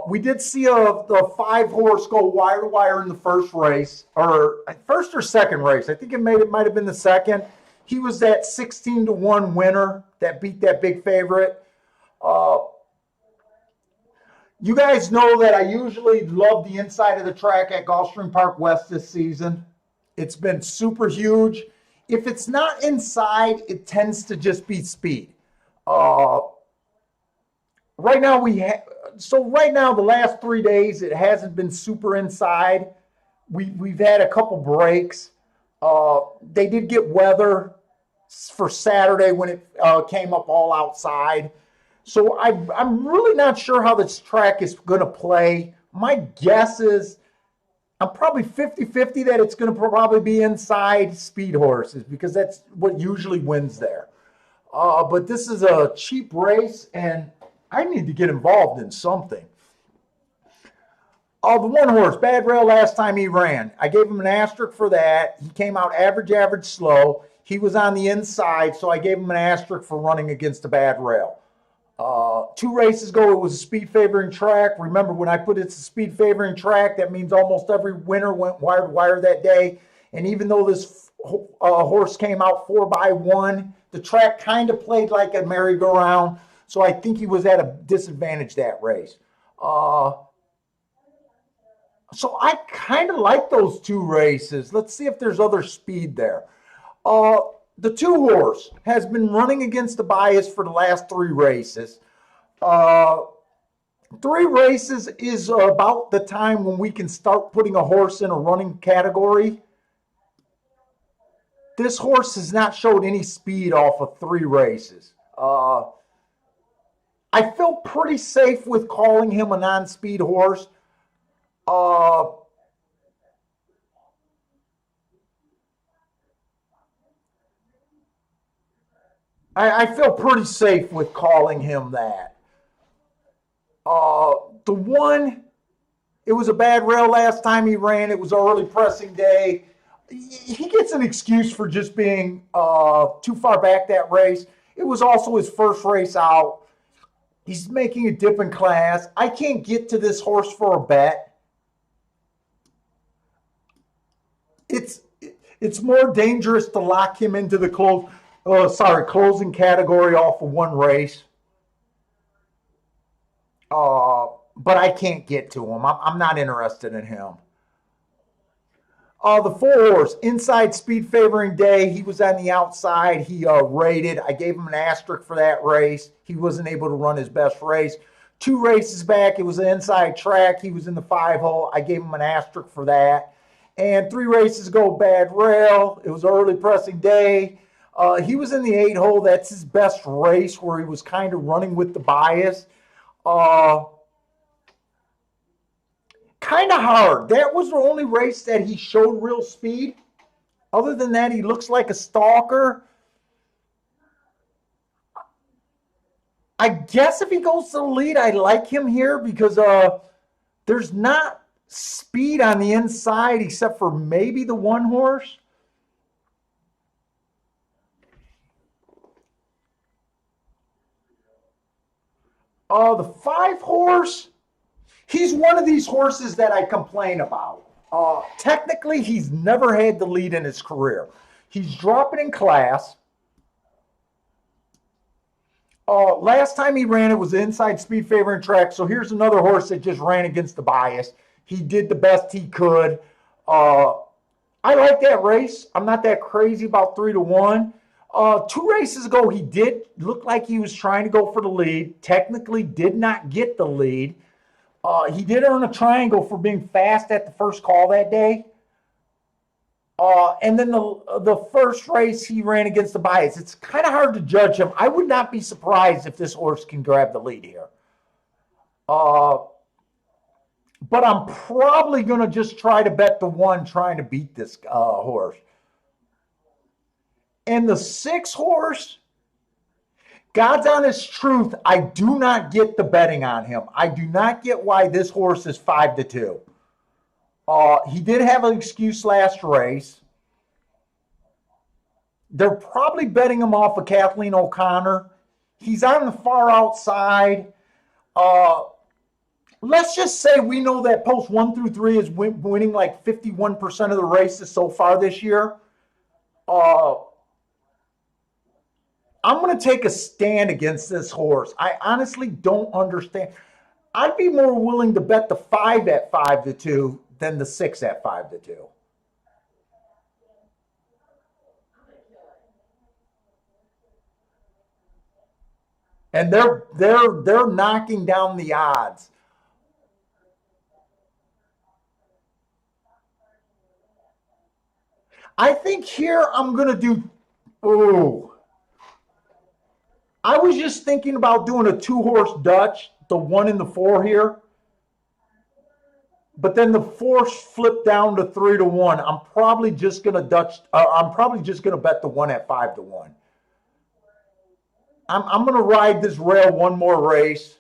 [SPEAKER 1] We did see the 5-horse go wire to wire in the first race, or first or second race. I think it might have been the second. He was that 16-1 winner that beat that big favorite. You guys know that I usually love the inside of the track at Gulfstream Park West this season. It's been super huge. If it's not inside, it tends to just be speed. Right now the last 3 days, it hasn't been super inside. We've had a couple breaks. They did get weather for Saturday when it came up all outside. So I'm really not sure how this track is going to play. My guess is I'm probably 50-50 that it's going to probably be inside speed horses because that's what usually wins there. But this is a cheap race, and I need to get involved in something. The 1-horse, Bad Rail, last time he ran. I gave him an asterisk for that. He came out average, slow. He was on the inside, so I gave him an asterisk for running against a Bad Rail. 2 races ago, it was a speed favoring track. Remember, when I put it's a speed favoring track, that means almost every winner went wire to wire that day. And even though this horse came out 4-by-1, the track kind of played like a merry-go-round. So I think he was at a disadvantage that race. So I kind of like those 2 races. Let's see if there's other speed there. The 2-horse has been running against the bias for the last 3 races. 3 races is about the time when we can start putting a horse in a running category. This horse has not showed any speed off of 3 races. I feel pretty safe with calling him a non-speed horse. I feel pretty safe with calling him that. The 1, it was a Bad Rail last time he ran. It was an early pressing day. He gets an excuse for just being too far back that race. It was also his first race out. He's making a dip in class. I can't get to this horse for a bet. It's more dangerous to lock him into the closing category off of 1 race. But I can't get to him. I'm not interested in him. The 4-horse, inside speed favoring day. He was on the outside. He rated. I gave him an asterisk for that race. He wasn't able to run his best race. 2 races back, it was an inside track. He was in the 5-hole. I gave him an asterisk for that. And 3 races ago, Bad Rail. It was an early pressing day. He was in the 8-hole. That's his best race where he was kind of running with the bias. Kind of hard. That was the only race that he showed real speed. Other than that, he looks like a stalker. I guess if he goes to the lead, I like him here because there's not speed on the inside except for maybe the 1-horse. The 5-horse, he's one of these horses that I complain about. Technically, he's never had the lead in his career. He's dropping in class. Last time he ran, it was the inside speed favoring track. So here's another horse that just ran against the bias. He did the best he could. I like that race. I'm not that crazy about 3-1. 2 races ago, he did look like he was trying to go for the lead. Technically, did not get the lead. He did earn a triangle for being fast at the first call that day. And then the first race, he ran against the bias. It's kind of hard to judge him. I would not be surprised if this horse can grab the lead here. But I'm probably going to just try to bet the 1 trying to beat this horse. And the 6-horse, God's honest truth, I do not get the betting on him. I do not get why this horse is 5-2. He did have an excuse last race. They're probably betting him off of Kathleen O'Connor. He's on the far outside. Let's just say we know that post 1 through 3 is winning like 51% of the races so far this year. I'm going to take a stand against this horse. I honestly don't understand. I'd be more willing to bet the 5 at 5-2 than the 6 at 5-2. And they're knocking down the odds. I think here I'm going to do. Oh. I was just thinking about doing a 2-horse Dutch, the 1 and the 4 here. But then the 4 flipped down to 3-1. I'm probably just going to bet the 1 at 5-1. I'm going to ride this rail one more race.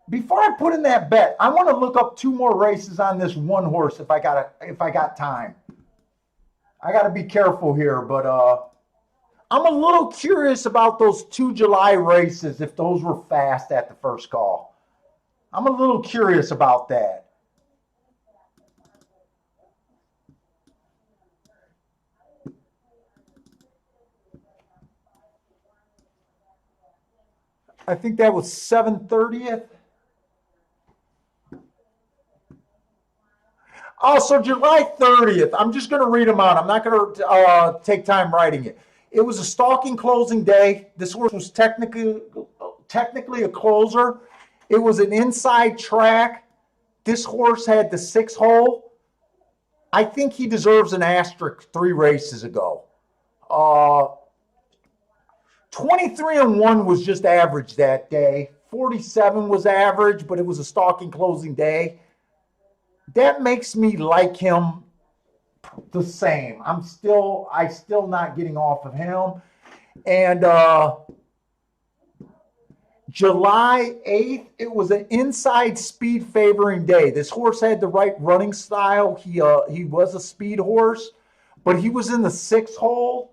[SPEAKER 1] Before I put in that bet, I want to look up 2 more races on this 1 horse if I got time. I got to be careful here, but I'm a little curious about those 2 July races, if those were fast at the first call. I'm a little curious about that. I think that was 7/30th. Oh, so July 30th. I'm just going to read them out. I'm not going to take time writing it. It was a stalking closing day. This horse was technically a closer. It was an inside track. This horse had the 6 hole. I think he deserves an asterisk 3 races ago. 23-1 was just average that day. 47 was average, but it was a stalking closing day. That makes me like him the same. I still not getting off of him. And July 8th, it was an inside speed favoring day. This horse had the right running style. He was a speed horse, but he was in the 6th hole.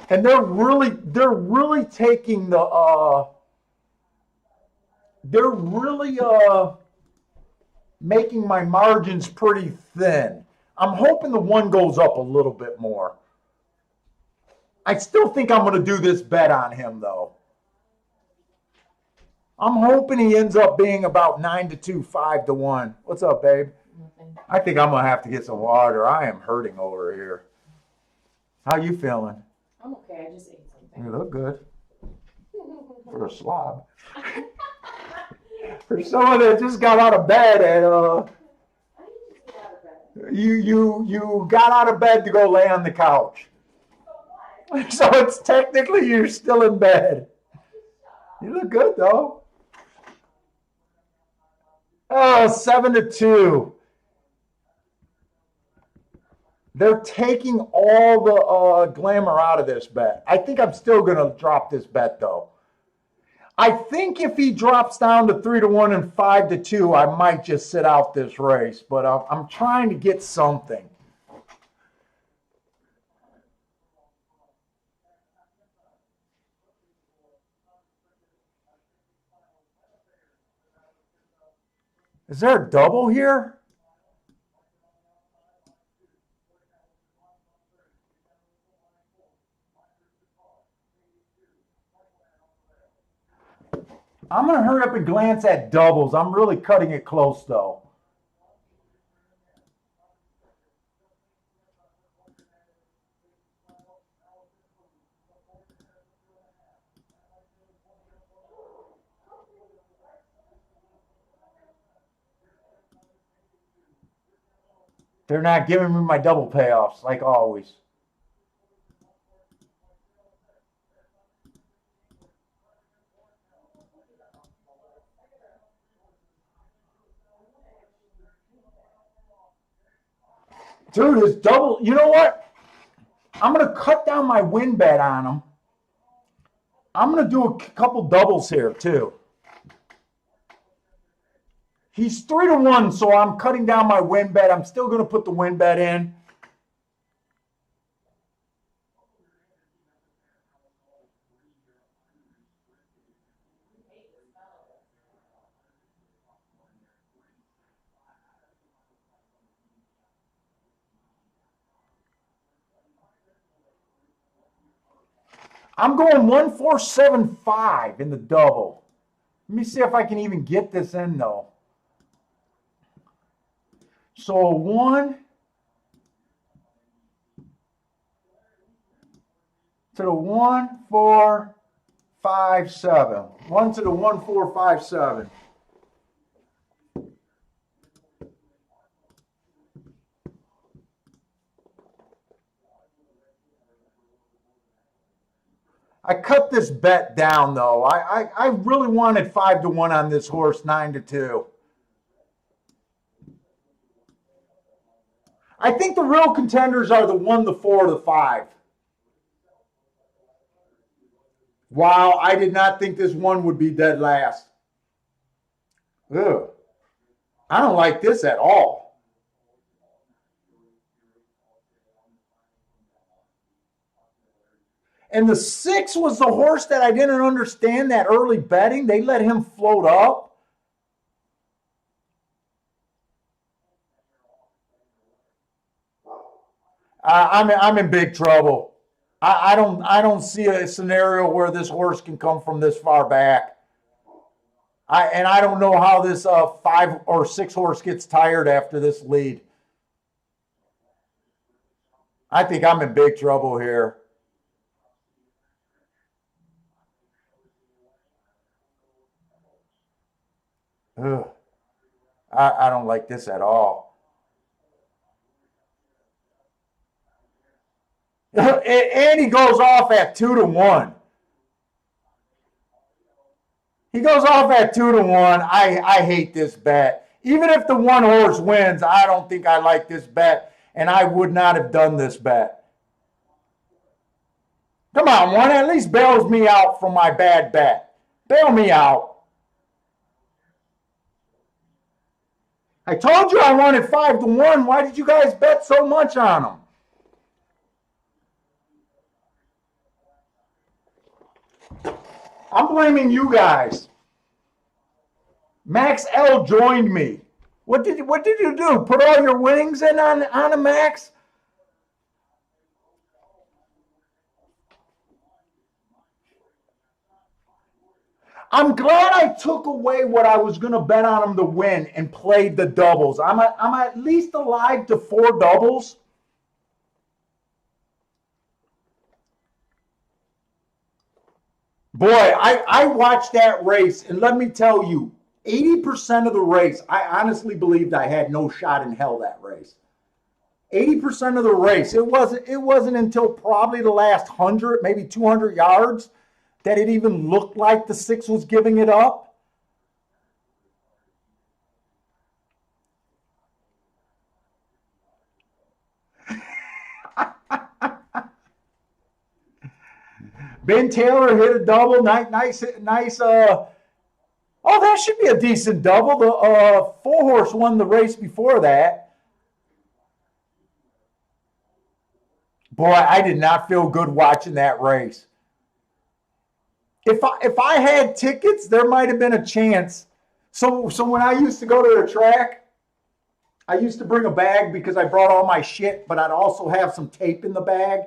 [SPEAKER 1] And they're really taking the making my margins pretty thin. I'm hoping the 1 goes up a little bit more. I still think I'm going to do this bet on him though. I'm hoping he ends up being about 9-2, 5-1. What's up, babe?
[SPEAKER 2] Nothing.
[SPEAKER 1] I think I'm going to have to get some water. I am hurting over here. How you feeling?
[SPEAKER 2] I'm okay. I just ate something.
[SPEAKER 1] You look good for a slob. For someone that just got out of bed and
[SPEAKER 2] I didn't just get out of bed.
[SPEAKER 1] you got out of bed to go lay on the couch. So it's technically you're still in bed. You look good though. Oh, 7-2. They're taking all the glamour out of this bet. I think I'm still going to drop this bet, though. I think if he drops down to 3-1 and 5-2, I might just sit out this race. But I'm trying to get something. Is there a double here? I'm going to hurry up and glance at doubles. I'm really cutting it close, though. They're not giving me my double payoffs, like always. Dude, it's double. You know what? I'm going to cut down my win bet on him. I'm going to do a couple doubles here, too. He's 3-1, so I'm cutting down my win bet. I'm still going to put the win bet in. I'm going 1-4-7-5 in the double. Let me see if I can even get this in, though. So 1 to the 1-4-5-7. 1 to the 1-4-5-7. I cut this bet down though. I really wanted 5-1 on this horse, 9-2. I think the real contenders are the 1, the 4, the 5. Wow, I did not think this one would be dead last. Ugh. I don't like this at all. And the 6 was the horse that I didn't understand that early betting. They let him float up. I'm in big trouble. I don't see a scenario where this horse can come from this far back. I don't know how this 5 or 6 horse gets tired after this lead. I think I'm in big trouble here. Ugh. I don't like this at all. And he goes off at 2-1. He goes off at 2-1. I hate this bet. Even if the one horse wins, I don't think I like this bet, and I would not have done this bet. Come on, one at least bails me out from my bad bet. Bail me out. I told you I wanted 5-1. Why did you guys bet so much on him? I'm blaming you guys. Max L joined me. What did you do? Put all your winnings in on a Max? I'm glad I took away what I was going to bet on him to win and played the doubles. I'm at least alive to 4 doubles. Boy, I watched that race, and let me tell you, 80% of the race, I honestly believed I had no shot in hell that race. 80% of the race, it wasn't until probably the last 100, maybe 200 yards that it even looked like the 6 was giving it up. Ben Taylor hit a double. Nice. Oh, that should be a decent double. The 4-horse won the race before that. Boy, I did not feel good watching that race. If I had tickets, there might have been a chance. So when I used to go to the track, I used to bring a bag because I brought all my shit, but I'd also have some tape in the bag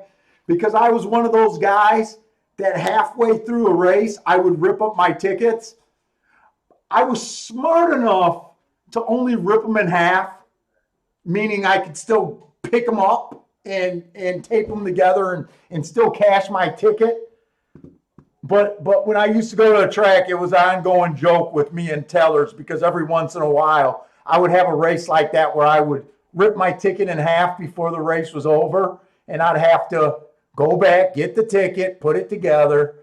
[SPEAKER 1] because I was one of those guys that halfway through a race, I would rip up my tickets. I was smart enough to only rip them in half, meaning I could still pick them up and tape them together and still cash my ticket. But when I used to go to the track, it was an ongoing joke with me and tellers because every once in a while I would have a race like that where I would rip my ticket in half before the race was over, and I'd have to go back, get the ticket, put it together.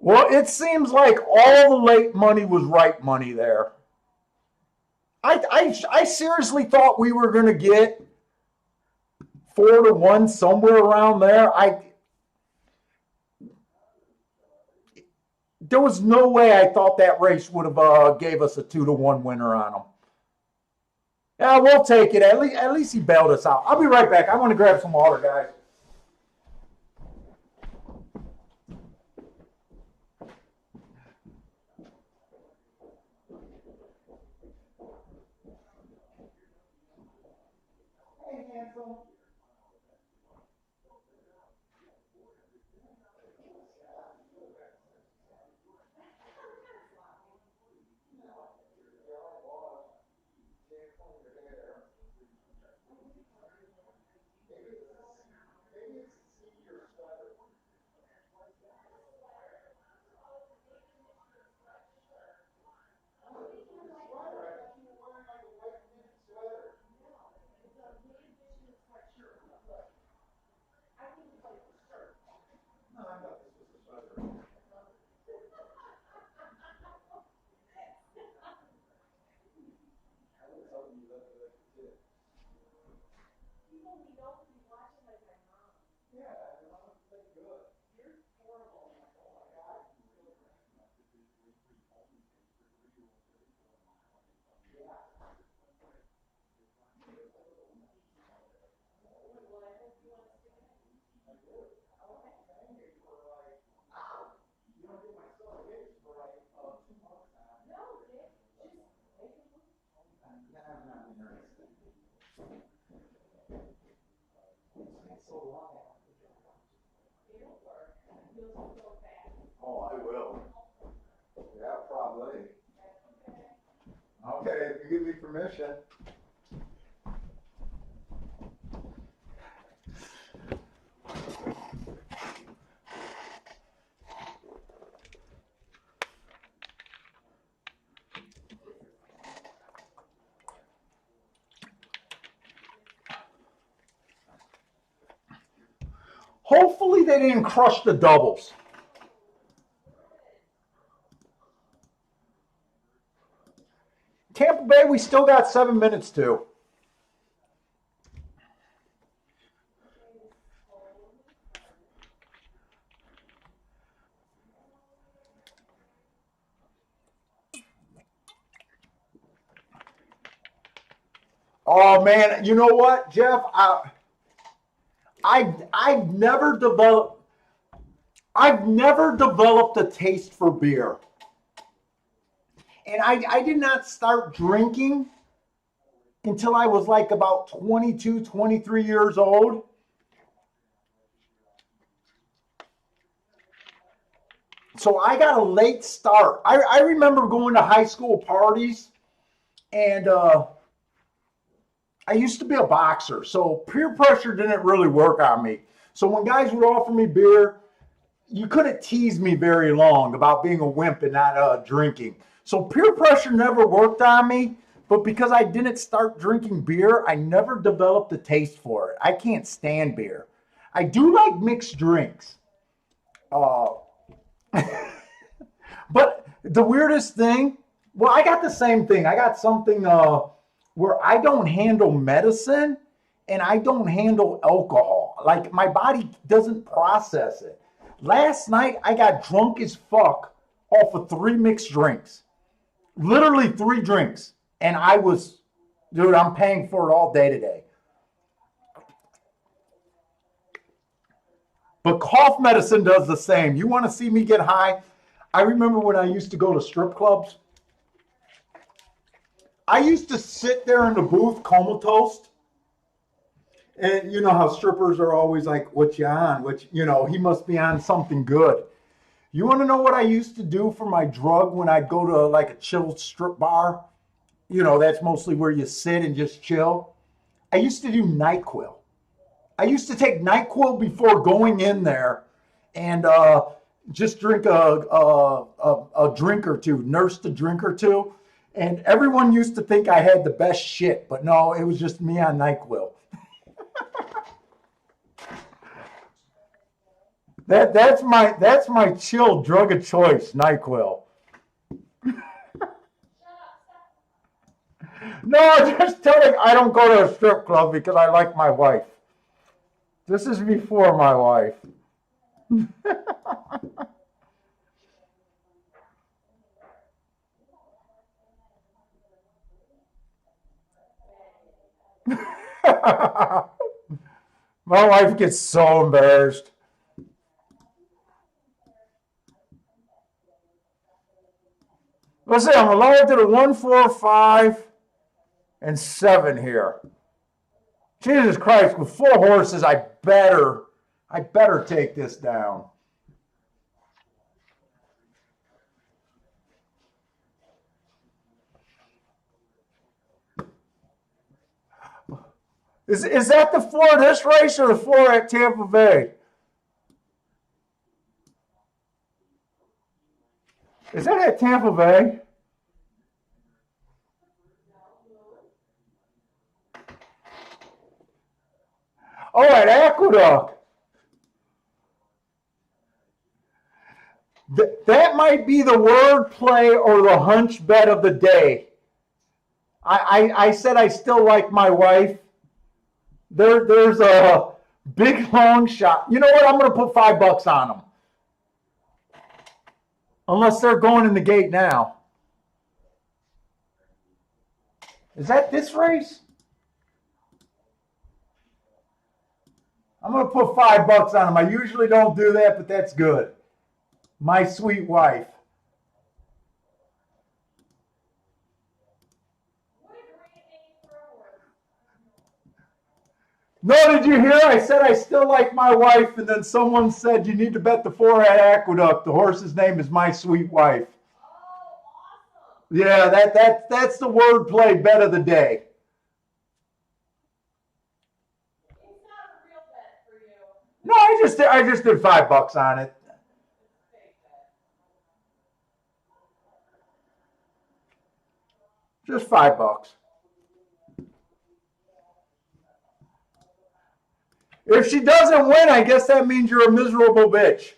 [SPEAKER 1] Well, it seems like all the late money was right money there. I seriously thought we were going to get 4-1 somewhere around there. There was no way I thought that race would have gave us a 2-1 winner on them. Yeah, we'll take it. At least he bailed us out. I'll be right back. I want to grab some water, guys. Hey, handsome. Oh, I will. Yeah, probably. Okay, if you give me permission. Hopefully they didn't crush the doubles. Tampa Bay, we still got 7 minutes to. Oh man, you know what, Jeff? I've never developed a taste for beer. And I did not start drinking until I was like about 22, 23 years old. So I got a late start. I remember going to high school parties, and I used to be a boxer, so peer pressure didn't really work on me. So when guys would offer me beer, you couldn't tease me very long about being a wimp and not drinking. So peer pressure never worked on me, but because I didn't start drinking beer, I never developed a taste for it. I can't stand beer. I do like mixed drinks. But the weirdest thing, well, I got the same thing. I got something where I don't handle medicine and I don't handle alcohol. Like my body doesn't process it. Last night I got drunk as fuck off of 3 mixed drinks. Literally 3 drinks. And I was, dude, I'm paying for it all day today. But cough medicine does the same. You want to see me get high? I remember when I used to go to strip clubs. I used to sit there in the booth comatose. And you know how strippers are always like, what you on? Which, you know, he must be on something good. You want to know what I used to do for my drug when I'd go to like a chill strip bar? You know, that's mostly where you sit and just chill. I used to do NyQuil. I used to take NyQuil before going in there and just drink a drink or two, nurse a drink or two. And everyone used to think I had the best shit, but no, it was just me on NyQuil. That's my chill drug of choice, NyQuil. No, just telling I don't go to a strip club because I like my wife. This is before my wife. My wife gets so embarrassed. Let's see, I'm allowed to the 1, 4, 5, and 7 here. Jesus Christ, with 4 horses, I better take this down. Is that the 4 this race or the 4 at Tampa Bay? Is that at Tampa Bay? Oh, at Aqueduct. That might be the word play or the hunch bet of the day. I said I still like my wife. There's a big long shot. You know what? I'm going to put $5 on them. Unless they're going in the gate now. Is that this race? I'm going to put $5 on them. I usually don't do that, but that's good. My sweet wife. No, did you hear? I said I still like my wife, and then someone said you need to bet the 4 at Aqueduct. The horse's name is My Sweet Wife. Yeah, that's the wordplay bet of the day.
[SPEAKER 2] It's not a real bet for you.
[SPEAKER 1] No, I just did $5 on it. Just $5. If she doesn't win, I guess that means you're a miserable bitch.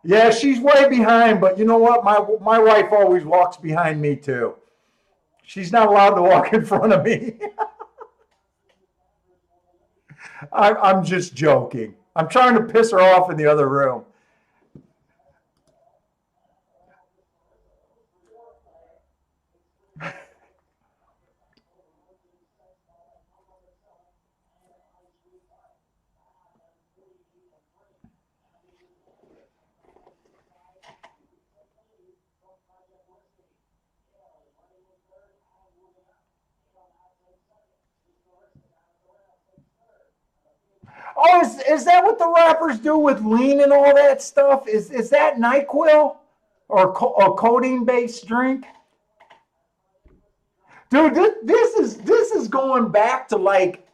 [SPEAKER 1] Yeah, she's way behind, but you know what? My wife always walks behind me too. She's not allowed to walk in front of me. I'm just joking. I'm trying to piss her off in the other room. Oh, is that what the rappers do with lean and all that stuff? Is that NyQuil or a codeine-based drink? Dude, this is going back to like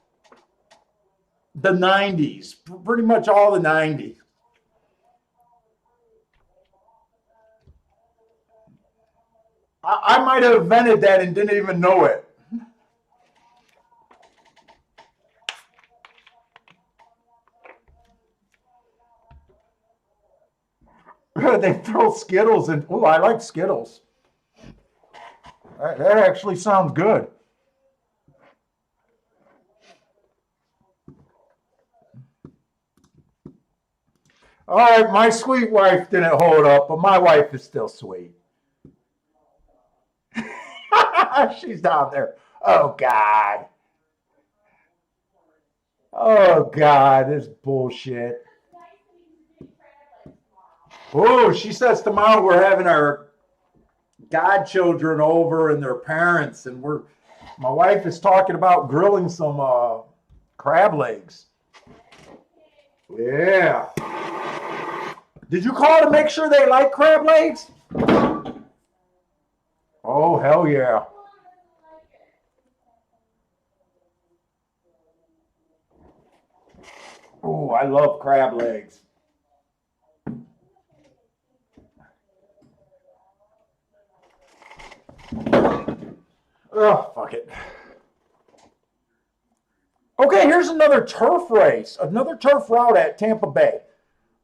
[SPEAKER 1] the 90s, pretty much all the 90s. I might have invented that and didn't even know it. They throw Skittles in. Oh, I like Skittles. That actually sounds good. All right, my sweet wife didn't hold up, but my wife is still sweet. She's down there. Oh, God. Oh, God, this bullshit. Oh, she says tomorrow we're having our godchildren over and their parents, and my wife is talking about grilling some crab legs. Yeah. Did you call to make sure they like crab legs? Oh, hell yeah. Oh, I love crab legs. Oh, fuck it. Okay, here's another turf race, another turf route at Tampa Bay.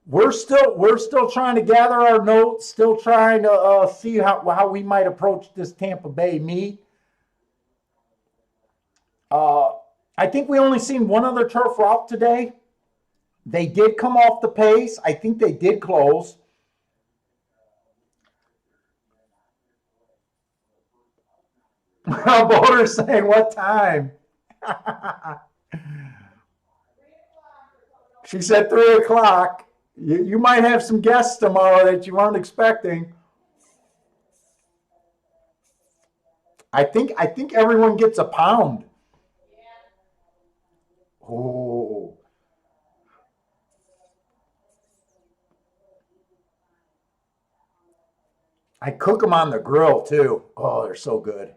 [SPEAKER 1] We're still trying to gather our notes, still trying to see how we might approach this Tampa Bay meet. I think we only seen one other turf route today. They did come off the pace. I think they did close. Boater's saying what time? She said 3 o'clock. You might have some guests tomorrow that you weren't expecting. I think everyone gets a pound. Oh. I cook them on the grill too. Oh, they're so good.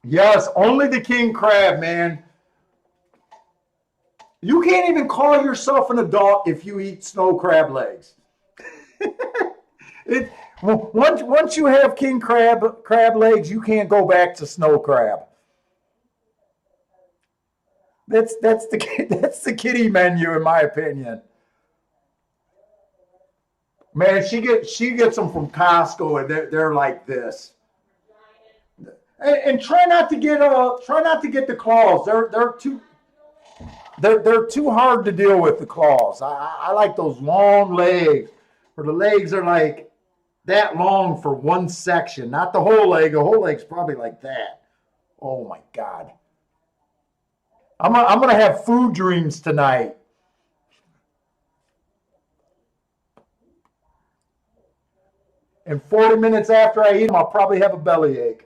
[SPEAKER 1] Yes, only the king crab, man. You can't even call yourself an adult if you eat snow crab legs. Once you have king crab legs, you can't go back to snow crab. That's the kiddie menu, in my opinion. Man, she gets them from Costco, and they're like this. And try not to get the claws. They're too hard to deal with, the claws. I like those long legs, where the legs are like that long for one section, not the whole leg. The whole leg's probably like that. Oh my God. I'm gonna have food dreams tonight. And 40 minutes after I eat them, I'll probably have a bellyache.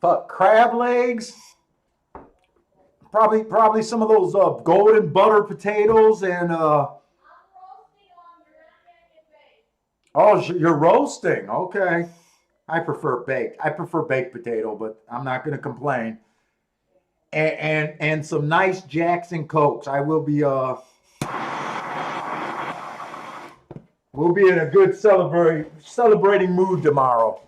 [SPEAKER 1] But crab legs, probably some of those golden butter potatoes and oh, you're roasting. Okay. I prefer baked. I prefer baked potato, but I'm not going to complain. And some nice Jackson Cokes. I will be we'll be in a good celebrating mood tomorrow.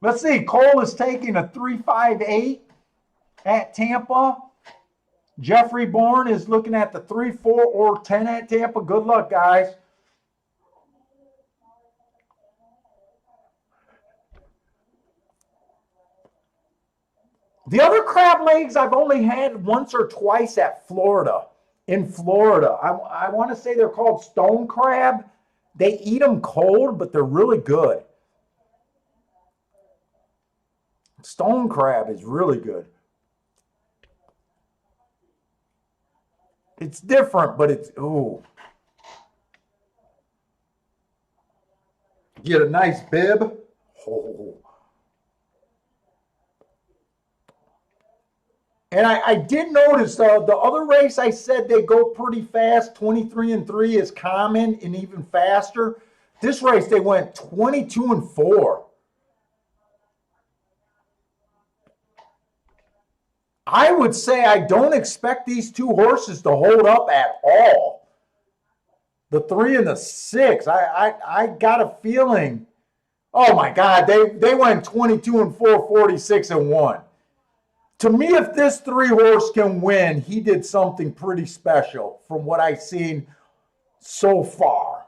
[SPEAKER 1] Let's see. Cole is taking a 3.58 at Tampa. Jeffrey Bourne is looking at the 3.4 or 10 at Tampa. Good luck, guys. The other crab legs I've only had once or twice at Florida. In Florida, I want to say they're called stone crab. They eat them cold, but they're really good. Stone crab is really good. It's different, but it's, ooh. Get a nice bib. Oh. And I did notice the other race, I said they go pretty fast. 23-3 is common and even faster. This race, they went 22-4. I would say I don't expect these two horses to hold up at all. The 3 and the 6, I got a feeling. Oh my God, they went 22-4, 46-1. To me, if this 3 horse can win, he did something pretty special from what I've seen so far.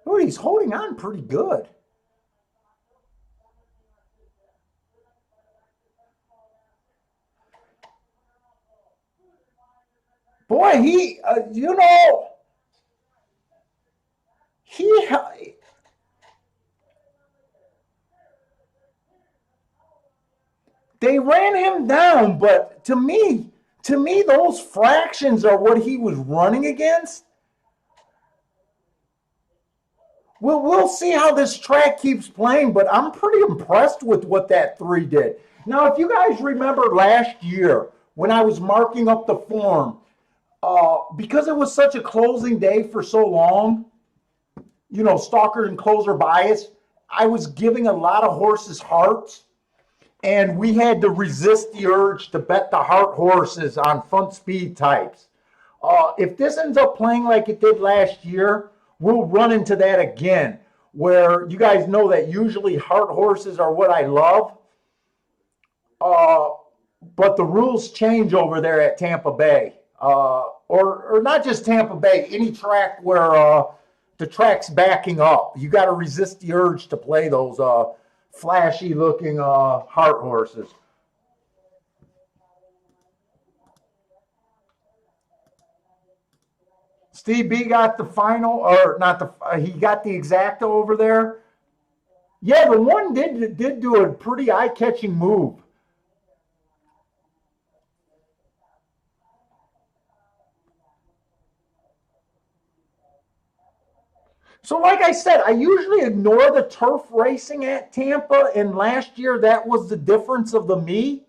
[SPEAKER 1] Oh, he's holding on pretty good. Boy, he, they ran him down, but to me, those fractions are what he was running against. We'll see how this track keeps playing, but I'm pretty impressed with what that 3 did. Now, if you guys remember last year when I was marking up the form, because it was such a closing day for so long, you know, stalker and closer bias, I was giving a lot of horses hearts, and we had to resist the urge to bet the heart horses on front speed types. If this ends up playing like it did last year, we'll run into that again, where you guys know that usually heart horses are what I love. But the rules change over there at Tampa Bay, or not just Tampa Bay, any track where the track's backing up. You got to resist the urge to play those flashy looking heart horses. Steve B got the final, or not the, he got the exacta over there. Yeah, the one did do a pretty eye-catching move. So like I said, I usually ignore the turf racing at Tampa, and last year that was the difference of the me.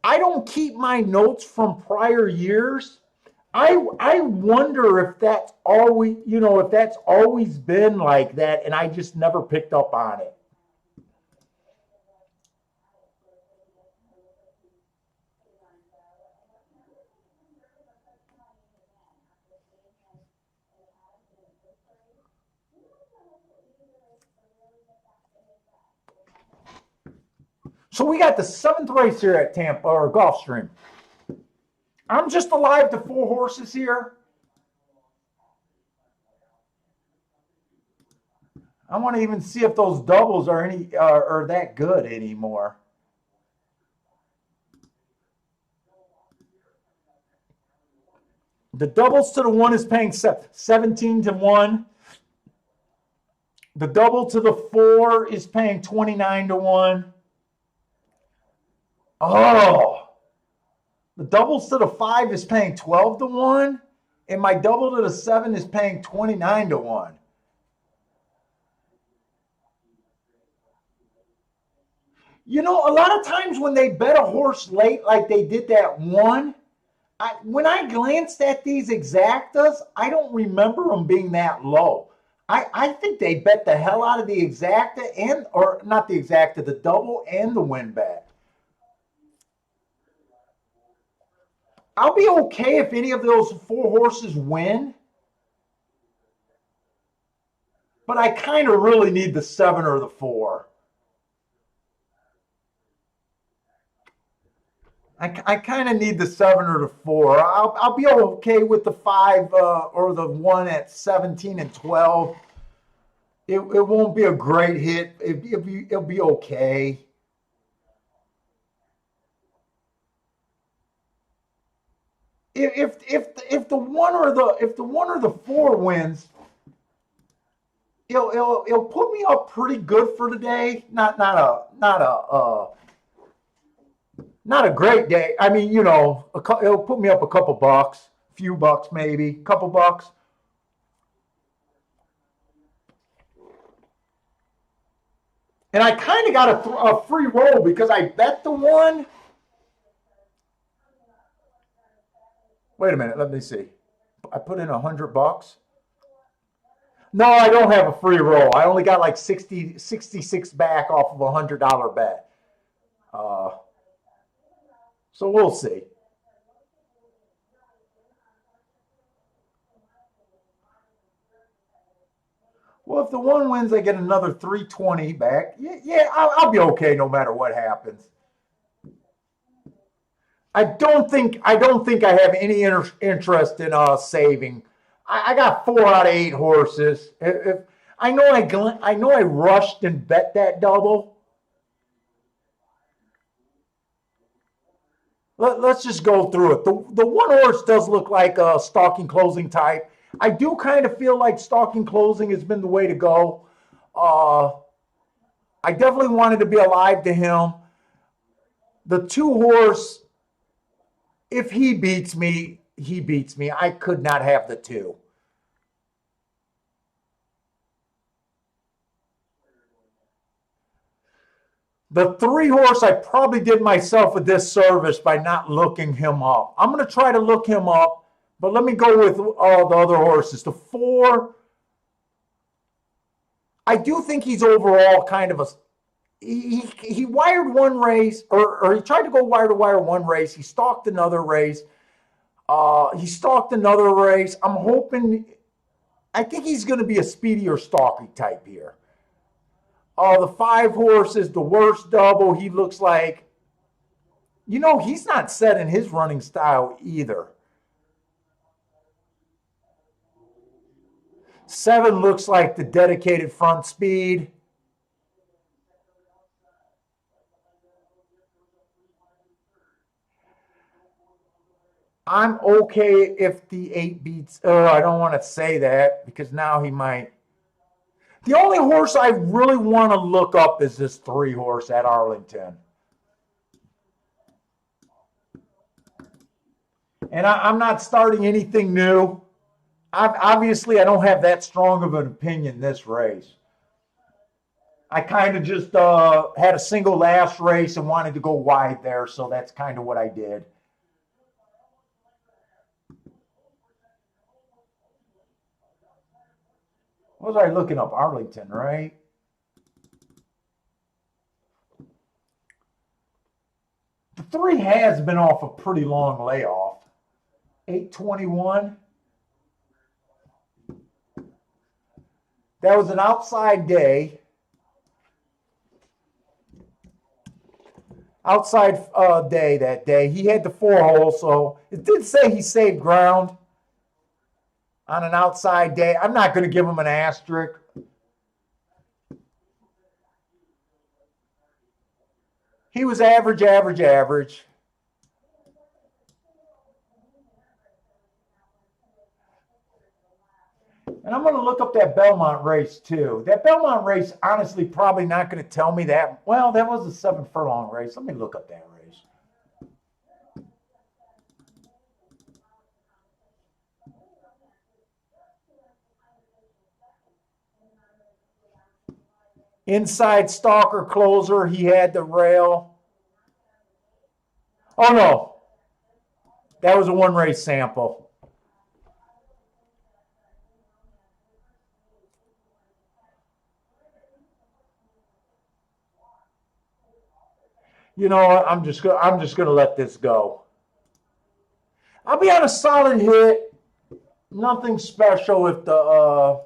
[SPEAKER 1] I don't keep my notes from prior years. I wonder if that's always, you know, if that's always been like that and I just never picked up on it. So we got the 7th race here at Tampa, or Gulfstream. I'm just alive to 4 horses here. I want to even see if those doubles are are that good anymore. The doubles to the 1 is paying 17 to 1. The double to the 4 is paying 29 to 1. Oh, the doubles to the 5 is paying 12 to 1, and my double to the 7 is paying 29 to 1. You know, a lot of times when they bet a horse late, like they did that one, when I glanced at these exactas, I don't remember them being that low. I think they bet the hell out of the exacta and, or not the exacta, the double and the win bet. I'll be okay if any of those 4 horses win, but I kind of really need the 7 or the 4. I kind of need the 7 or the 4. I'll be okay with the 5 or the 1 at 17 and 12. It won't be a great hit. It'll be okay. If the 1 or the 4 wins, it'll put me up pretty good for the day. Not a great day. I mean, you know, it'll put me up a couple bucks, few bucks maybe, couple bucks. And I kind of got a free roll because I bet the 1. Wait a minute, let me see. I put in $100. No, I don't have a free roll. I only got like 66 back off of a $100 bet. So we'll see. Well, if the 1 wins, I get another 320 back. Yeah, I'll be okay no matter what happens. I don't think I have any interest in saving. I got 4 out of 8 horses. If I know I rushed and bet that double. Let's just go through it. The 1 horse does look like a stalking closing type. I do kind of feel like stalking closing has been the way to go. I definitely wanted to be alive to him. The 2 horse, if he beats me, he beats me. I could not have the 2. The 3 horse, I probably did myself a disservice by not looking him up. I'm going to try to look him up, but let me go with all the other horses. The 4, I do think he's overall kind of a. He wired one race, or he tried to go wire to wire one race. He stalked another race. He stalked another race. I'm hoping. I think he's going to be a speedy or stalky type here. The 5 horse is the worst double. He looks like, he's not set in his running style either. 7 looks like the dedicated front speed. I'm okay if the 8 beats. Oh, I don't want to say that because now he might. The only horse I really want to look up is this 3 horse at Arlington. And I'm not starting anything new. Obviously, I don't have that strong of an opinion this race. I kind of just had a single last race and wanted to go wide there, so that's kind of what I did. What was I looking up? Arlington, right? The 3 has been off a pretty long layoff. 821. That was an outside day. Outside day that day. He had the 4 hole, so it did say he saved ground on an outside day. I'm not going to give him an asterisk. He was average, average, average. And I'm going to look up that Belmont race too. That Belmont race, honestly, probably not going to tell me that. Well, that was a 7 furlong race. Let me look up that race. Inside stalker closer, he had the rail. Oh no, that was a 1 race sample. I'm just gonna let this go. I'll be on a solid hit. Nothing special if the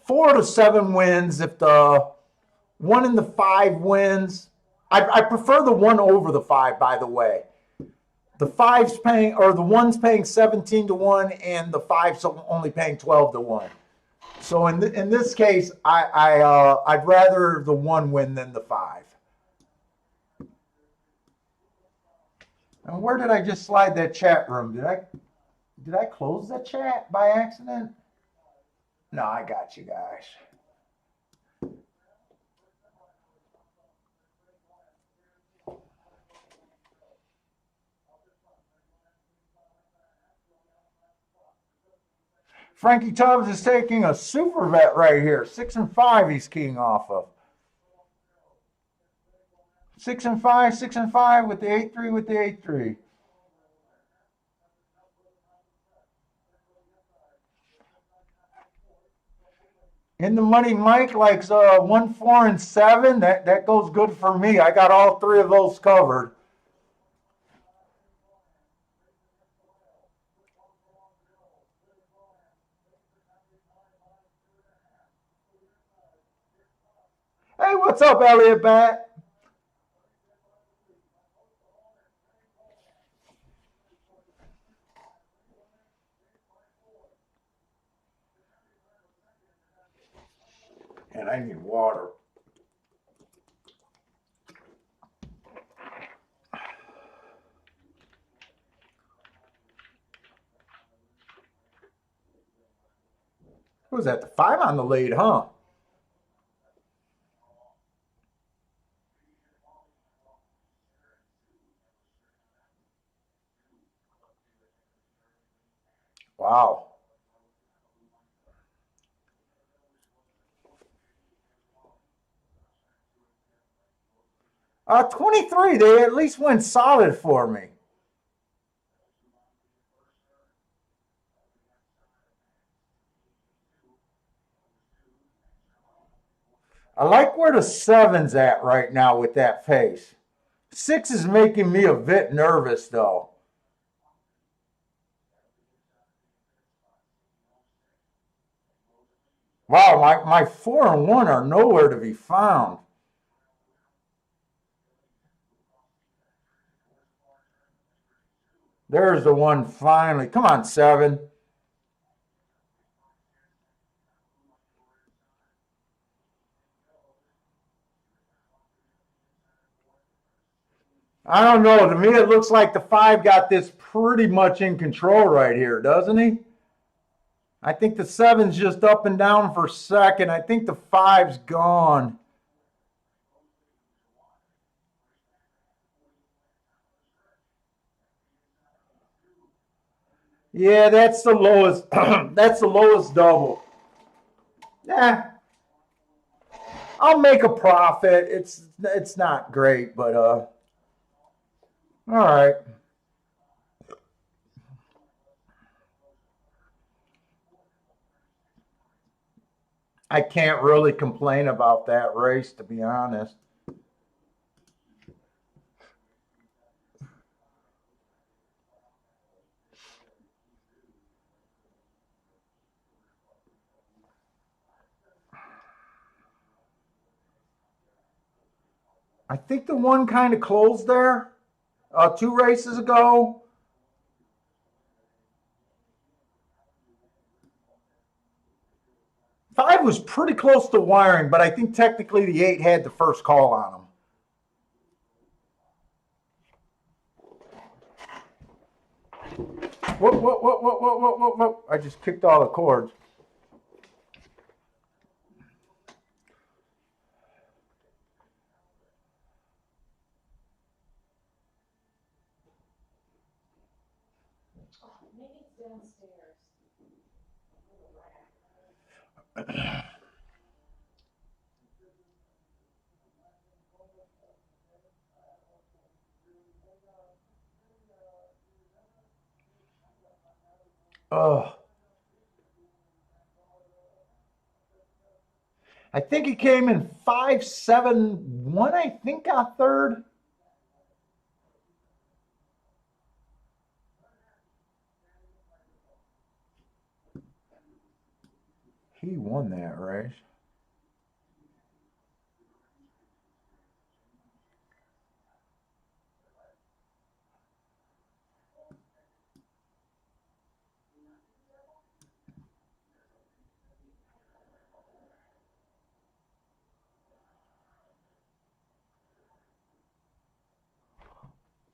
[SPEAKER 1] 4 to 7 wins. If the 1 and the 5 wins, I prefer the 1 over the 5. By the way, the 5's paying, or the 1's paying 17 to 1, and the 5's only paying 12 to 1. So in this case, I'd rather the 1 win than the 5. And where did I just slide that chat room? Did I close that chat by accident? No, I got you guys. Frankie Tubbs is taking a super vet right here. 6 and 5 he's keying off of. 6 and 5, 6 and 5 with the 8-3 with the 8-3. In the money, Mike likes 1, 4, and 7. That goes good for me. I got all 3 of those covered. Hey, what's up, Elliot Bat? And I need water. What was that? The 5 on the lead, huh? Wow. 23. They at least went solid for me. I like where the seven's at right now with that pace. 6 is making me a bit nervous though. Wow, my 4 and 1 are nowhere to be found. There's the one finally. Come on, 7. I don't know. To me, it looks like the 5 got this pretty much in control right here, doesn't he? I think the 7's just up and down for second. I think the 5's gone. Yeah, that's the lowest. That's the lowest double. Yeah, I'll make a profit. It's not great, but all right. I can't really complain about that race, to be honest. I think the one kind of closed there 2 races ago. Five was pretty close to wiring, but I think technically the 8 had the first call on him. Whoop. I just kicked all the cords.
[SPEAKER 2] Oh, maybe it's downstairs.
[SPEAKER 1] Oh, I think he came in 5.71. I think got third. He won that race.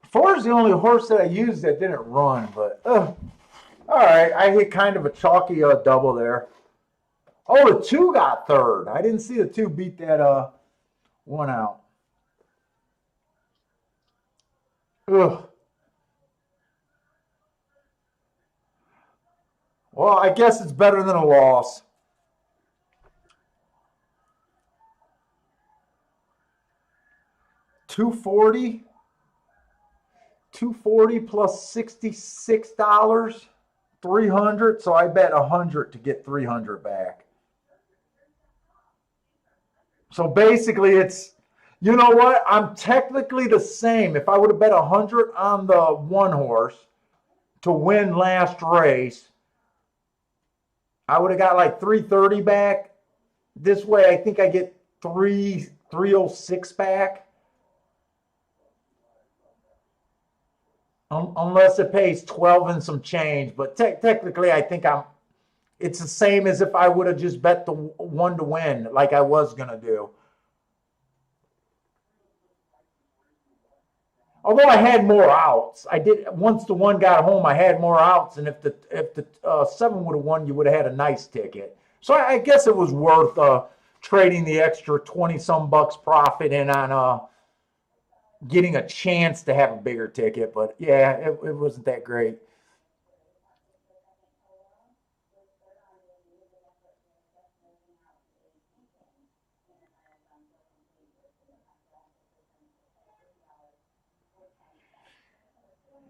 [SPEAKER 1] Four is the only horse that I used that didn't run, but all right. I hit kind of a chalky double there. Oh, the 2 got third. I didn't see the 2 beat that one out. Ugh. Well, I guess it's better than a loss. $240. 240 plus $66. 300. So I bet 100 to get 300 back. So basically, it's, you know what? I'm technically the same. If I would have bet 100 on the one horse to win last race, I would have got like 330 back. This way, I think I get 306 back. Unless it pays 12 and some change. But technically, I think it's the same as if I would have just bet the 1 to win like I was going to do. Although I had more outs, I did once the 1 got home. I had more outs, and if the 7 would have won, you would have had a nice ticket. So I guess it was worth trading the extra 20 some bucks profit in on getting a chance to have a bigger ticket. But yeah, it wasn't that great.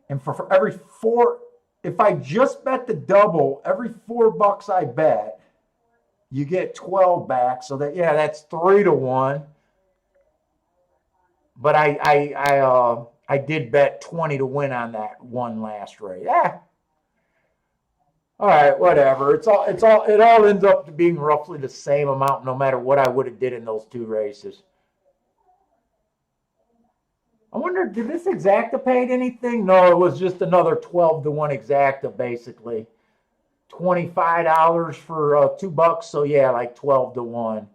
[SPEAKER 1] And for every four, if I just bet the double, every $4 I bet, you get 12 back. So that, yeah, that's 3-1. But I did bet 20 to win on that one last race. Yeah. All right, whatever. It all ends up to being roughly the same amount, no matter what I would have did in those two races. I wonder, did this exacta paid anything? No, it was just another 12-1 exacta, basically. $25 for $2. So yeah, like 12-1.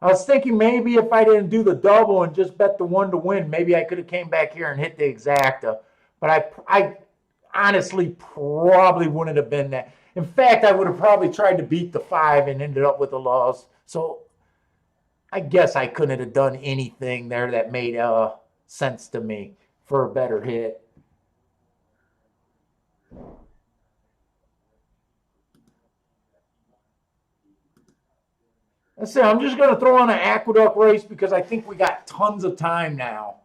[SPEAKER 1] I was thinking maybe if I didn't do the double and just bet the 1 to win, maybe I could have came back here and hit the exacta. But I honestly probably wouldn't have been that. In fact, I would have probably tried to beat the 5 and ended up with a loss. So I guess I couldn't have done anything there that made sense to me for a better hit. Let's see, I'm just going to throw on an Aqueduct race because I think we got tons of time now.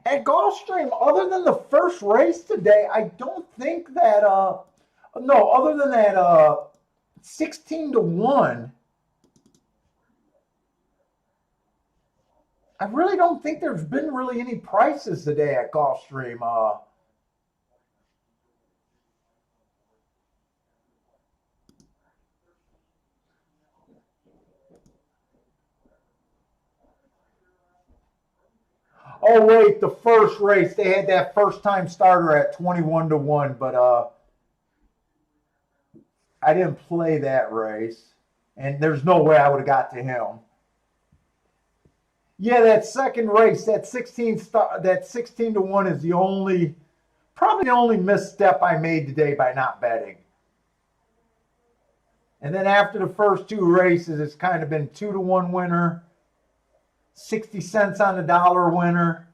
[SPEAKER 1] At Gulfstream, other than the first race today, I don't think that no, other than that 16-1, I really don't think there's been really any prices today at Gulfstream. Oh wait, the first race they had that first time starter at 21-1, but I didn't play that race, and there's no way I would have got to him. Yeah, that second race, that 16-1 is probably the only misstep I made today by not betting. And then after the first two races, it's kind of been 2-1 winner, 60 cents on the dollar winner.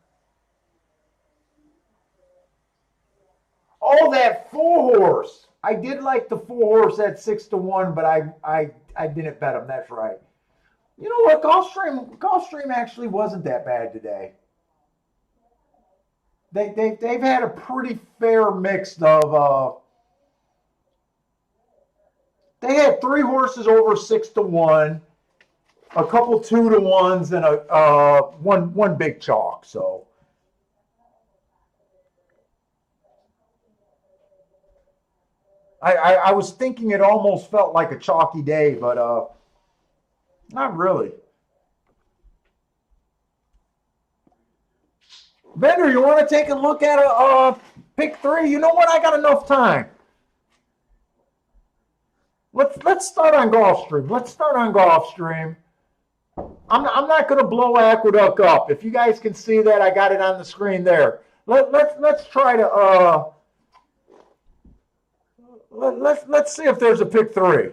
[SPEAKER 1] Oh, that 4-horse. I did like the 4-horse at 6-1, but I didn't bet him. That's right. You know what? Gulfstream actually wasn't that bad today. They've had a pretty fair mix of. They had 3 horses over 6-1, a couple 2-1s, and a one big chalk. So. I was thinking it almost felt like a chalky day, but not really. Bender, you want to take a look at a pick 3? You know what? I got enough time. Let's start on Gulfstream. I'm not going to blow Aqueduct up. If you guys can see that, I got it on the screen there. Let's try to let's see if there's a pick 3.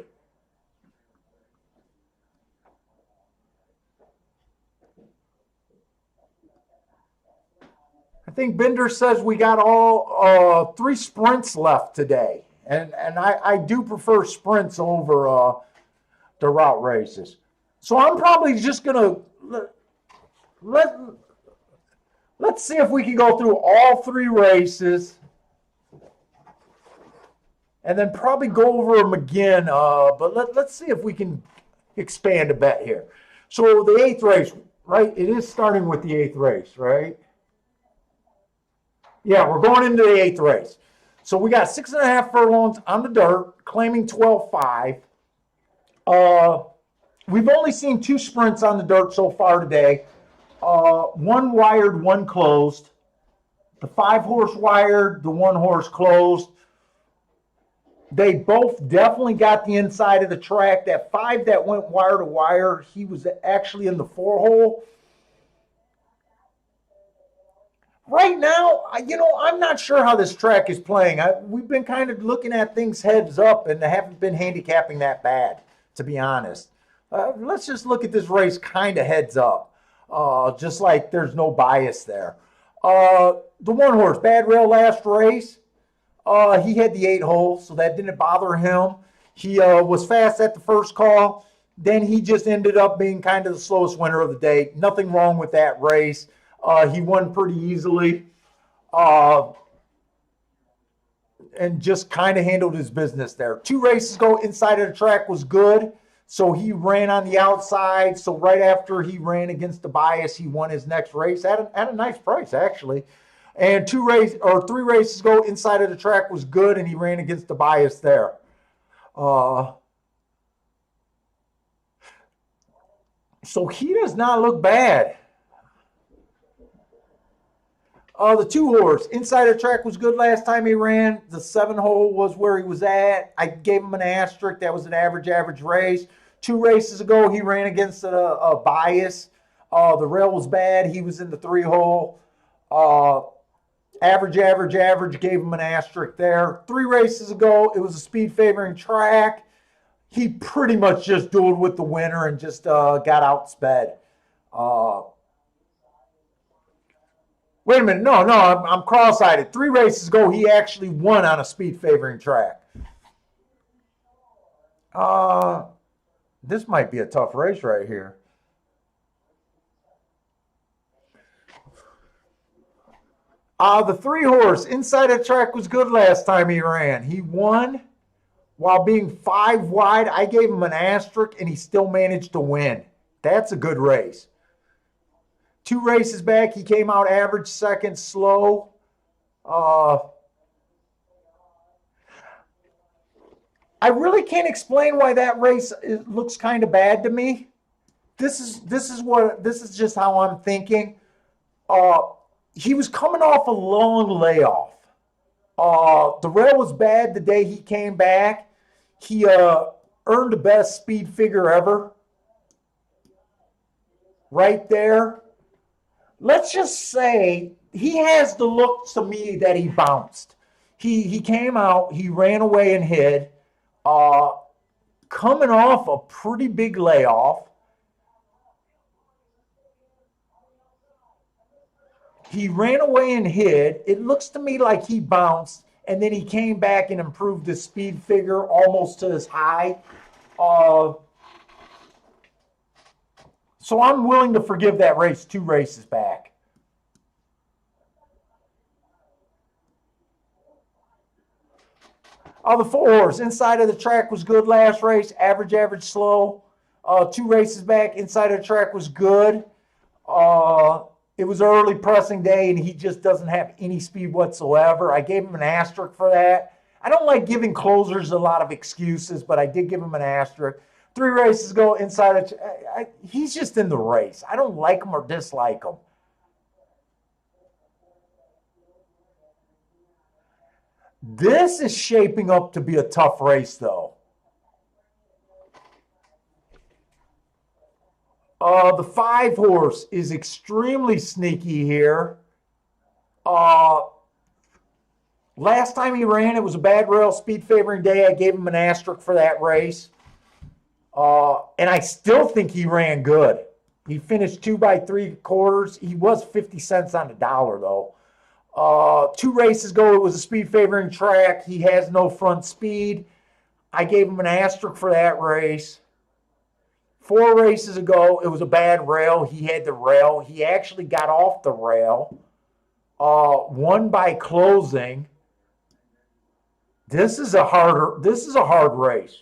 [SPEAKER 1] I think Bender says we got all 3 sprints left today, and I do prefer sprints over the route races. So I'm probably just gonna let's see if we can go through all 3 races. And then probably go over them again, but let's see if we can expand a bet here. So the 8th race, right? It is starting with the 8th race, right? Yeah, we're going into the 8th race. So we got 6.5 furlongs on the dirt, claiming 12.5. We've only seen 2 sprints on the dirt so far today. 1 wired, 1 closed. The 5-horse wired, the 1-horse closed. They both definitely got the inside of the track. That 5 that went wire to wire, he was actually in the 4-hole. Right now, I'm not sure how this track is playing. We've been kind of looking at things heads up and haven't been handicapping that bad, to be honest. Let's just look at this race kind of heads up, just like there's no bias there. The one horse, Bad Rail, last race, he had the 8 hole, so that didn't bother him. He was fast at the first call. Then he just ended up being kind of the slowest winner of the day. Nothing wrong with that race. He won pretty easily and just kind of handled his business there. 2 races ago, inside of the track was good. So he ran on the outside. So right after he ran against the bias, he won his next race at a nice price, actually. And 3 races ago, inside of the track was good, and he ran against the bias there. So he does not look bad. The 2 horse, inside the track was good last time he ran. The 7 hole was where he was at. I gave him an asterisk. That was an average race. 2 races ago, he ran against a bias. The rail was bad. He was in the 3 hole. Average, gave him an asterisk there. 3 races ago, it was a speed favoring track. He pretty much just dueled with the winner and just got outsped. Wait a minute. No, I'm cross-eyed. 3 races ago, he actually won on a speed favoring track. This might be a tough race right here. The 3 horse, inside the track was good last time he ran. He won while being 5 wide. I gave him an asterisk, and he still managed to win. That's a good race. 2 races back, he came out average, second, slow. I really can't explain why that race looks kind of bad to me. This is just how I'm thinking. He was coming off a long layoff. The rail was bad the day he came back. He earned the best speed figure ever. Right there. Let's just say he has the look to me that he bounced. He came out, he ran away and hid. Coming off a pretty big layoff. He ran away and hid. It looks to me like he bounced, and then he came back and improved his speed figure almost to his high. So I'm willing to forgive that race 2 races back. The 4 horse, inside of the track was good last race, average, slow. 2 races back, inside of the track was good. It was early pressing day, and he just doesn't have any speed whatsoever. I gave him an asterisk for that. I don't like giving closers a lot of excuses, but I did give him an asterisk. 3 races ago, inside of he's just in the race. I don't like him or dislike him. This is shaping up to be a tough race, though. The 5 horse is extremely sneaky here. Last time he ran, it was a Bad Rail speed favoring day. I gave him an asterisk for that race. And I still think he ran good. He finished 2 by 3/4. He was 50 cents on the dollar, though. 2 races ago, it was a speed favoring track. He has no front speed. I gave him an asterisk for that race. 4 races ago, it was a Bad Rail. He had the rail. He actually got off the rail. Won by closing. This is a hard race.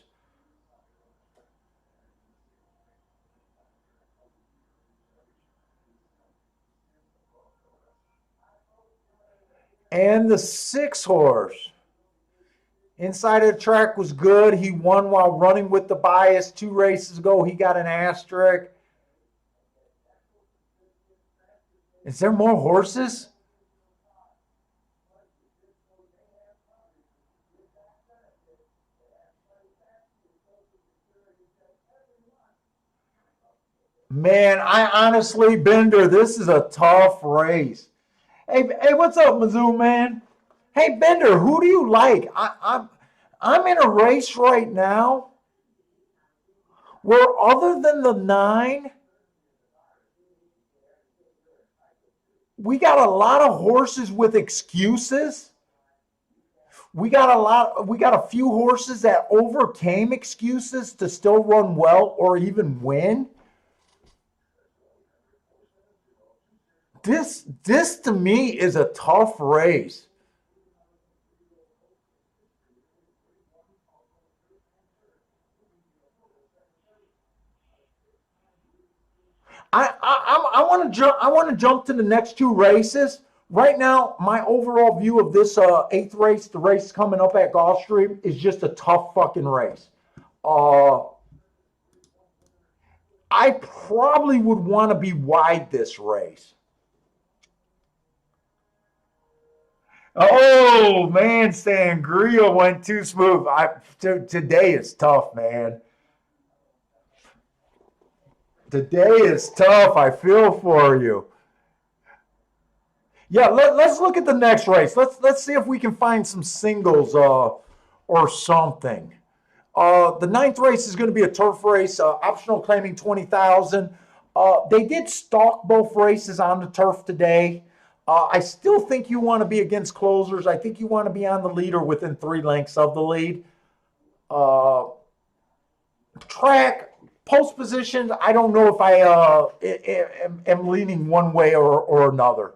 [SPEAKER 1] And the 6 horse. Inside of the track was good. He won while running with the bias. 2 races ago, he got an asterisk. Is there more horses? Man, I honestly, Bender, this is a tough race. Hey, what's up, Mizzou man? Hey, Bender, who do you like? I'm in a race right now where, other than the 9, we got a lot of horses with excuses. We got a few horses that overcame excuses to still run well or even win. This to me is a tough race. I want to jump. I want to jump to the next 2 races. Right now, my overall view of this 8th race, the race coming up at Gulfstream, is just a tough fucking race. Uh, I probably would want to be wide this race. Oh man, Sangria went too smooth. Today is tough, man. Today is tough. I feel for you. Yeah, let's look at the next race. Let's see if we can find some singles or something. The 9th race is going to be a turf race, optional claiming 20,000. They did stalk both races on the turf today. I still think you want to be against closers. I think you want to be on the lead or within 3 lengths of the lead. Track, post positions, I don't know if I am leaning one way or another,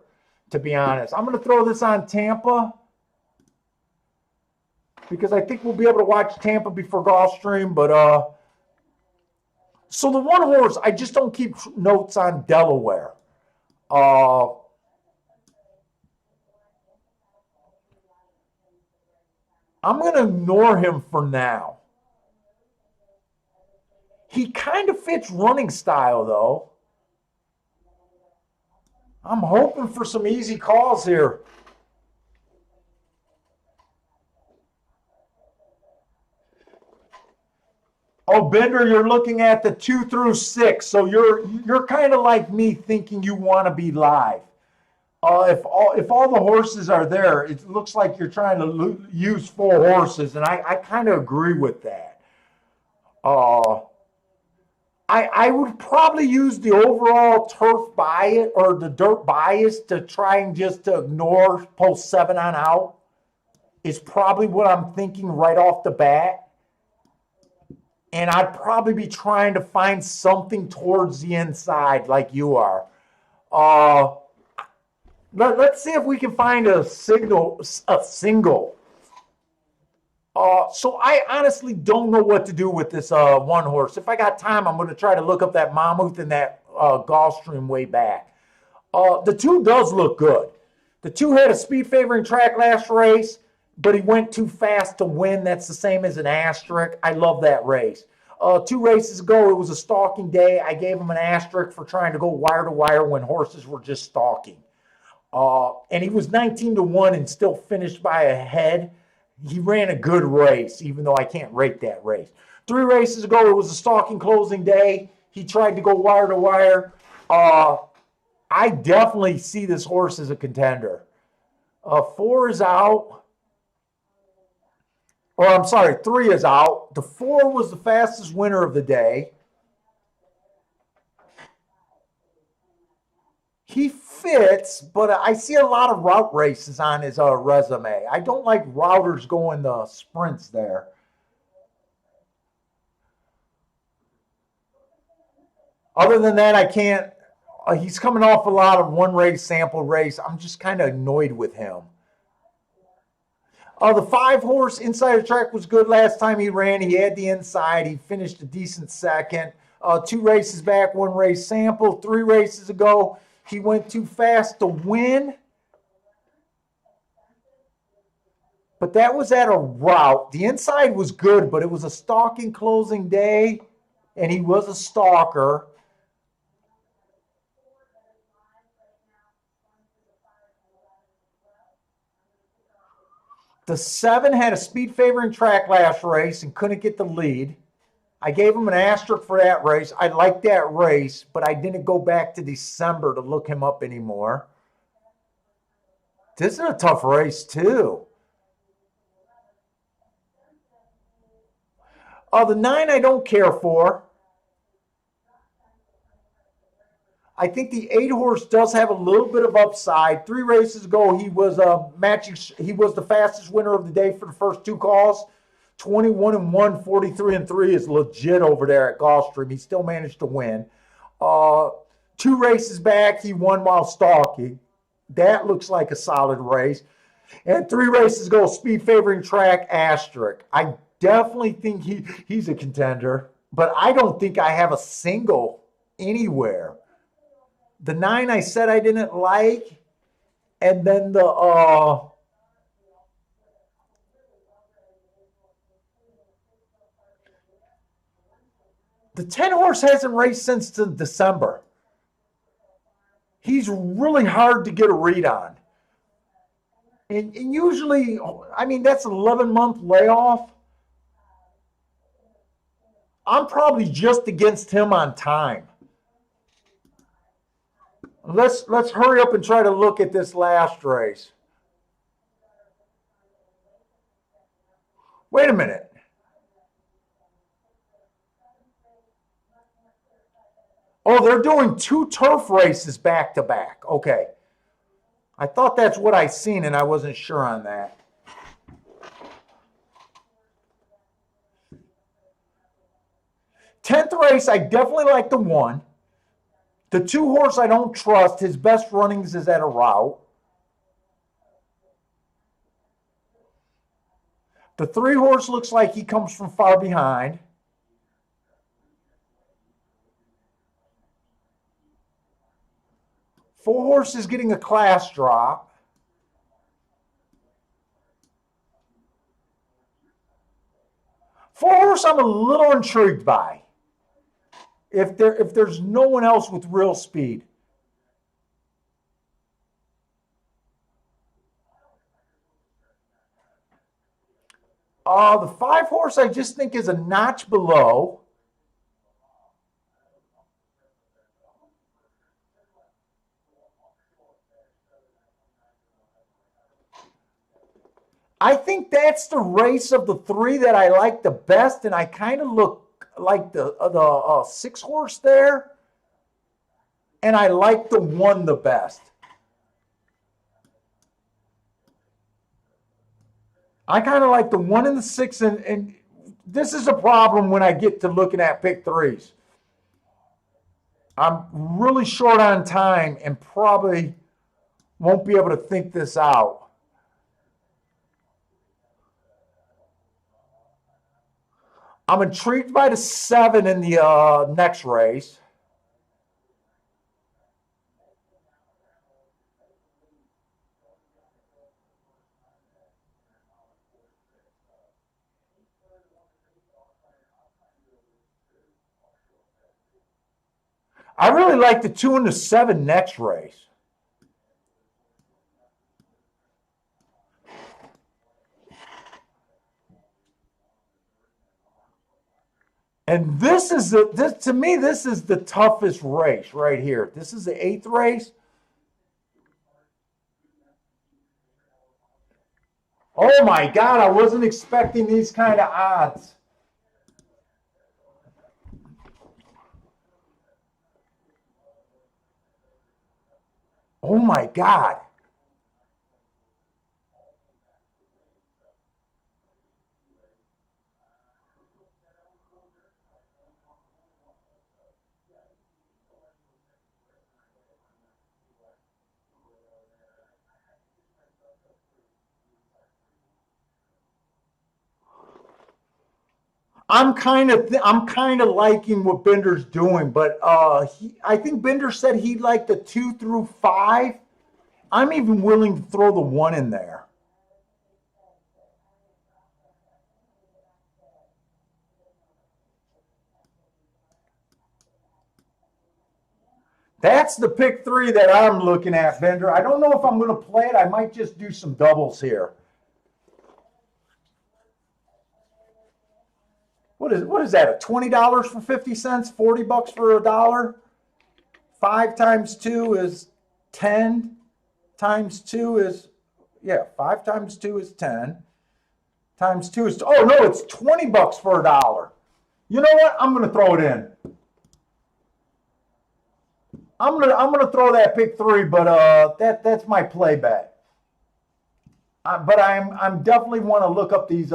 [SPEAKER 1] to be honest. I'm going to throw this on Tampa because I think we'll be able to watch Tampa before Gulfstream. But so the 1 horse, I just don't keep notes on Delaware. I'm going to ignore him for now. He kind of fits running style, though. I'm hoping for some easy calls here. Oh, Bender, you're looking at the 2 through 6, so you're kind of like me, thinking you want to be live. If all the horses are there, it looks like you're trying to use 4 horses, and I kind of agree with that. I would probably use the overall turf bias or the dirt bias to try and just to ignore post 7 on out. Is probably what I'm thinking right off the bat. And I'd probably be trying to find something towards the inside like you are. Let's see if we can find a single. So I honestly don't know what to do with this 1 horse. If I got time, I'm going to try to look up that Mammoth and that Gulfstream way back. The 2 does look good. The 2 had a speed favoring track last race, but he went too fast to win. That's the same as an asterisk. I love that race. 2 races ago, it was a stalking day. I gave him an asterisk for trying to go wire to wire when horses were just stalking. And he was 19-1 and still finished by a head. He ran a good race, even though I can't rate that race. 3 races ago, it was a stalking closing day. He tried to go wire to wire. I definitely see this horse as a contender. 4 is out. Or I'm sorry, 3 is out. The 4 was the fastest winner of the day. He fits, but I see a lot of route races on his resume. I don't like routers going the sprints there. Other than that, I can't. He's coming off a lot of 1 race sample race. I'm just kind of annoyed with him. The 5 horse inside the track was good last time he ran. He had the inside. He finished a decent second. 2 races back, 1 race sample. 3 races ago, he went too fast to win. But that was at a route. The inside was good, but it was a stalking closing day, and he was a stalker. The 7 had a speed favoring track last race and couldn't get the lead. I gave him an asterisk for that race. I liked that race, but I didn't go back to December to look him up anymore. This is a tough race too. The 9 I don't care for. I think the 8 horse does have a little bit of upside. 3 races ago, he was He was the fastest winner of the day for the first 2 calls. 21-1, 43-3 is legit over there at Gulfstream. He still managed to win. 2 races back, he won while stalking. That looks like a solid race. And 3 races ago, speed favoring track asterisk. I definitely think he's a contender, but I don't think I have a single anywhere. The 9 I said I didn't like, and then the 10 horse hasn't raced since December. He's really hard to get a read on. And usually, I mean, that's an 11-month layoff. I'm probably just against him on time. Let's hurry up and try to look at this last race. Wait a minute. Oh, they're doing 2 turf races back to back. Okay. I thought that's what I seen, and I wasn't sure on that. Tenth race, I definitely like the 1. The 2 horse I don't trust. His best runnings is at a route. The 3 horse looks like he comes from far behind. Four horse is getting a class drop. Four horse I'm a little intrigued by. If there's no one else with real speed. The 5 horse I just think is a notch below. I think that's the race of the 3 that I like the best, and I kind of look like the 6 horse there, and I like the 1 the best. I kind of like the 1 and the 6, and this is a problem when I get to looking at pick 3s. I'm really short on time and probably won't be able to think this out. I'm intrigued by the 7 in the next race. I really like the 2 and the 7 next race. And this is to me, this is the toughest race right here. This is the 8th race. Oh my God, I wasn't expecting these kind of odds. Oh my God. I'm kind of liking what Bender's doing, but I think Bender said he liked the 2 through 5. I'm even willing to throw the 1 in there. That's the pick 3 that I'm looking at, Bender. I don't know if I'm going to play it. I might just do some doubles here. What is that? $20 for 50 cents? $40 for $1? 5 times 2 is 10. Times 2 is Yeah, 5 times 2 is 10. Times 2 is, oh no, it's $20 for $1. You know what? I'm gonna throw it in. I'm gonna throw that pick 3, but that's my play bet. But I'm definitely want to look up these.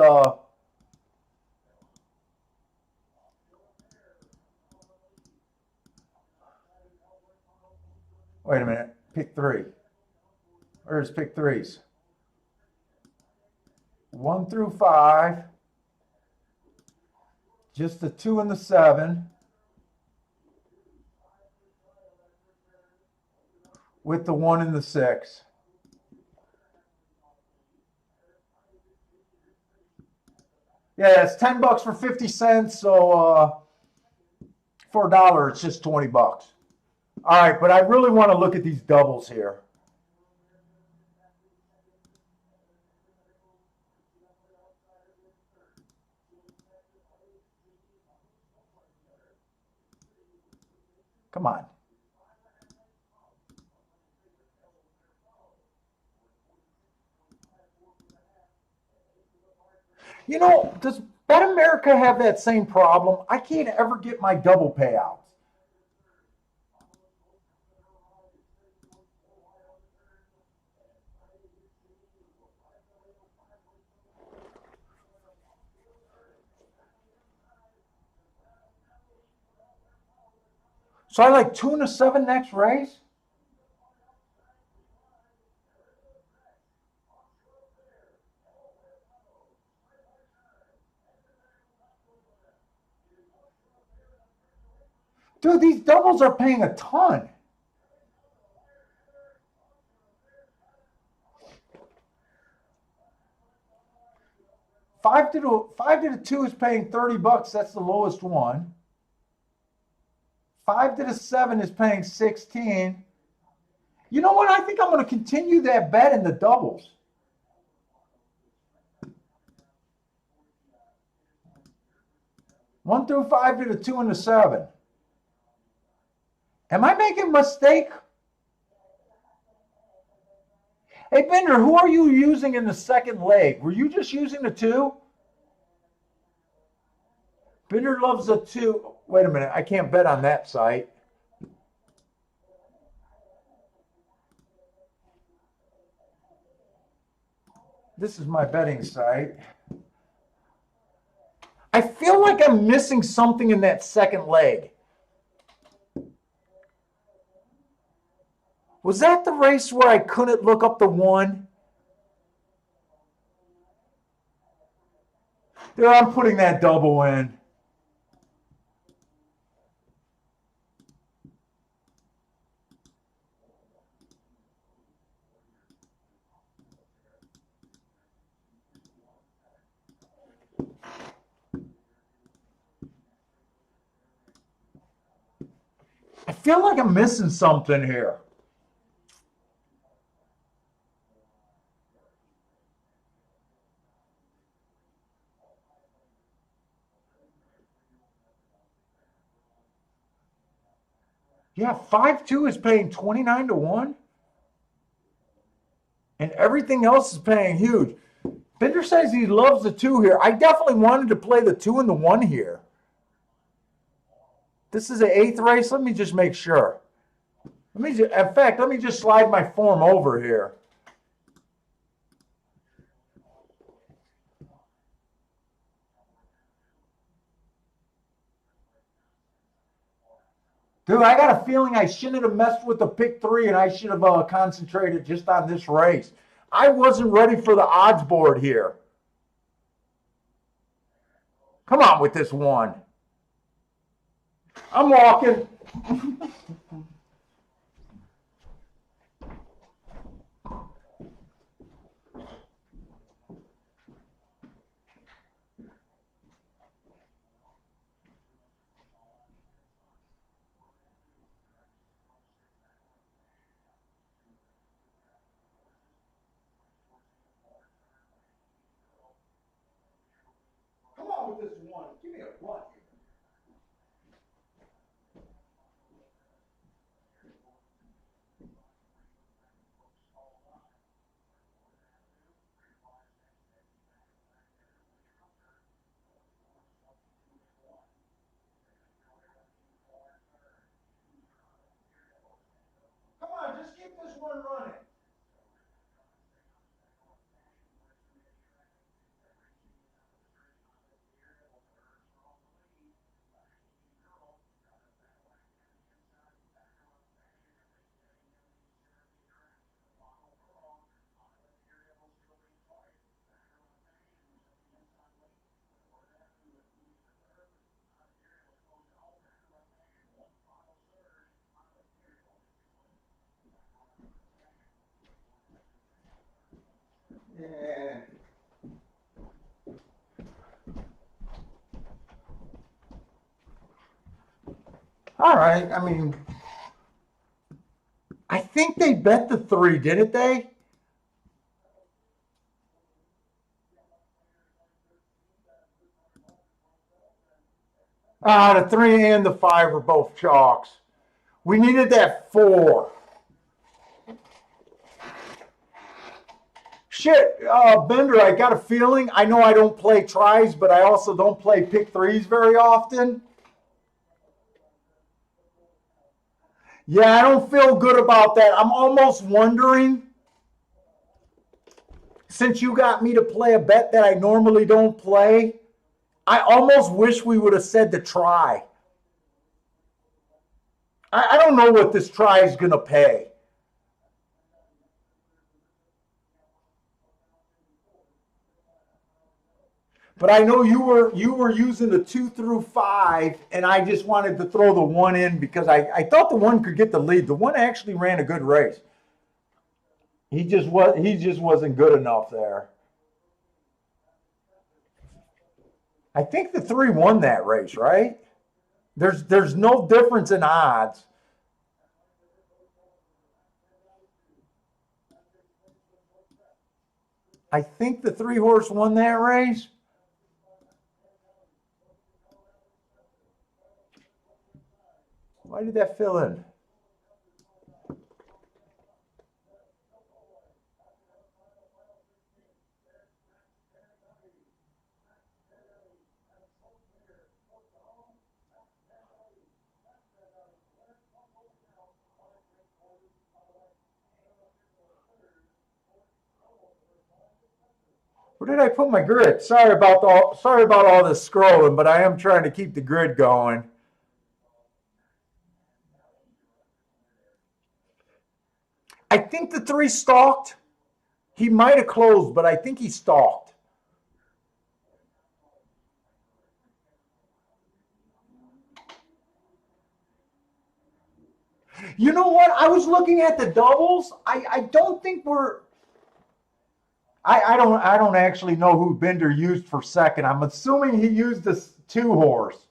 [SPEAKER 1] Wait a minute, pick 3. Where's pick 3s? 1 through 5. Just the 2 and the 7. With the 1 and the 6. Yeah, it's $10 for 50 cents. So for $1, it's just $20. All right, but I really want to look at these doubles here. Come on. You know, does Bet America have that same problem? I can't ever get my double payouts. So I like 2 and a 7 next race. Dude, these doubles are paying a ton. Five to the 2 is paying $30. That's the lowest one. 5 to the 7 is paying 16. You know what? I think I'm going to continue that bet in the doubles. One through 5 to the 2 and the 7. Am I making a mistake? Hey, Bender, who are you using in the second leg? Were you just using the 2? Bender loves the 2. Wait a minute. I can't bet on that site. This is my betting site. I feel like I'm missing something in that second leg. Was that the race where I couldn't look up the 1? Dude, I'm putting that double in. I feel like I'm missing something here. Yeah, 5-2 is paying 29 to 1. And everything else is paying huge. Bender says he loves the 2 here. I definitely wanted to play the 2 and the 1 here. This is an 8th race. Let me just make sure. Let me just slide my form over here. Dude, I got a feeling I shouldn't have messed with the pick 3 and I should have concentrated just on this race. I wasn't ready for the odds board here. Come on with this 1. I'm walking. Come on with this 1. Give me a 1. Yeah. All right. I mean, I think they bet the 3, didn't they? The 3 and the 5 are both chalks. We needed that 4. Shit, Bender, I got a feeling. I know I don't play tries, but I also don't play pick 3s very often. Yeah, I don't feel good about that. I'm almost wondering, since you got me to play a bet that I normally don't play, I almost wish we would have said to try. I don't know what this try is going to pay. But I know you were using the 2 through 5, and I just wanted to throw the 1 in because I thought the 1 could get the lead. The 1 actually ran a good race. He just wasn't good enough there. I think the 3 won that race, right? There's no difference in odds. I think the 3 horse won that race. Why did that fill in? Where did I put my grid? Sorry about all this scrolling, but I am trying to keep the grid going. I think the 3 stalked. He might have closed, but I think he stalked. You know what? I was looking at the doubles. I don't think we're. I don't actually know who Bender used for second. I'm assuming he used this 2 horse.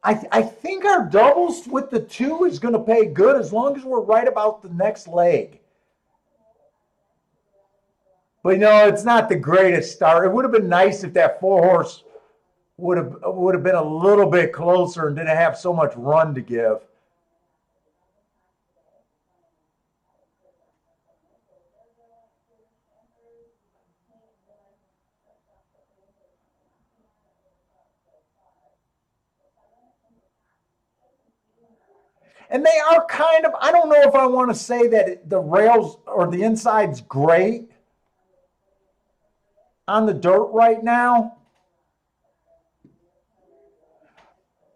[SPEAKER 1] I think our doubles with the 2 is going to pay good as long as we're right about the next leg. But it's not the greatest start. It would have been nice if that 4 horse would have been a little bit closer and didn't have so much run to give. And they are kind of, I don't know if I want to say that the rails or the inside's great on the dirt right now.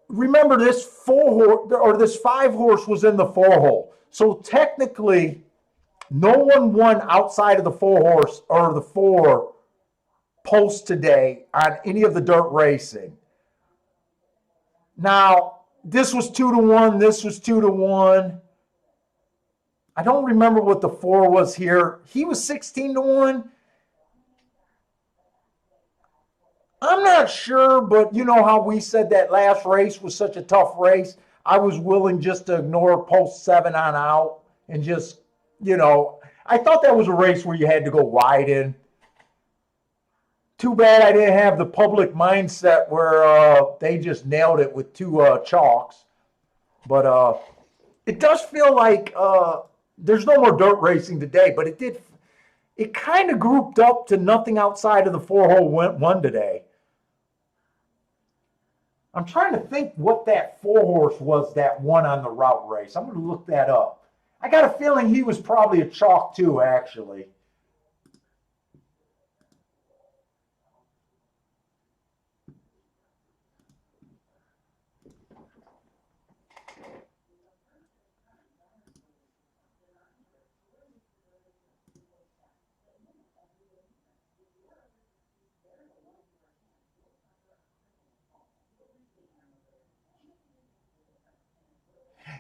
[SPEAKER 1] Remember, this 4 horse or this 5 horse was in the 4 hole. So technically, no one won outside of the 4 horse or the 4 post today on any of the dirt racing. Now, this was 2-1. This was 2-1. I don't remember what the 4 was here. He was 16-1. I'm not sure, but you know how we said that last race was such a tough race? I was willing just to ignore post 7 on out and just, I thought that was a race where you had to go wide in. Too bad I didn't have the public mindset where they just nailed it with 2 chalks. But it does feel like there's no more dirt racing today, but it kind of grouped up to nothing outside of the 4 hole one today. I'm trying to think what that 4 horse was that won on the route race. I'm going to look that up. I got a feeling he was probably a chalk too, actually.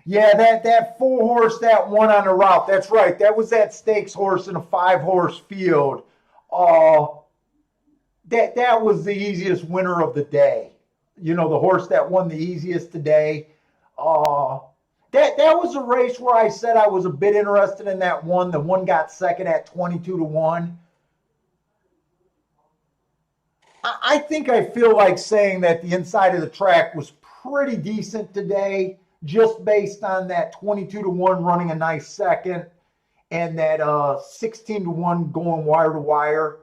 [SPEAKER 1] Yeah, that 4 horse that won on the route. That's right. That was that stakes horse in a 5 horse field. Uh, that was the easiest winner of the day. You know, the horse that won the easiest today. Uh, that was a race where I said I was a bit interested in that one. The one got second at 22-1. I think I feel like saying that the inside of the track was pretty decent today, just based on that 22-1 running a nice second and that 16-1 going wire to wire.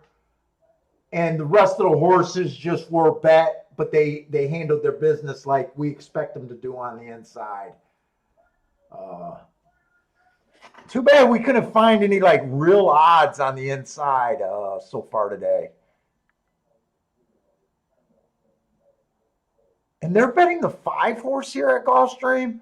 [SPEAKER 1] And the rest of the horses just were bet, but they handled their business like we expect them to do on the inside. Too bad we couldn't find any like real odds on the inside so far today. And they're betting the 5 horse here at Gulfstream.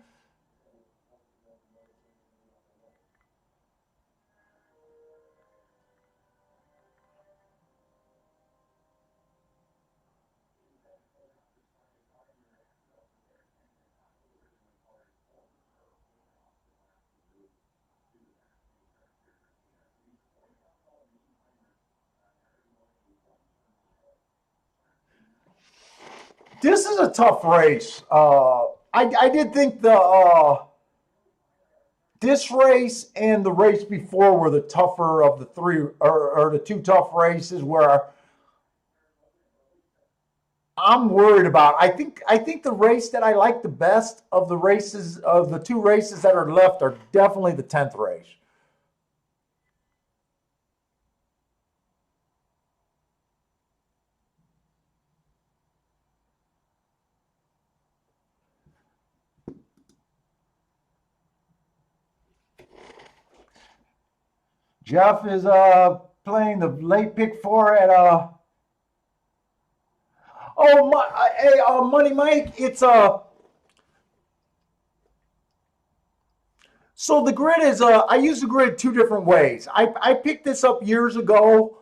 [SPEAKER 1] This is a tough race. I did think the this race and the race before were the tougher of the three, or the two tough races where I'm worried about. I think the race that I like the best of the races of the two races that are left are definitely the 10th race. Jeff is playing the late pick 4 at oh my, hey, Money Mike, it's so the grid is I use the grid two different ways. I picked this up years ago.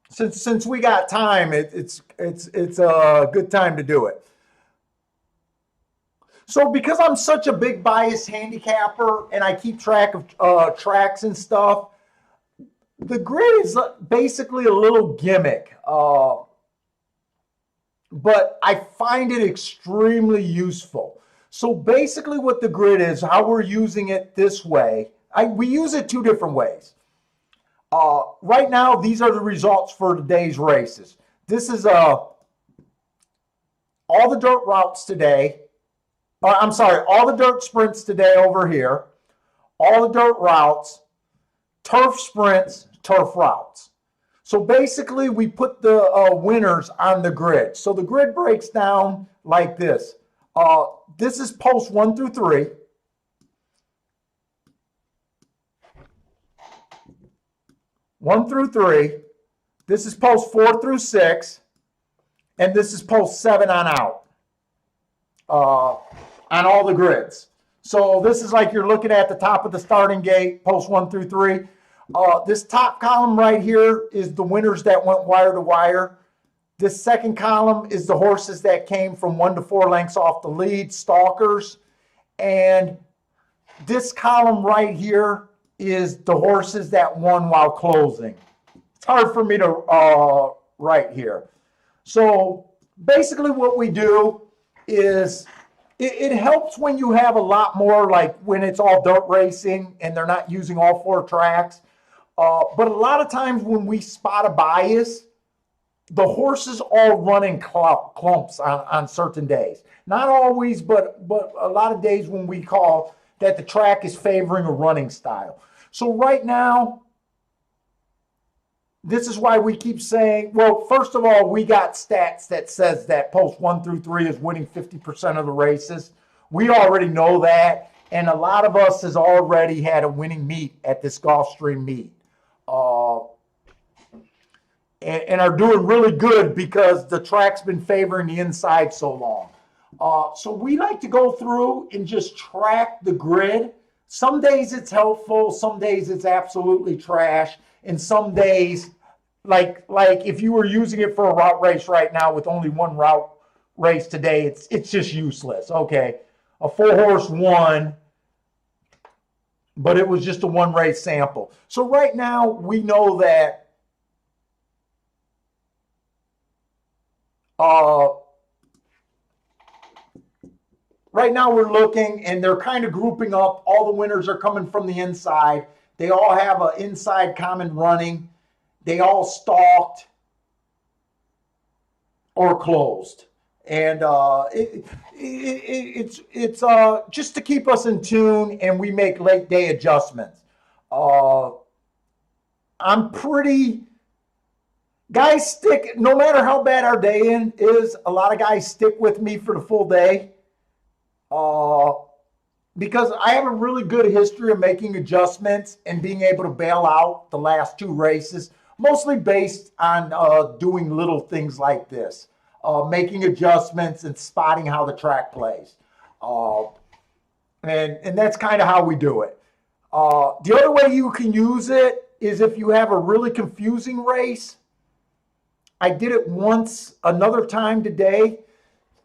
[SPEAKER 1] Since we got time, it's a good time to do it. So because I'm such a big bias handicapper and I keep track of tracks and stuff, the grid is basically a little gimmick. But I find it extremely useful. So basically what the grid is, how we're using it this way, we use it two different ways. Right now, these are the results for today's races. This is all the dirt routes today. I'm sorry, all the dirt sprints today over here, all the dirt routes, turf sprints, turf routes. So basically, we put the winners on the grid. So the grid breaks down like this. This is post 1 through 3. One through 3. This is post 4 through 6. And this is post 7 on out. On all the grids. So this is like you're looking at the top of the starting gate, post 1 through 3. This top column right here is the winners that went wire to wire. This second column is the horses that came from 1 to 4 lengths off the lead, stalkers. And this column right here is the horses that won while closing. It's hard for me to write here. So basically what we do is it helps when you have a lot more, like when it's all dirt racing and they're not using all 4 tracks. But a lot of times when we spot a bias, the horses all run in clumps on certain days. Not always, but a lot of days when we call that the track is favoring a running style. So right now, this is why we keep saying, well, first of all, we got stats that says that post 1 through 3 is winning 50% of the races. We already know that, and a lot of us has already had a winning meet at this Gulfstream meet. And are doing really good because the track's been favoring the inside so long. So we like to go through and just track the grid. Some days it's helpful, some days it's absolutely trash, and some days, like if you were using it for a route race right now with only one route race today, it's just useless. Okay, a 4-horse won, but it was just a 1-race sample. So right now we know that right now we're looking, and they're kind of grouping up. All the winners are coming from the inside. They all have an inside common running. They all stalked or closed. And it's just to keep us in tune, and we make late day adjustments. I'm pretty guys stick, no matter how bad our day is. A lot of guys stick with me for the full day, because I have a really good history of making adjustments and being able to bail out the last 2 races, mostly based on doing little things like this. Making adjustments and spotting how the track plays. And that's kind of how we do it. The other way you can use it is if you have a really confusing race. I did it once, another time today.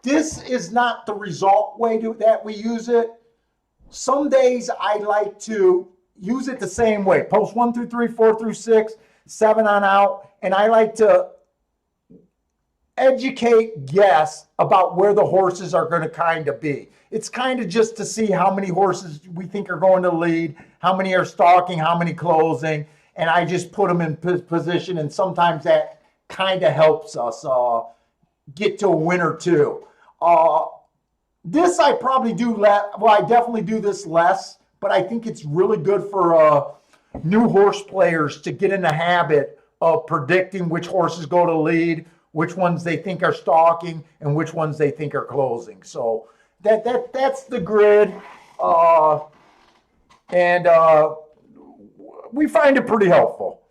[SPEAKER 1] This is not the result way that we use it. Some days I like to use it the same way. Post 1 through 3, 4 through 6, 7 on out. And I like to guess about where the horses are going to kind of be. It's kind of just to see how many horses we think are going to lead, how many are stalking, how many closing, and I just put them in position, and sometimes that kind of helps us get to a win or two. This I probably do less. Well, I definitely do this less, but I think it's really good for new horse players to get in the habit of predicting which horses go to lead, which ones they think are stalking, and which ones they think are closing. So that's the grid, and we find it pretty helpful.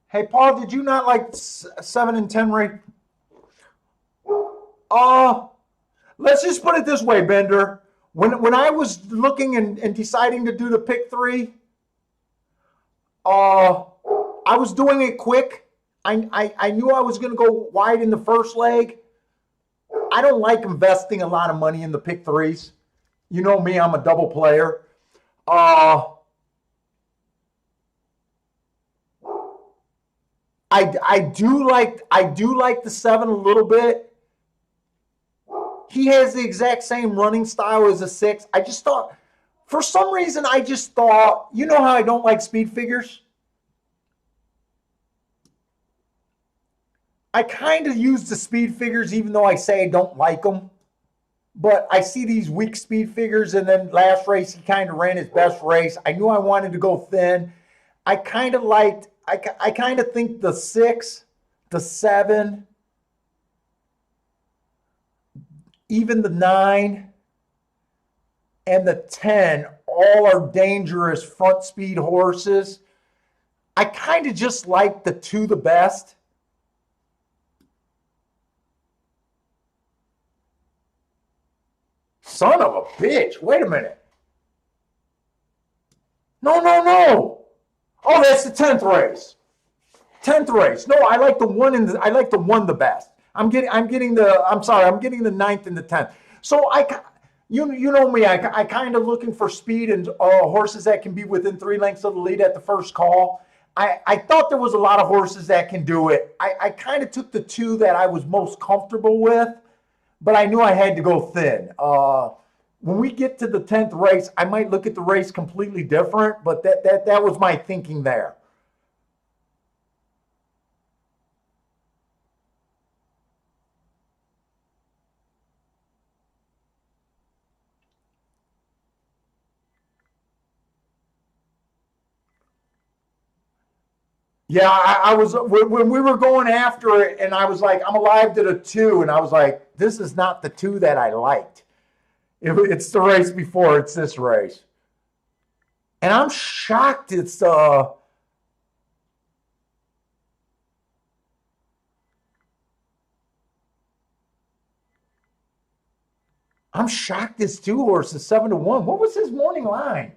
[SPEAKER 1] Hey, Paul, did you not like 7 and 10 rate? Let's just put it this way, Bender. When I was looking and deciding to do the pick 3, I was doing it quick. I knew I was going to go wide in the first leg. I don't like investing a lot of money in the pick 3s. You know me, I'm a double player. I do like the 7 a little bit. He has the exact same running style as a 6. I just thought, for some reason, you know how I don't like speed figures? I kind of use the speed figures even though I say I don't like them. But I see these weak speed figures, and then last race he kind of ran his best race. I knew I wanted to go thin. I kind of think the 6, the 7, even the 9, and the 10 all are dangerous front speed horses. I kind of just like the 2 the best. Son of a bitch. Wait a minute. No. Oh, that's the 10th race. 10th race. No, I like the 1 the best. I'm getting the 9th and the 10th. So you know me, I kind of looking for speed and horses that can be within 3 lengths of the lead at the first call. I thought there was a lot of horses that can do it. I kind of took the 2 that I was most comfortable with, but I knew I had to go thin. When we get to the 10th race, I might look at the race completely different, but that was my thinking there. Yeah, I was when we were going after it, and I was like, I'm alive to the 2, and I was like, this is not the 2 that I liked. It's the race before. It's this race. And I'm shocked it's I'm shocked this 2-horse is 7-1. What was his morning line?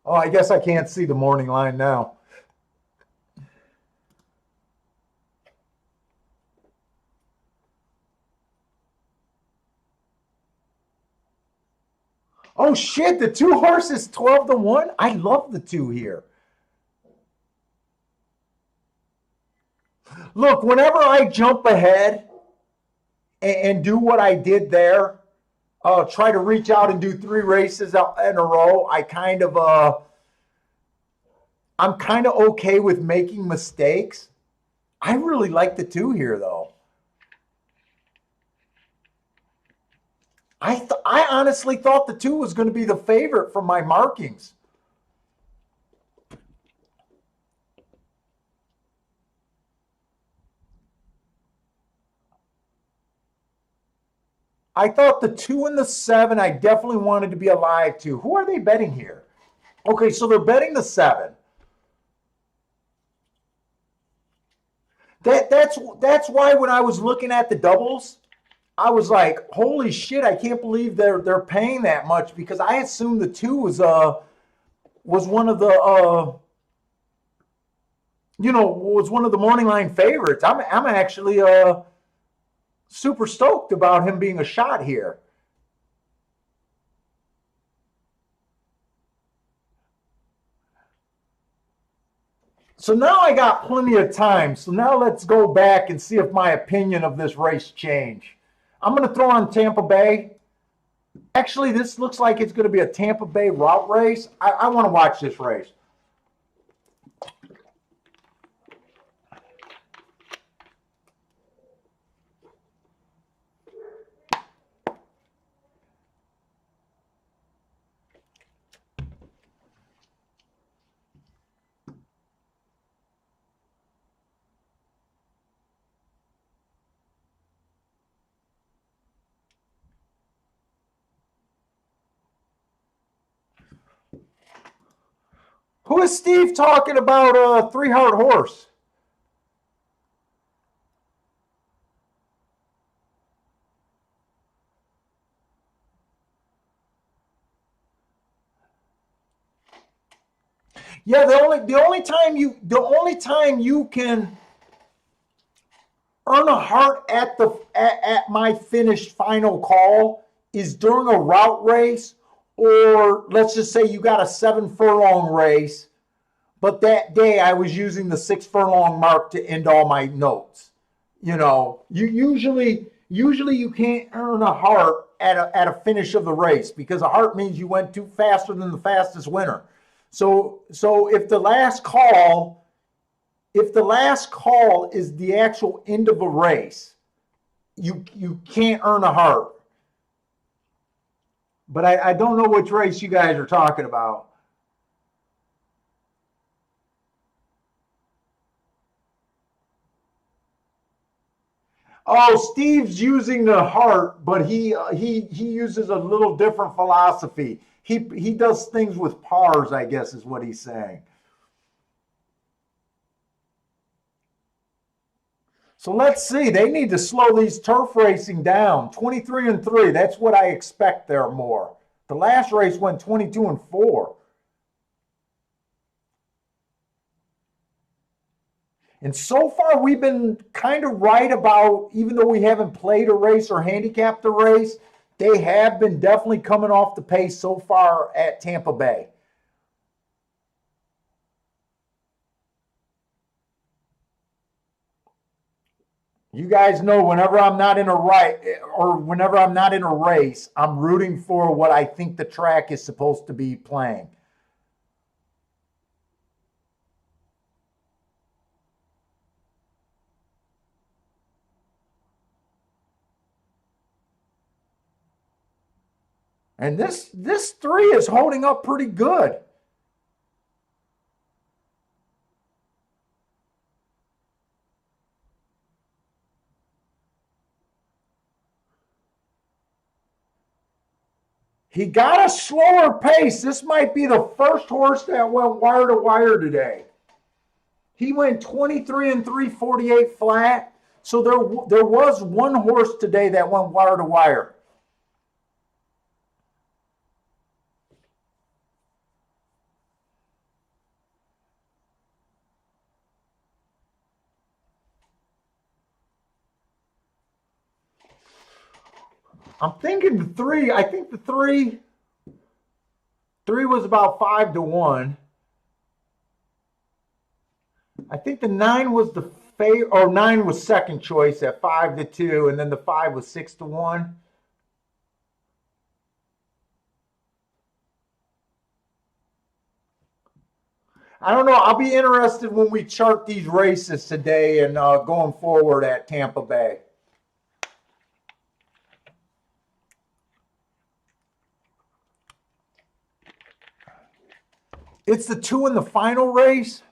[SPEAKER 1] Oh, I guess I can't see the morning line now. Oh shit, the 2-horse is 12-1. I love the 2 here. Look, whenever I jump ahead and do what I did there, try to reach out and do 3 races in a row, I'm kind of okay with making mistakes. I really like the 2 here, though. I honestly thought the 2 was going to be the favorite from my markings. I thought the 2 and the 7, I definitely wanted to be alive to. Who are they betting here? Okay, so they're betting the 7. That's why when I was looking at the doubles, I was like, holy shit, I can't believe they're paying that much, because I assumed the 2 was one of the was one of the morning line favorites. I'm actually super stoked about him being a shot here. So now I got plenty of time. So now let's go back and see if my opinion of this race changed. I'm going to throw on Tampa Bay. Actually, this looks like it's going to be a Tampa Bay route race. I want to watch this race. Who is Steve talking about 3 Heart Horse? Yeah, the only time you can earn a heart at my finished final call is during a route race, or let's just say you got a 7 furlong race, but that day I was using the 6 furlong mark to end all my notes. You usually you can't earn a heart at a finish of the race, because a heart means you went too faster than the fastest winner. So if the last call is the actual end of a race, you can't earn a heart. But I don't know which race you guys are talking about. Oh, Steve's using the heart, but he uses a little different philosophy. He does things with pars, I guess is what he's saying. So let's see. They need to slow these turf racing down. 23-3. That's what I expect there more. The last race went 22-4. And so far, we've been kind of right about, even though we haven't played a race or handicapped a race, they have been definitely coming off the pace so far at Tampa Bay. You guys know whenever I'm not in a right or whenever I'm not in a race, I'm rooting for what I think the track is supposed to be playing. And this 3 is holding up pretty good. He got a slower pace. This might be the first horse that went wire to wire today. He went 23 and 348 flat. So there was one horse today that went wire to wire. I'm thinking the three. I think the three was about 5-1. I think the 9 was the or 9 was second choice at 5-2, and then the 5 was 6-1. I don't know. I'll be interested when we chart these races today and going forward at Tampa Bay. It's the 2 in the final race.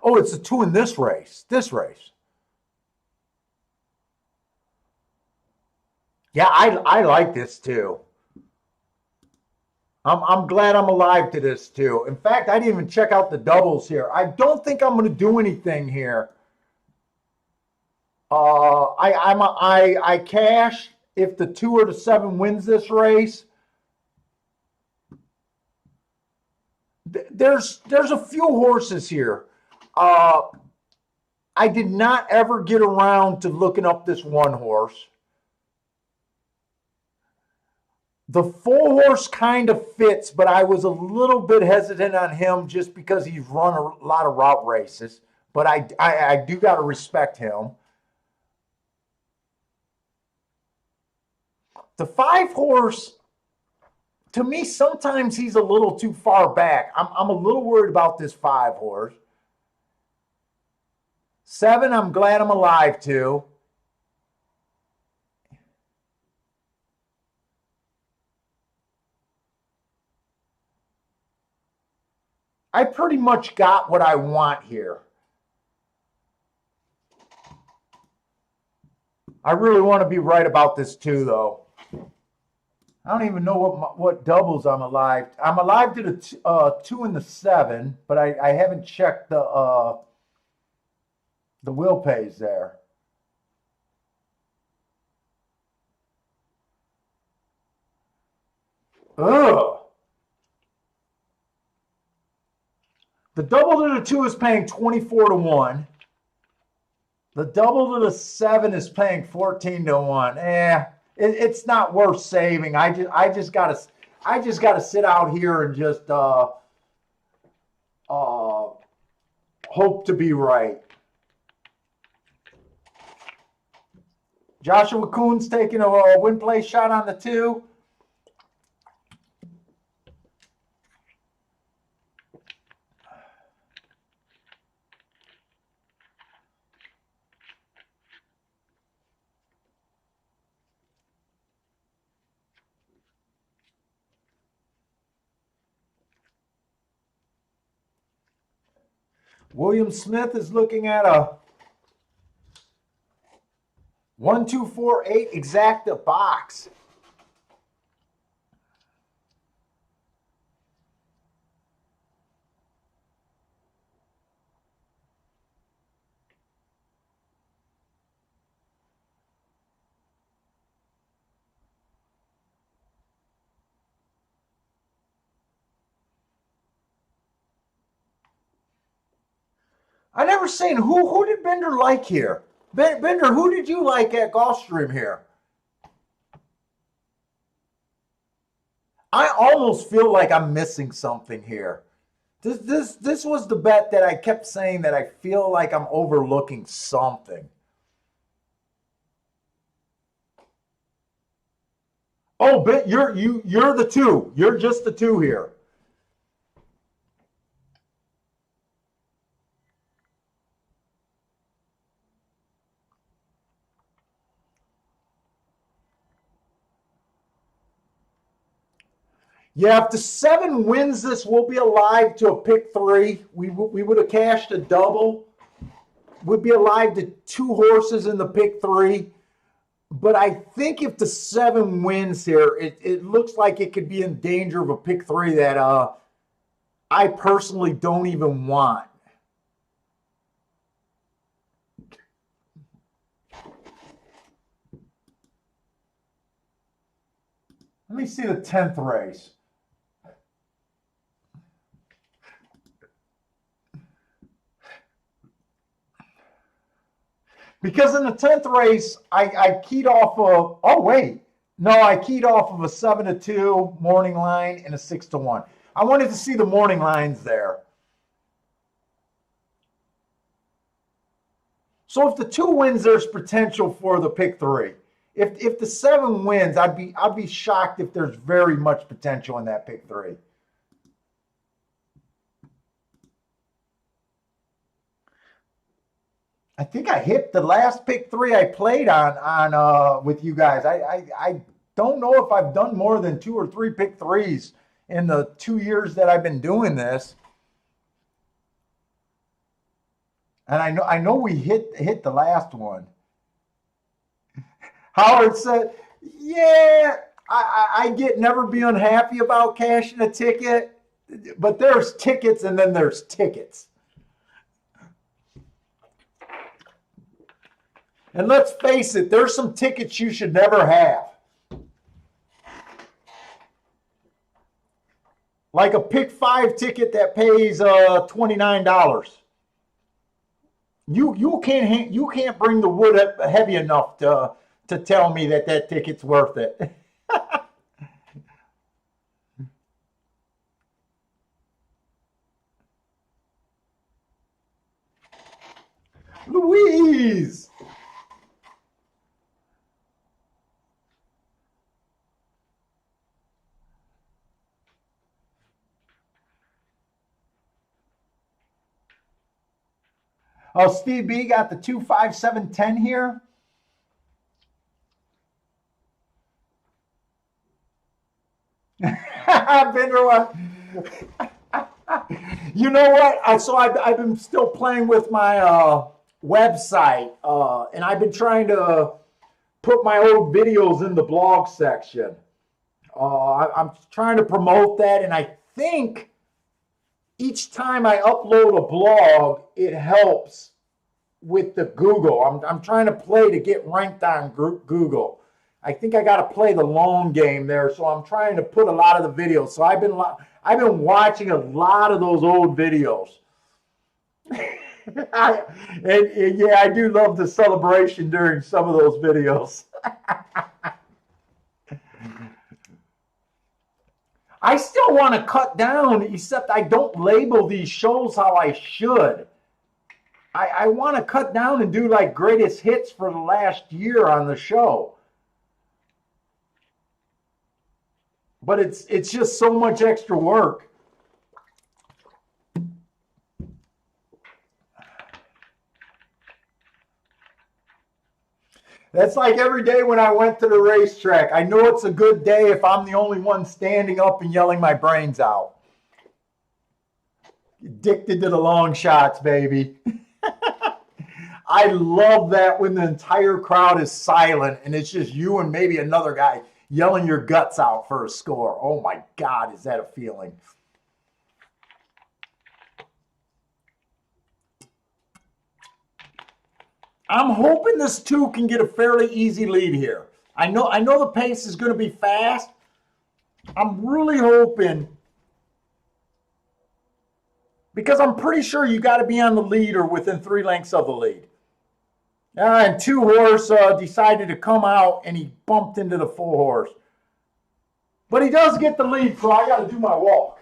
[SPEAKER 1] Oh, it's the 2 in this race. This race. Yeah, I like this too. I'm glad I'm alive to this too. In fact, I didn't even check out the doubles here. I don't think I'm going to do anything here. I cash if the 2 or the 7 wins this race. There's a few horses here. I did not ever get around to looking up this one horse. The 4 horse kind of fits, but I was a little bit hesitant on him just because he's run a lot of route races. But I do got to respect him. The 5 horse, to me, sometimes he's a little too far back. I'm a little worried about this 5 horse. 7, I'm glad I'm alive to. I pretty much got what I want here. I really want to be right about this too, though. I don't even know what doubles I'm alive. I'm alive to the 2 and the 7, but I haven't checked the will pays there. Ugh. The double to the 2 is paying 24-1. The double to the 7 is paying 14-1. It's not worth saving. I just gotta sit out here and just hope to be right. Joshua Kuhn's taking a win play shot on the 2. William Smith is looking at a 1-2-4-8 exacta box. I never seen who did Bender like here? Bender, who did you like at Gulfstream here? I almost feel like I'm missing something here. This was the bet that I kept saying that I feel like I'm overlooking something. Oh, but you're the 2. You're just the 2 here. Yeah, if the 7 wins this, we'll be alive to a pick 3. We would have cashed a double. We'd be alive to 2 horses in the pick 3. But I think if the 7 wins here, it looks like it could be in danger of a pick 3 that I personally don't even want. Let me see the 10th race. Because in the 10th race, I keyed off of, oh, wait. No, I keyed off of a 7-2 morning line and a 6-1. I wanted to see the morning lines there. So if the 2 wins, there's potential for the pick 3. If the 7 wins, I'd be shocked if there's very much potential in that pick 3. I think I hit the last pick 3 I played on with you guys. I don't know if I've done more than 2 or 3 pick 3s in the 2 years that I've been doing this. And I know we hit the last one. Howard said, "Yeah, I get never be unhappy about cashing a ticket, but there's tickets and then there's tickets." And let's face it, there's some tickets you should never have. Like a pick 5 ticket that pays $29. You can't bring the wood up heavy enough to tell me that ticket's worth it. Louise. Oh, Steve B got the 2, 5, 7, 10 here. I've been You know what? So I've been still playing with my website, and I've been trying to put my old videos in the blog section. I'm trying to promote that, and I think each time I upload a blog, it helps with the Google. I'm trying to play to get ranked on Google. I think I got to play the long game there, so I'm trying to put a lot of the videos. So I've been watching a lot of those old videos. And yeah, I do love the celebration during some of those videos. I still want to cut down, except I don't label these shows how I should. I want to cut down and do like greatest hits for the last year on the show. But it's just so much extra work. That's like every day when I went to the racetrack. I know it's a good day if I'm the only one standing up and yelling my brains out. Addicted to the long shots, baby. I love that when the entire crowd is silent and it's just you and maybe another guy yelling your guts out for a score. Oh my God, is that a feeling? I'm hoping this 2 can get a fairly easy lead here. I know the pace is going to be fast. I'm really hoping, because I'm pretty sure you got to be on the lead or within 3 lengths of the lead. And 2 horse decided to come out and he bumped into the 4 horse. But he does get the lead, so I got to do my walk.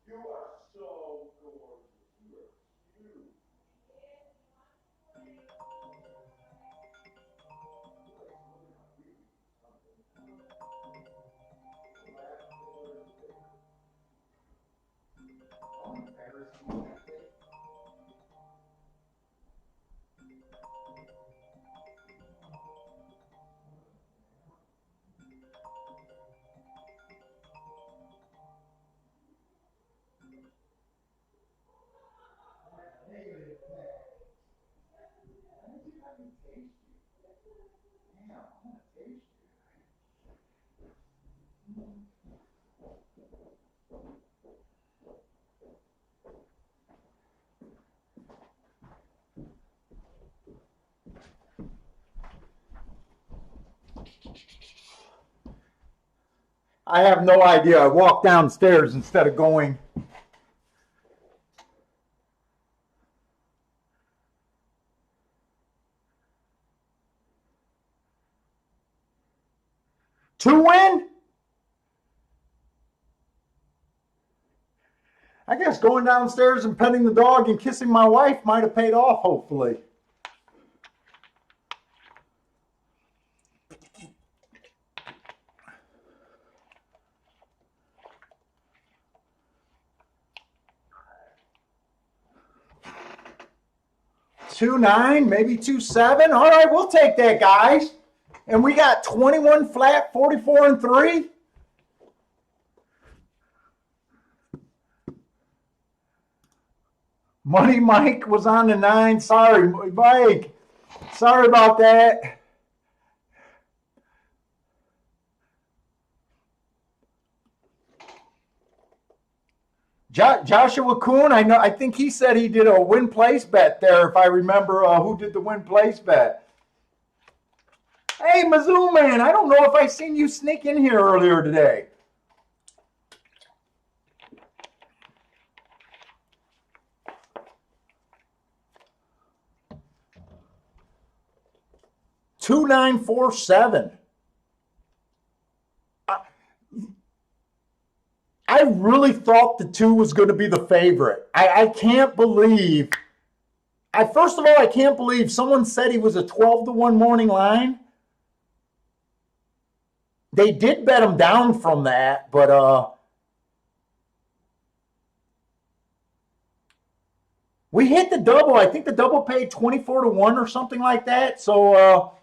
[SPEAKER 1] You are so gorgeous. You are cute. I have no idea. I walked downstairs instead of going. Two win? I guess going downstairs and petting the dog and kissing my wife might have paid off, hopefully. Two nine, maybe 2-7. All right, we'll take that, guys. And we got 21 flat, 44 and 3. Money Mike was on the 9. Sorry, Mike. Sorry about that. Joshua Kuhn, I think he said he did a win place bet there, if I remember who did the win place bet. Hey, Mizzou man, I don't know if I seen you sneak in here earlier today. $2,947. I really thought the 2 was going to be the favorite. I can't believe. First of all, I can't believe someone said he was a 12-1 morning line. They did bet him down from that, but we hit the double. I think the double paid 24-1 or something like that. So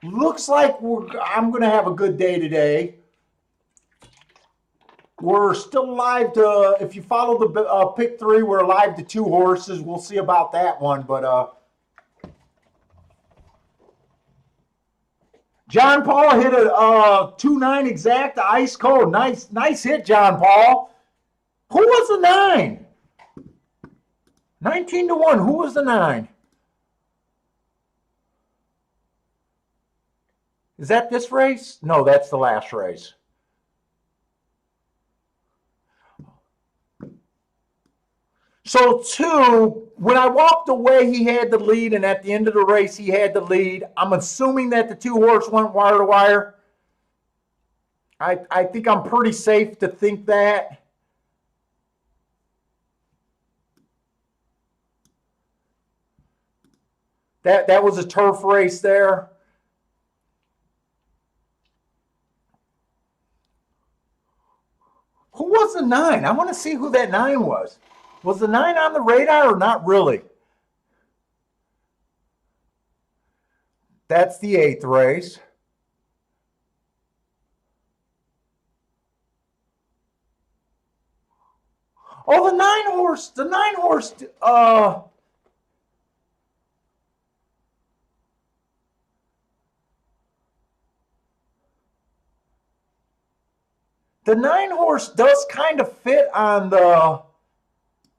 [SPEAKER 1] looks like I'm going to have a good day today. We're still live to, if you follow the pick 3, we're live to 2 horses. We'll see about that one. But John Paul hit a 2-9 exact ice cold. Nice hit, John Paul. Who was the 9? 19-1. Who was the 9? Is that this race? No, that's the last race. So 2, when I walked away, he had the lead, and at the end of the race, he had the lead. I'm assuming that the 2 horse went wire to wire. I think I'm pretty safe to think that. That was a turf race there. Who was the 9? I want to see who that 9 was. Was the 9 on the radar or not really? That's the 8th race. Oh, the 9 horse. The 9 horse. The 9 horse does kind of fit on the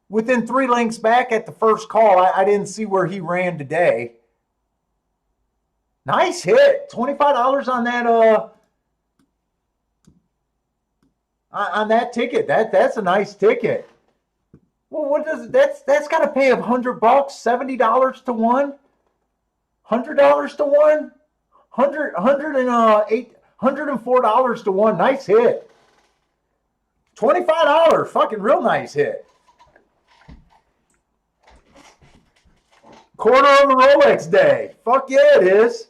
[SPEAKER 1] within 3 lengths back at the first call. I didn't see where he ran today. Nice hit. $25 on that ticket. That's a nice ticket. Well, what does that's got to pay $100, $70 to 1, $100 to 1, $104 to 1. Nice hit. $25. Fucking real nice hit. Quarter of a Rolex day. Fuck yeah, it is.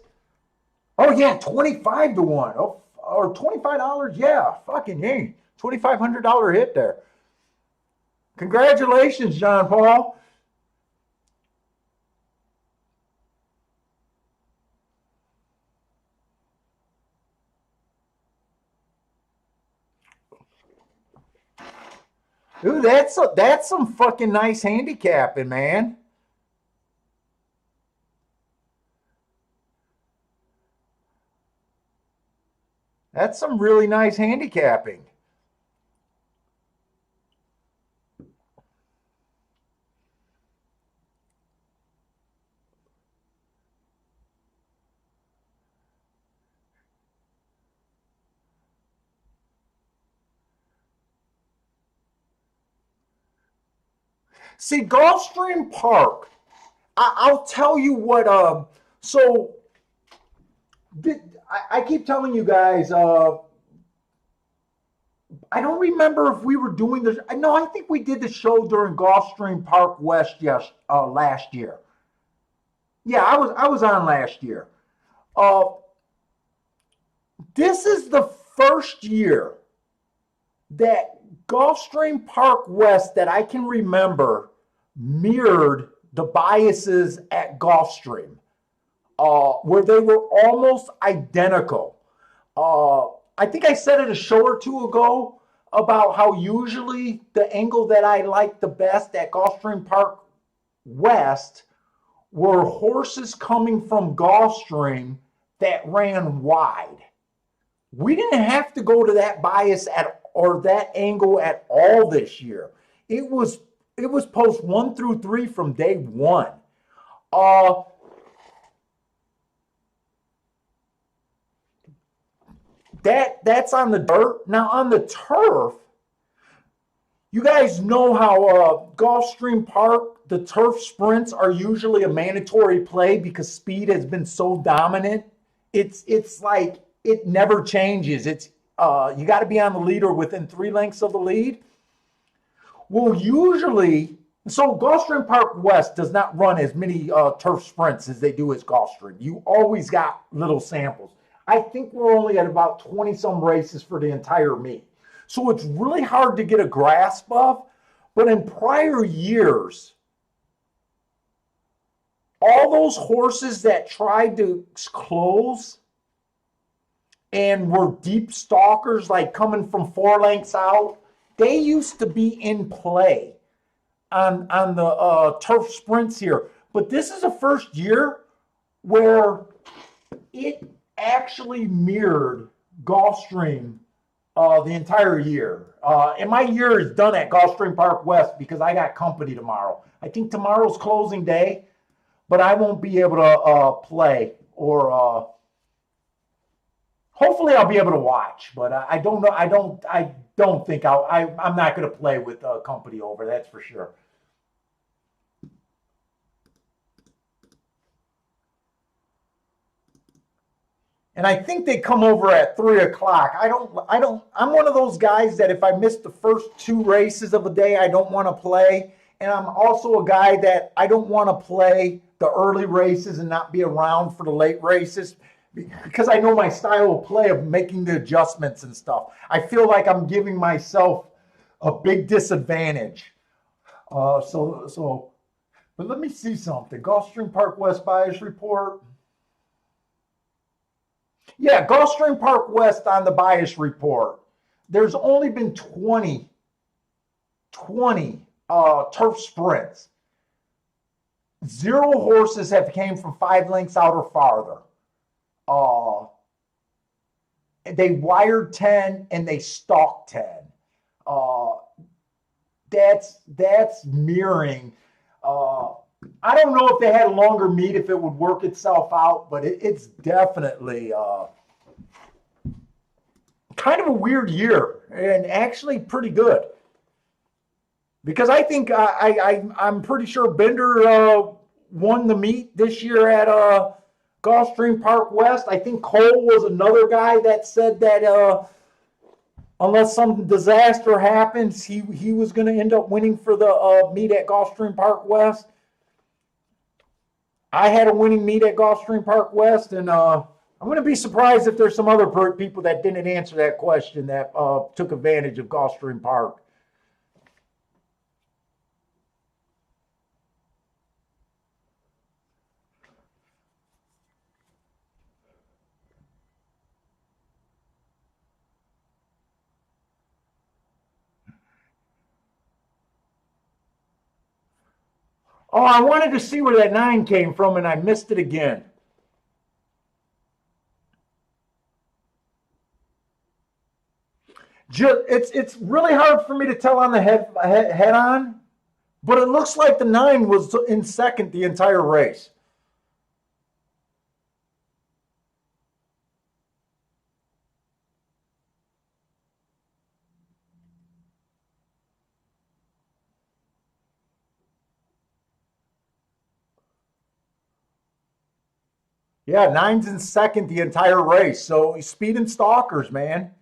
[SPEAKER 1] Oh yeah, 25 to 1. Oh, or $25. Yeah, fucking yeah. $2,500 hit there. Congratulations, John Paul. Dude, that's some fucking nice handicapping, man. That's some really nice handicapping. See, Gulfstream Park, I'll tell you what, so I keep telling you guys, I don't remember if we were doing this. No, I think we did the show during Gulfstream Park West last year. Yeah, I was on last year. Uh, this is the first year that Gulfstream Park West that I can remember mirrored the biases at Gulfstream, where they were almost identical. I think I said it a show or two ago about how usually the angle that I liked the best at Gulfstream Park West were horses coming from Gulfstream that ran wide. We didn't have to go to that bias at or that angle at all this year. It was post 1 through 3 from day one. Uh, that's on the dirt. Now on the turf, you guys know how Gulfstream Park, the turf sprints are usually a mandatory play because speed has been so dominant. It's like it never changes. It's you got to be on the lead or within 3 lengths of the lead. Well, usually, so Gulfstream Park West does not run as many turf sprints as they do as Gulfstream. You always got little samples. I think we're only at about 20 some races for the entire meet. So it's really hard to get a grasp of. But in prior years, all those horses that tried to close and were deep stalkers, like coming from 4 lengths out, they used to be in play on the turf sprints here. But this is the first year where it actually mirrored Gulfstream the entire year. And my year is done at Gulfstream Park West because I got company tomorrow. I think tomorrow's closing day, but I won't be able to play or hopefully I'll be able to watch. But I don't know. I don't think I'm not going to play with company over. That's for sure. And I think they come over at 3 o'clock. I'm one of those guys that if I miss the first 2 races of the day, I don't want to play. And I'm also a guy that I don't want to play the early races and not be around for the late races because I know my style of play of making the adjustments and stuff. I feel like I'm giving myself a big disadvantage. But let me see something. Gulfstream Park West bias report. Yeah, Gulfstream Park West on the bias report. There's only been 20 turf sprints. 0 horses have came from 5 lengths out or farther. They wired 10 and they stalked 10. That's mirroring. I don't know if they had a longer meet, if it would work itself out, but it's definitely kind of a weird year and actually pretty good. Because I think I'm pretty sure Bender won the meet this year at Gulfstream Park West. I think Cole was another guy that said that unless some disaster happens, he was going to end up winning for the meet at Gulfstream Park West. I had a winning meet at Gulfstream Park West, and I'm going to be surprised if there's some other people that didn't answer that question that took advantage of Gulfstream Park. Oh, I wanted to see where that 9 came from, and I missed it again. It's really hard for me to tell on the head on, but it looks like the 9 was in second the entire race. Yeah, 9's in second the entire race. So speed and stalkers, man.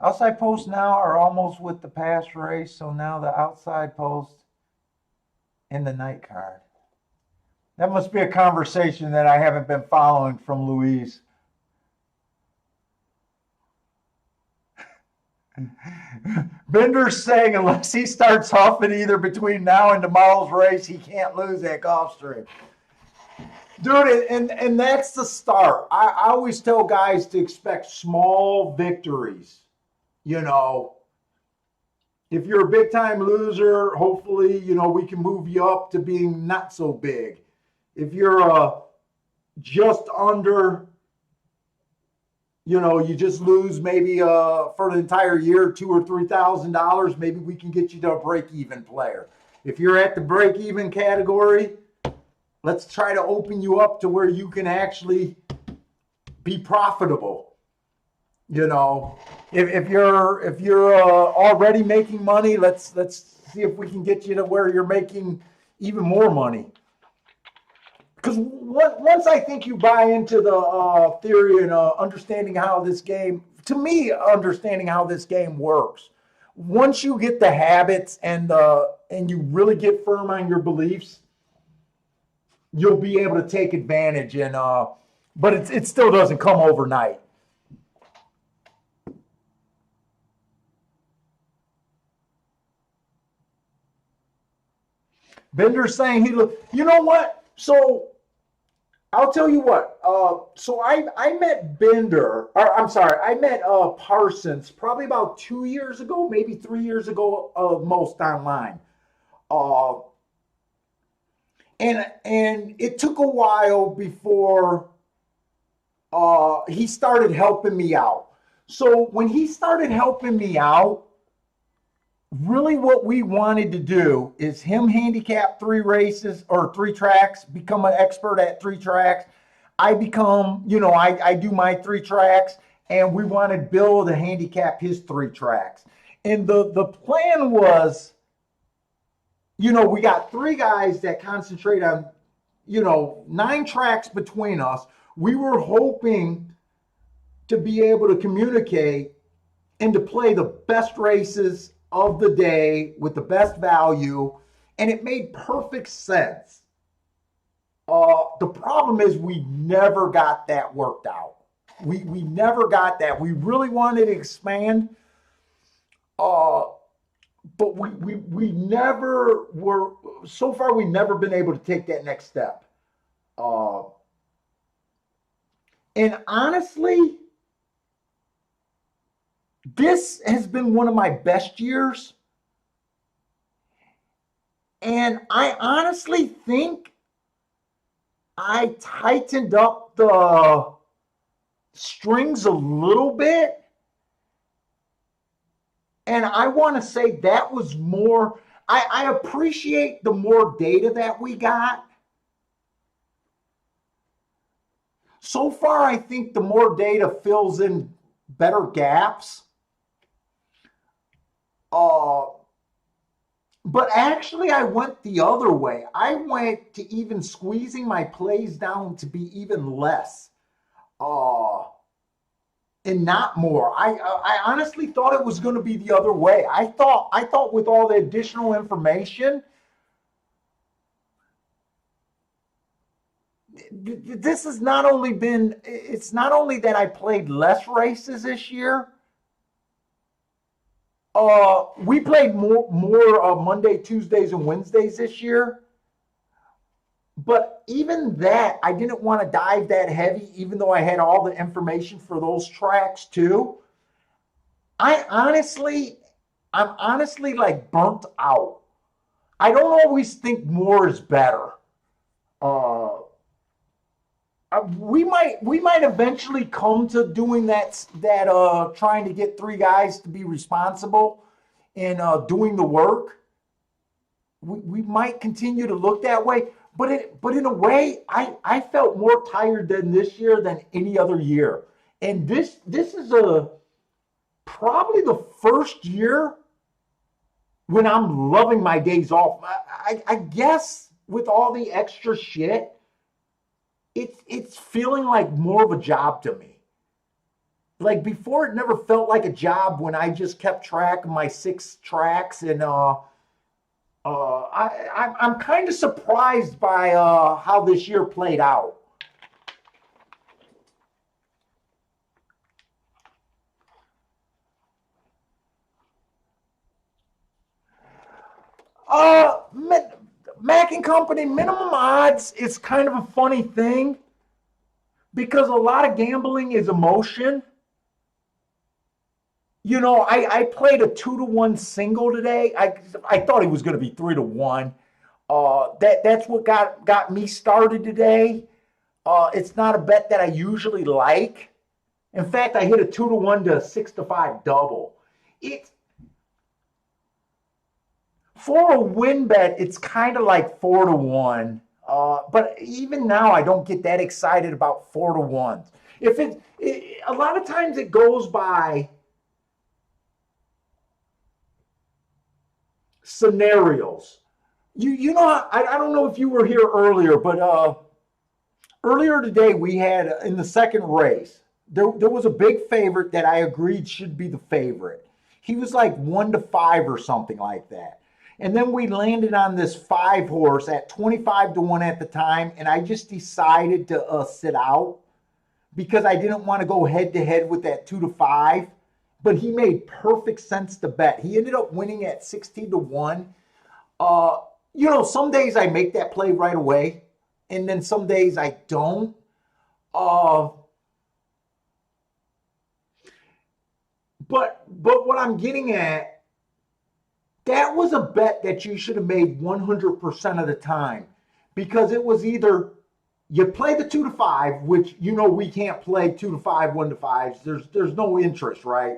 [SPEAKER 1] Outside posts now are almost with the pass race, so now the outside post in the night card. That must be a conversation that I haven't been following from Louise. Bender's saying unless he starts huffing either between now and tomorrow's race, he can't lose that Gulfstream. Dude, and that's the start. I always tell guys to expect small victories. You know, if you're a big time loser, hopefully, we can move you up to being not so big. If you're just under, you just lose maybe for the entire year $2,000 or $3,000, maybe we can get you to a break-even player. If you're at the break-even category, let's try to open you up to where you can actually be profitable. If you're already making money, let's see if we can get you to where you're making even more money. Because once I think you buy into the theory and understanding how this game, to me, understanding how this game works, once you get the habits and you really get firm on your beliefs, you'll be able to take advantage. But it still doesn't come overnight. Bender's saying you know what? So I'll tell you what. So I met Bender, or I'm sorry, I met Parsons probably about 2 years ago, maybe 3 years ago, most online. And it took a while before he started helping me out. So when he started helping me out, really what we wanted to do is him handicap 3 races or 3 tracks, become an expert at 3 tracks. I become, I do my 3 tracks, and we wanted Bill to handicap his 3 tracks. And the plan was, we got 3 guys that concentrate on, 9 tracks between us. We were hoping to be able to communicate and to play the best races of the day with the best value, and it made perfect sense. The problem is we never got that worked out. We never got that. We really wanted to expand, but we never were. So far, we've never been able to take that next step. And honestly, this has been one of my best years. And I honestly think I tightened up the strings a little bit. And I want to say that was more, I appreciate the more data that we got. So far, I think the more data fills in better gaps. But actually, I went the other way. I went to even squeezing my plays down to be even less, and not more. I honestly thought it was going to be the other way. I thought with all the additional information, this has not only been. It's not only that I played less races this year. We played more Monday, Tuesdays, and Wednesdays this year. But even that, I didn't want to dive that heavy, even though I had all the information for those tracks too. I honestly, I'm honestly like burnt out. I don't always think more is better. Uh, we might eventually come to doing that trying to get three guys to be responsible in doing the work. We might continue to look that way, but in a way, I felt more tired than this year than any other year, and this is a probably the first year when I'm loving my days off. I guess with all the extra shit, it's feeling like more of a job to me. Like before, it never felt like a job when I just kept track of my 6 tracks, and I'm kind of surprised by how this year played out. Uh, Mac and Company minimum odds is kind of a funny thing because a lot of gambling is emotion. I played a 2-to-1 single today. I thought he was going to be 3-to-1. That's what got me started today. It's not a bet that I usually like. In fact, I hit a 2-to-1 to a 6-to-5 double. It's for a win bet. It's kind of like 4-to-1. But even now, I don't get that excited about 4-to-1s. If a lot of times it goes by scenarios. I don't know if you were here earlier, but earlier today we had in the second race there was a big favorite that I agreed should be the favorite. He was like 1-to-5 or something like that. And then we landed on this 5 horse at 25-to-1 at the time, and I just decided to sit out because I didn't want to go head to head with that 2-to-5. But he made perfect sense to bet. He ended up winning at 16-to-1. Uh, some days I make that play right away, and then some days I don't. Uh, but what I'm getting at, that was a bet that you should have made 100% of the time, because it was either you play the 2-to-5, which we can't play 2-to-5, 1-to-5s. There's no interest, right?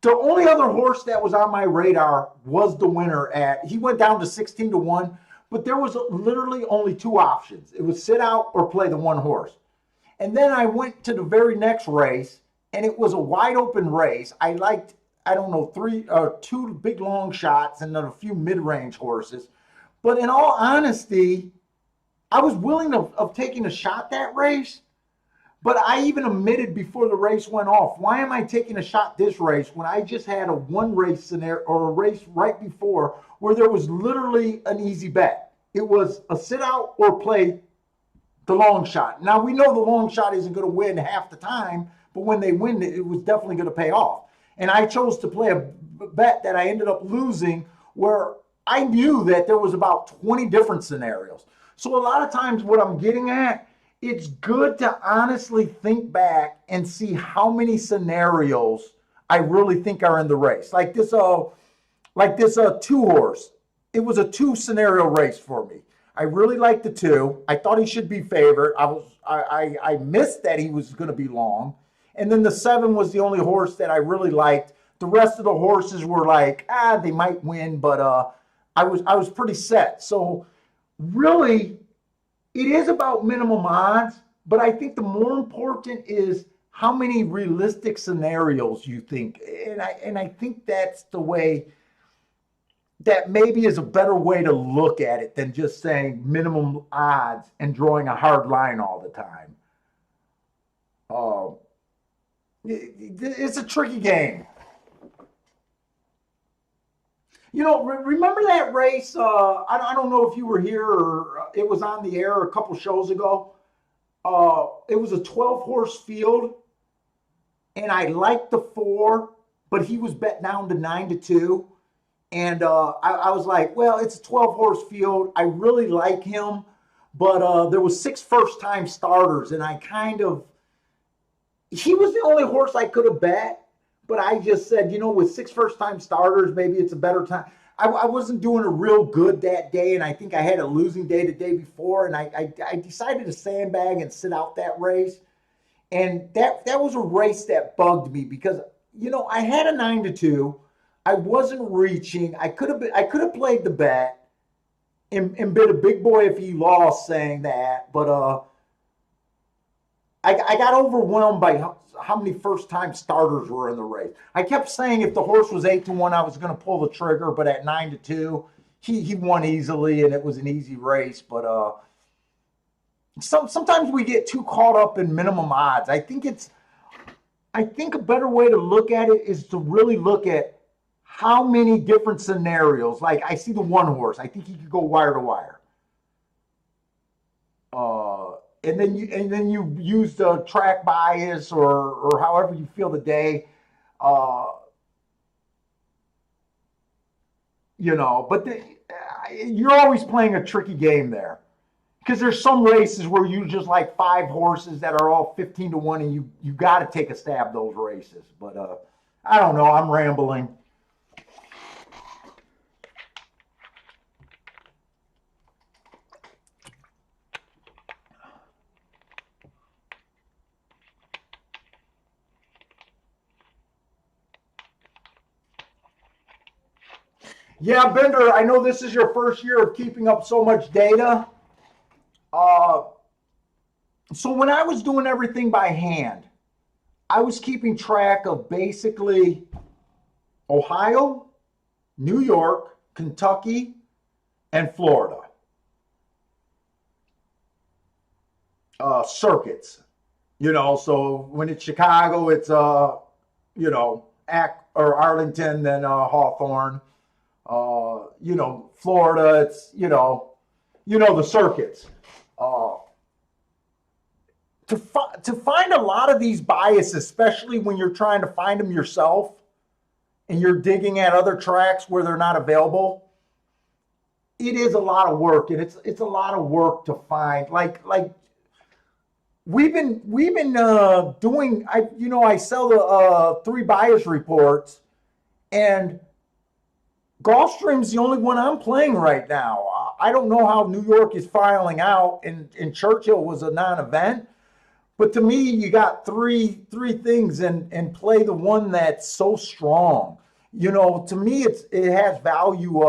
[SPEAKER 1] The only other horse that was on my radar was the winner he went down to 16-to-1, but there was literally only 2 options. It was sit out or play the 1 horse. And then I went to the very next race, and it was a wide open race. I liked, I don't know, 2 big long shots and then a few mid-range horses. But in all honesty, I was willing of taking a shot that race. But I even admitted before the race went off, why am I taking a shot this race when I just had a 1 race scenario or a race right before where there was literally an easy bet? It was a sit out or play the long shot. Now we know the long shot isn't going to win half the time, but when they win, it was definitely going to pay off. And I chose to play a bet that I ended up losing where I knew that there was about 20 different scenarios. So a lot of times what I'm getting at, it's good to honestly think back and see how many scenarios I really think are in the race. Like this 2 horse. It was a 2 scenario race for me. I really liked the 2. I thought he should be favorite. I missed that he was going to be long. And then the 7 was the only horse that I really liked. The rest of the horses were like, they might win, but I was pretty set. So really, it is about minimum odds, but I think the more important is how many realistic scenarios you think. And I think that's the way that maybe is a better way to look at it than just saying minimum odds and drawing a hard line all the time. Uh, it's a tricky game. Remember that race? I don't know if you were here or it was on the air a couple shows ago. It was a 12-horse field, and I liked the 4, but he was bet down to 9-2. And I was like, well, it's a 12 horse field. I really like him, but there was 6 first-time starters, and he was the only horse I could have bet. But I just said, with 6 first-time starters, maybe it's a better time. I wasn't doing a real good that day, and I think I had a losing day the day before, and I decided to sandbag and sit out that race. And that was a race that bugged me because I had a 9-2. I wasn't reaching. I could have played the bet and been a big boy if he lost, saying that. But I got overwhelmed by how many first time starters were in the race. I kept saying if the horse was 8-1, I was going to pull the trigger, but at 9-2, he won easily, and it was an easy race. But sometimes we get too caught up in minimum odds. I think a better way to look at it is to really look at how many different scenarios. Like I see the one horse, I think he could go wire to wire. And then you use the track bias or however you feel the day. But you're always playing a tricky game there. Because there's some races where you just like 5 horses that are all 15-1, and you got to take a stab those races. But I don't know. I'm rambling. Yeah, Bender, I know this is your first year of keeping up so much data. So when I was doing everything by hand, I was keeping track of basically Ohio, New York, Kentucky, and Florida circuits. So when it's Chicago, it's Arlington, then Hawthorne. Florida, it's the circuits. To find a lot of these biases, especially when you're trying to find them yourself and you're digging at other tracks where they're not available, it is a lot of work, and it's a lot of work to find. Like we've been doing. I sell the 3 bias reports, and Gulfstream's the only one I'm playing right now. I don't know how New York is filing out, and Churchill was a non-event. But to me, you got three things and play the one that's so strong. To me, it has value.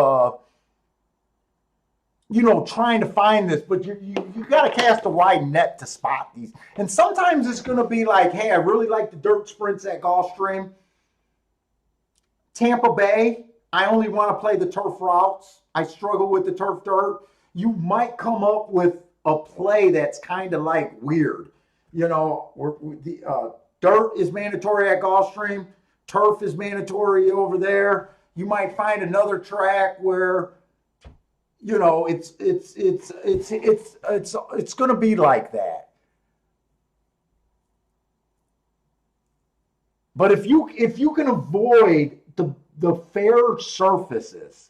[SPEAKER 1] Trying to find this, but you got to cast a wide net to spot these. And sometimes it's going to be like, hey, I really like the dirt sprints at Gulfstream. Tampa Bay, I only want to play the turf routes. I struggle with the turf dirt. You might come up with a play that's kind of like weird. Dirt is mandatory at Gulfstream. Turf is mandatory over there. You might find another track where, it's going to be like that. But if you can avoid the fair surfaces,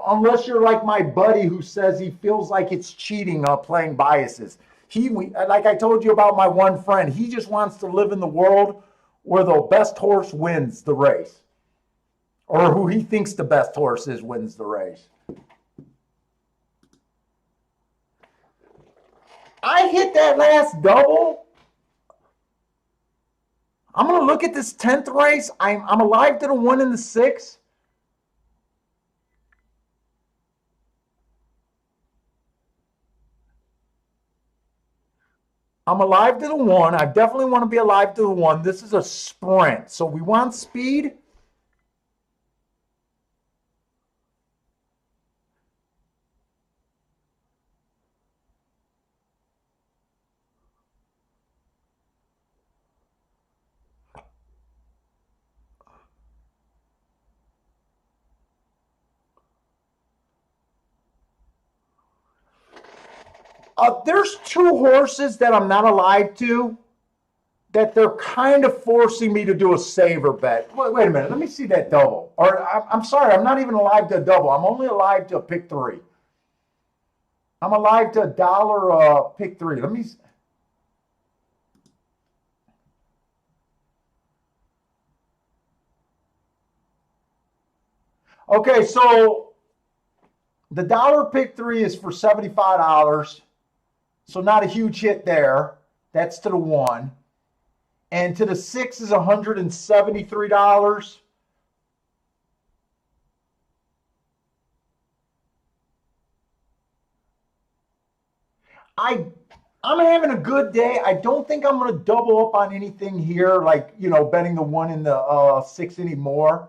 [SPEAKER 1] unless you're like my buddy who says he feels like it's cheating playing biases. Like I told you about my one friend, he just wants to live in the world where the best horse wins the race. Or who he thinks the best horse is wins the race. I hit that last double. I'm going to look at this 10th race. I'm alive to the 1 and the 6. I'm alive to the 1. I definitely want to be alive to the 1. This is a sprint. So we want speed. There's 2 horses that I'm not alive to. that they're kind of forcing me to do a saver bet. Wait a minute. Let me see that double. Or I'm sorry, I'm not even alive to a double. I'm only alive to a pick three. I'm alive to a dollar pick three. Let me. Okay, so the dollar pick three is for $75. So not a huge hit there. That's to the one. And to the six is $173. I'm having a good day. I don't think I'm going to double up on anything here, like, betting the one in the six anymore.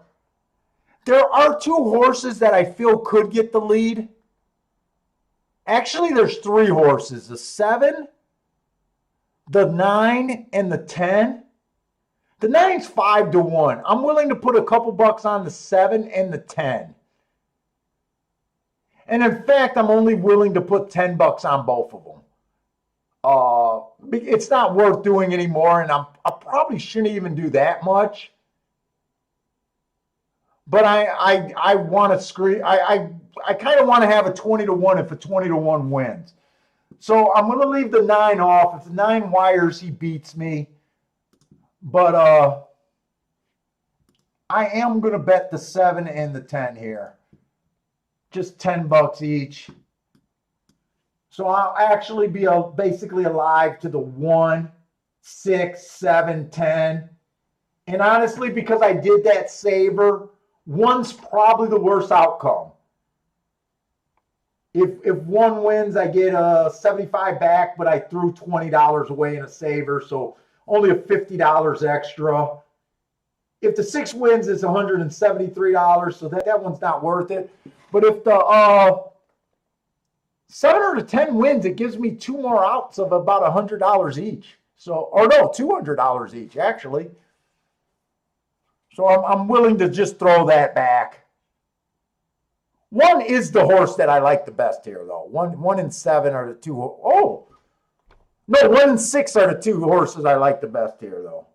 [SPEAKER 1] There are two horses that I feel could get the lead. Actually, there's three horses: the 7, the 9, and the 10. The 9's 5-1. I'm willing to put a couple bucks on the 7 and the 10. And in fact, I'm only willing to put 10 bucks on both of them. It's not worth doing anymore, and I probably shouldn't even do that much. But I want to screen. I kind of want to have a 20-1 if a 20-1 wins. So I'm going to leave the 9 off. If the 9 wires, he beats me. But I am going to bet the 7 and the 10 here. Just 10 bucks each. So I'll actually be basically alive to the 1, 6, 7, 10. And honestly, because I did that saver, 1's probably the worst outcome. If 1 wins, I get a 75 back, but I threw $20 away in a saver, so only a $50 extra. If the 6 wins, it's $173, so that one's not worth it. But if the 7 or the 10 wins, it gives me 2 more outs of about $100 each. So, or no, $200 each actually. So I'm willing to just throw that back. 1 is the horse that I like the best here, though. 1 and 7 are the two. Oh, no, 1 and 6 are the 2 horses I like the best here, though.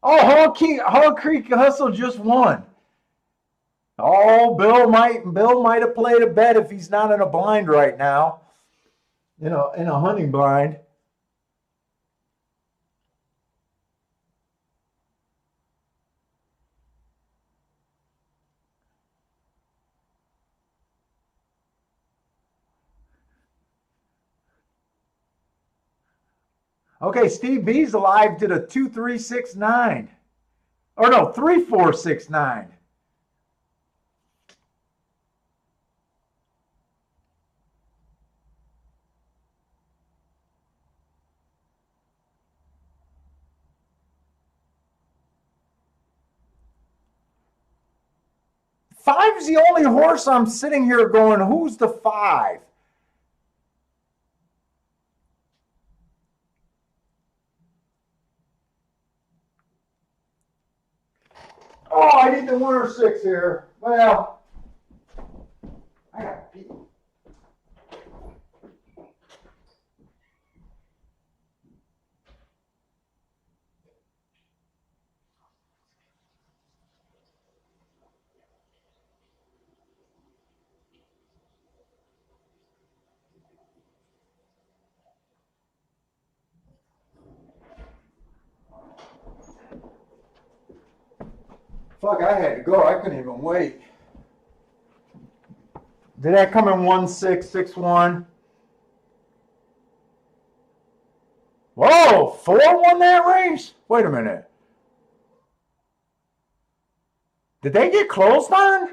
[SPEAKER 1] Oh, Hog Creek Hustle just won. Oh, Bill might have played a bet if he's not in a blind right now. In a hunting blind. Okay, Steve B's alive to the 2-3-6-9. Or no, 3-4-6-9. Five's the only horse I'm sitting here going, who's the 5? Oh, I need the 1 or 6 here. Well, I got to pee. Fuck, I had to go. I couldn't even wait. Did that come in 1-6-6-1? Whoa, 4 won that race? Wait a minute. Did they get closed on?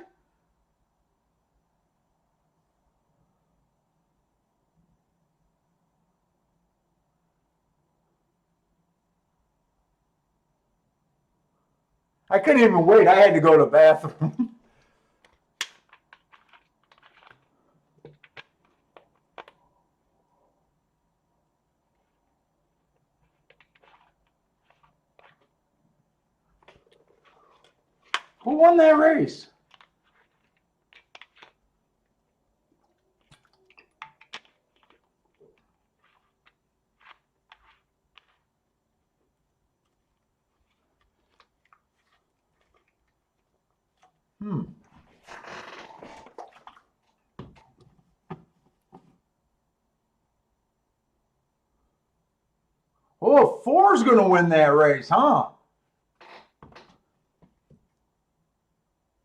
[SPEAKER 1] I couldn't even wait. I had to go to the bathroom. Who won that race? Hmm. Oh, 4's going to win that race, huh?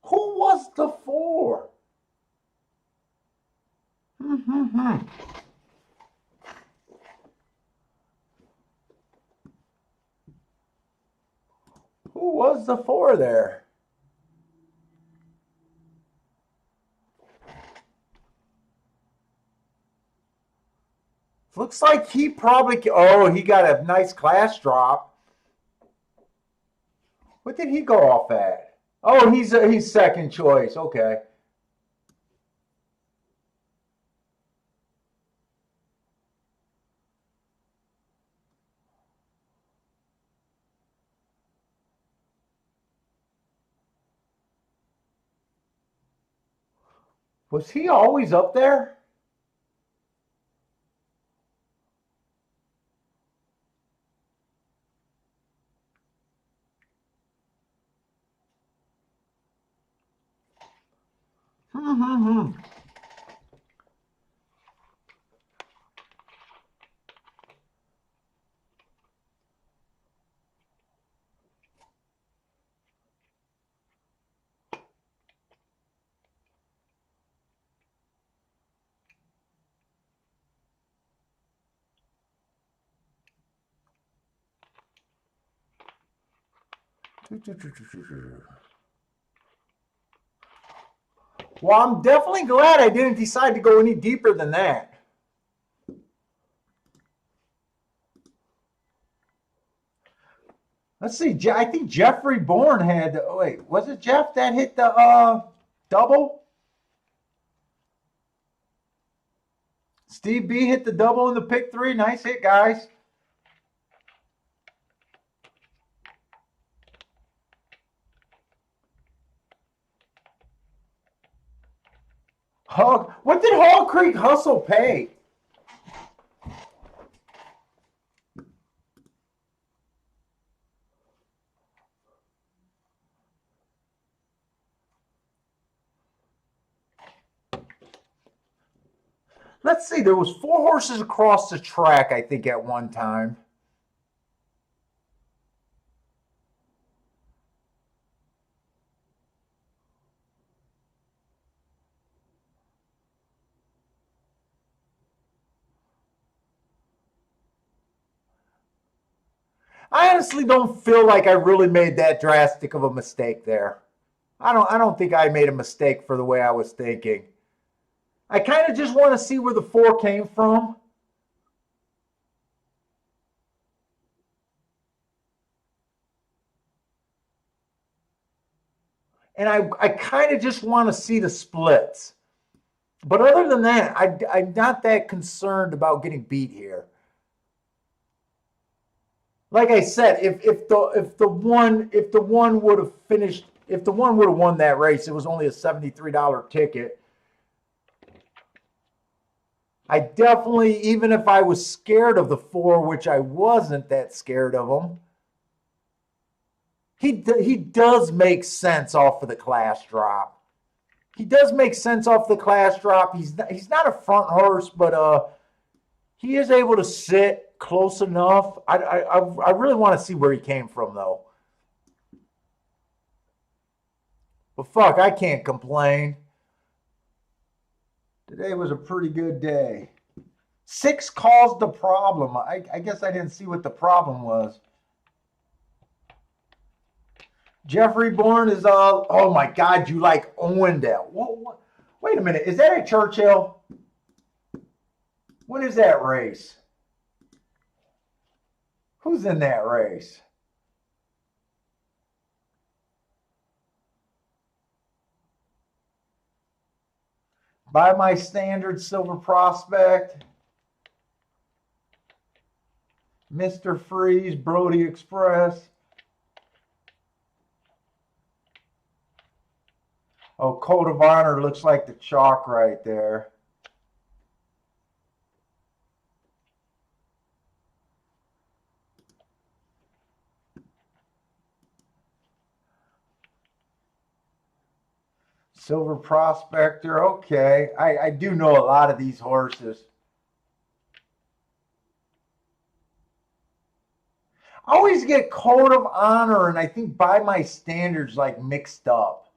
[SPEAKER 1] Who was the 4? Hmm. Who was the 4 there? Looks like he probably. Oh, he got a nice class drop. What did he go off at? Oh, he's second choice. Okay. Was he always up there? Hmm. Well, I'm definitely glad I didn't decide to go any deeper than that. Let's see. I think Jeffrey Bourne had. Oh, wait, was it Jeff that hit the double? Steve B hit the double in the pick 3. Nice hit, guys. What did Hall Creek Hustle pay? Let's see. There was 4 horses across the track, I think, at one time. I honestly don't feel like I really made that drastic of a mistake there. I don't think I made a mistake for the way I was thinking. I kind of just want to see where the 4 came from. And I kind of just want to see the splits. But other than that, I'm not that concerned about getting beat here. Like I said, if the one would have finished, if the one would have won that race, it was only a $73 ticket. I definitely, even if I was scared of the 4, which I wasn't that scared of him, he does make sense off of the class drop. He does make sense off the class drop. He's not a front horse, but he is able to sit close enough. I really want to see where he came from though. But fuck, I can't complain. Today was a pretty good day. 6 caused the problem. I guess I didn't see what the problem was. Jeffrey Bourne is oh my God, you like Owendale. What? Wait a minute, is that at Churchill? What is that race? Who's in that race? By my standard, Silver Prospect, Mr. Freeze, Brody Express. Oh, Code of Honor looks like the chalk right there. Silver Prospector. Okay. I do know a lot of these horses. I always get Code of Honor and I think By My Standards like mixed up.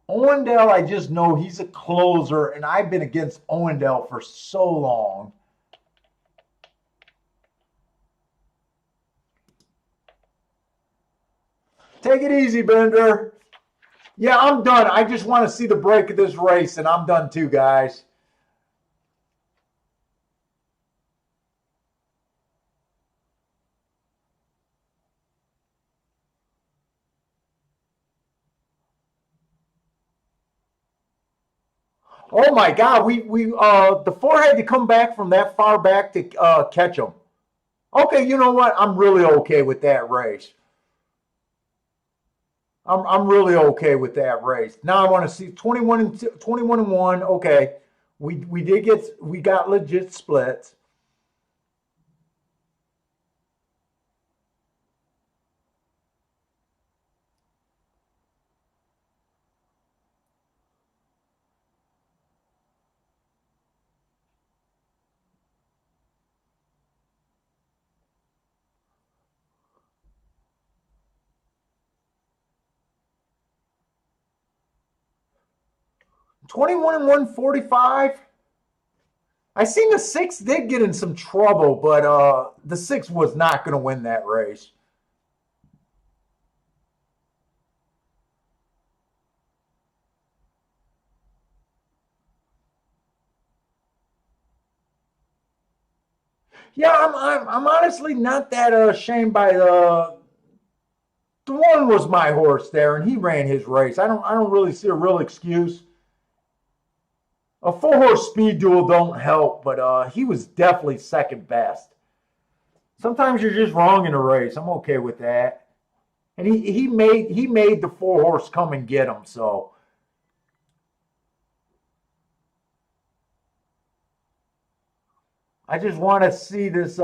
[SPEAKER 1] Owendale, I just know he's a closer, and I've been against Owendale for so long. Take it easy, Bender. Yeah, I'm done. I just want to see the break of this race, and I'm done too, guys. Oh my God, the four had to come back from that far back to catch them. Okay, you know what? I'm really okay with that race. I'm really okay with that race. Now I want to see 21 and 1. Okay, we got legit splits. $21 and 145. I seen the 6 did get in some trouble, but the 6 was not going to win that race. Yeah, I'm honestly not that ashamed by the one was my horse there, and he ran his race. I don't really see a real excuse. A 4-horse speed duel don't help, but he was definitely second best. Sometimes you're just wrong in a race. I'm okay with that. And he made the 4-horse come and get him. So I just want to see this.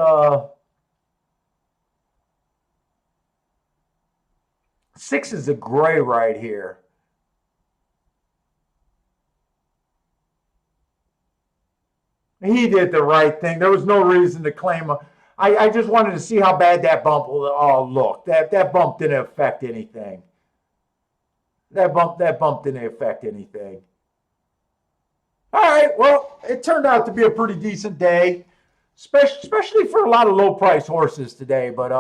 [SPEAKER 1] 6 is a gray right here. He did the right thing. There was no reason to claim. I just wanted to see how bad that bump looked. That bump didn't affect anything. That bump didn't affect anything. All right. Well, it turned out to be a pretty decent day, especially for a lot of low price horses today. But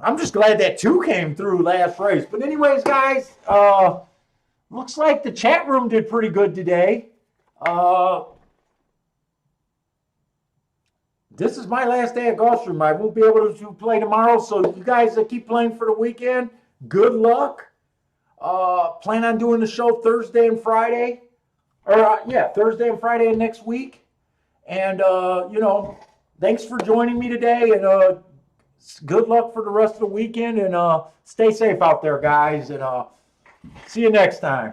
[SPEAKER 1] I'm just glad that 2 came through last race. But anyways, guys, looks like the chat room did pretty good today. This is my last day at Gulfstream. I won't be able to play tomorrow, so you guys that keep playing for the weekend, good luck. Plan on doing the show Thursday and Friday. Or, Thursday and Friday of next week. And, thanks for joining me today, and good luck for the rest of the weekend, and stay safe out there, guys, and see you next time.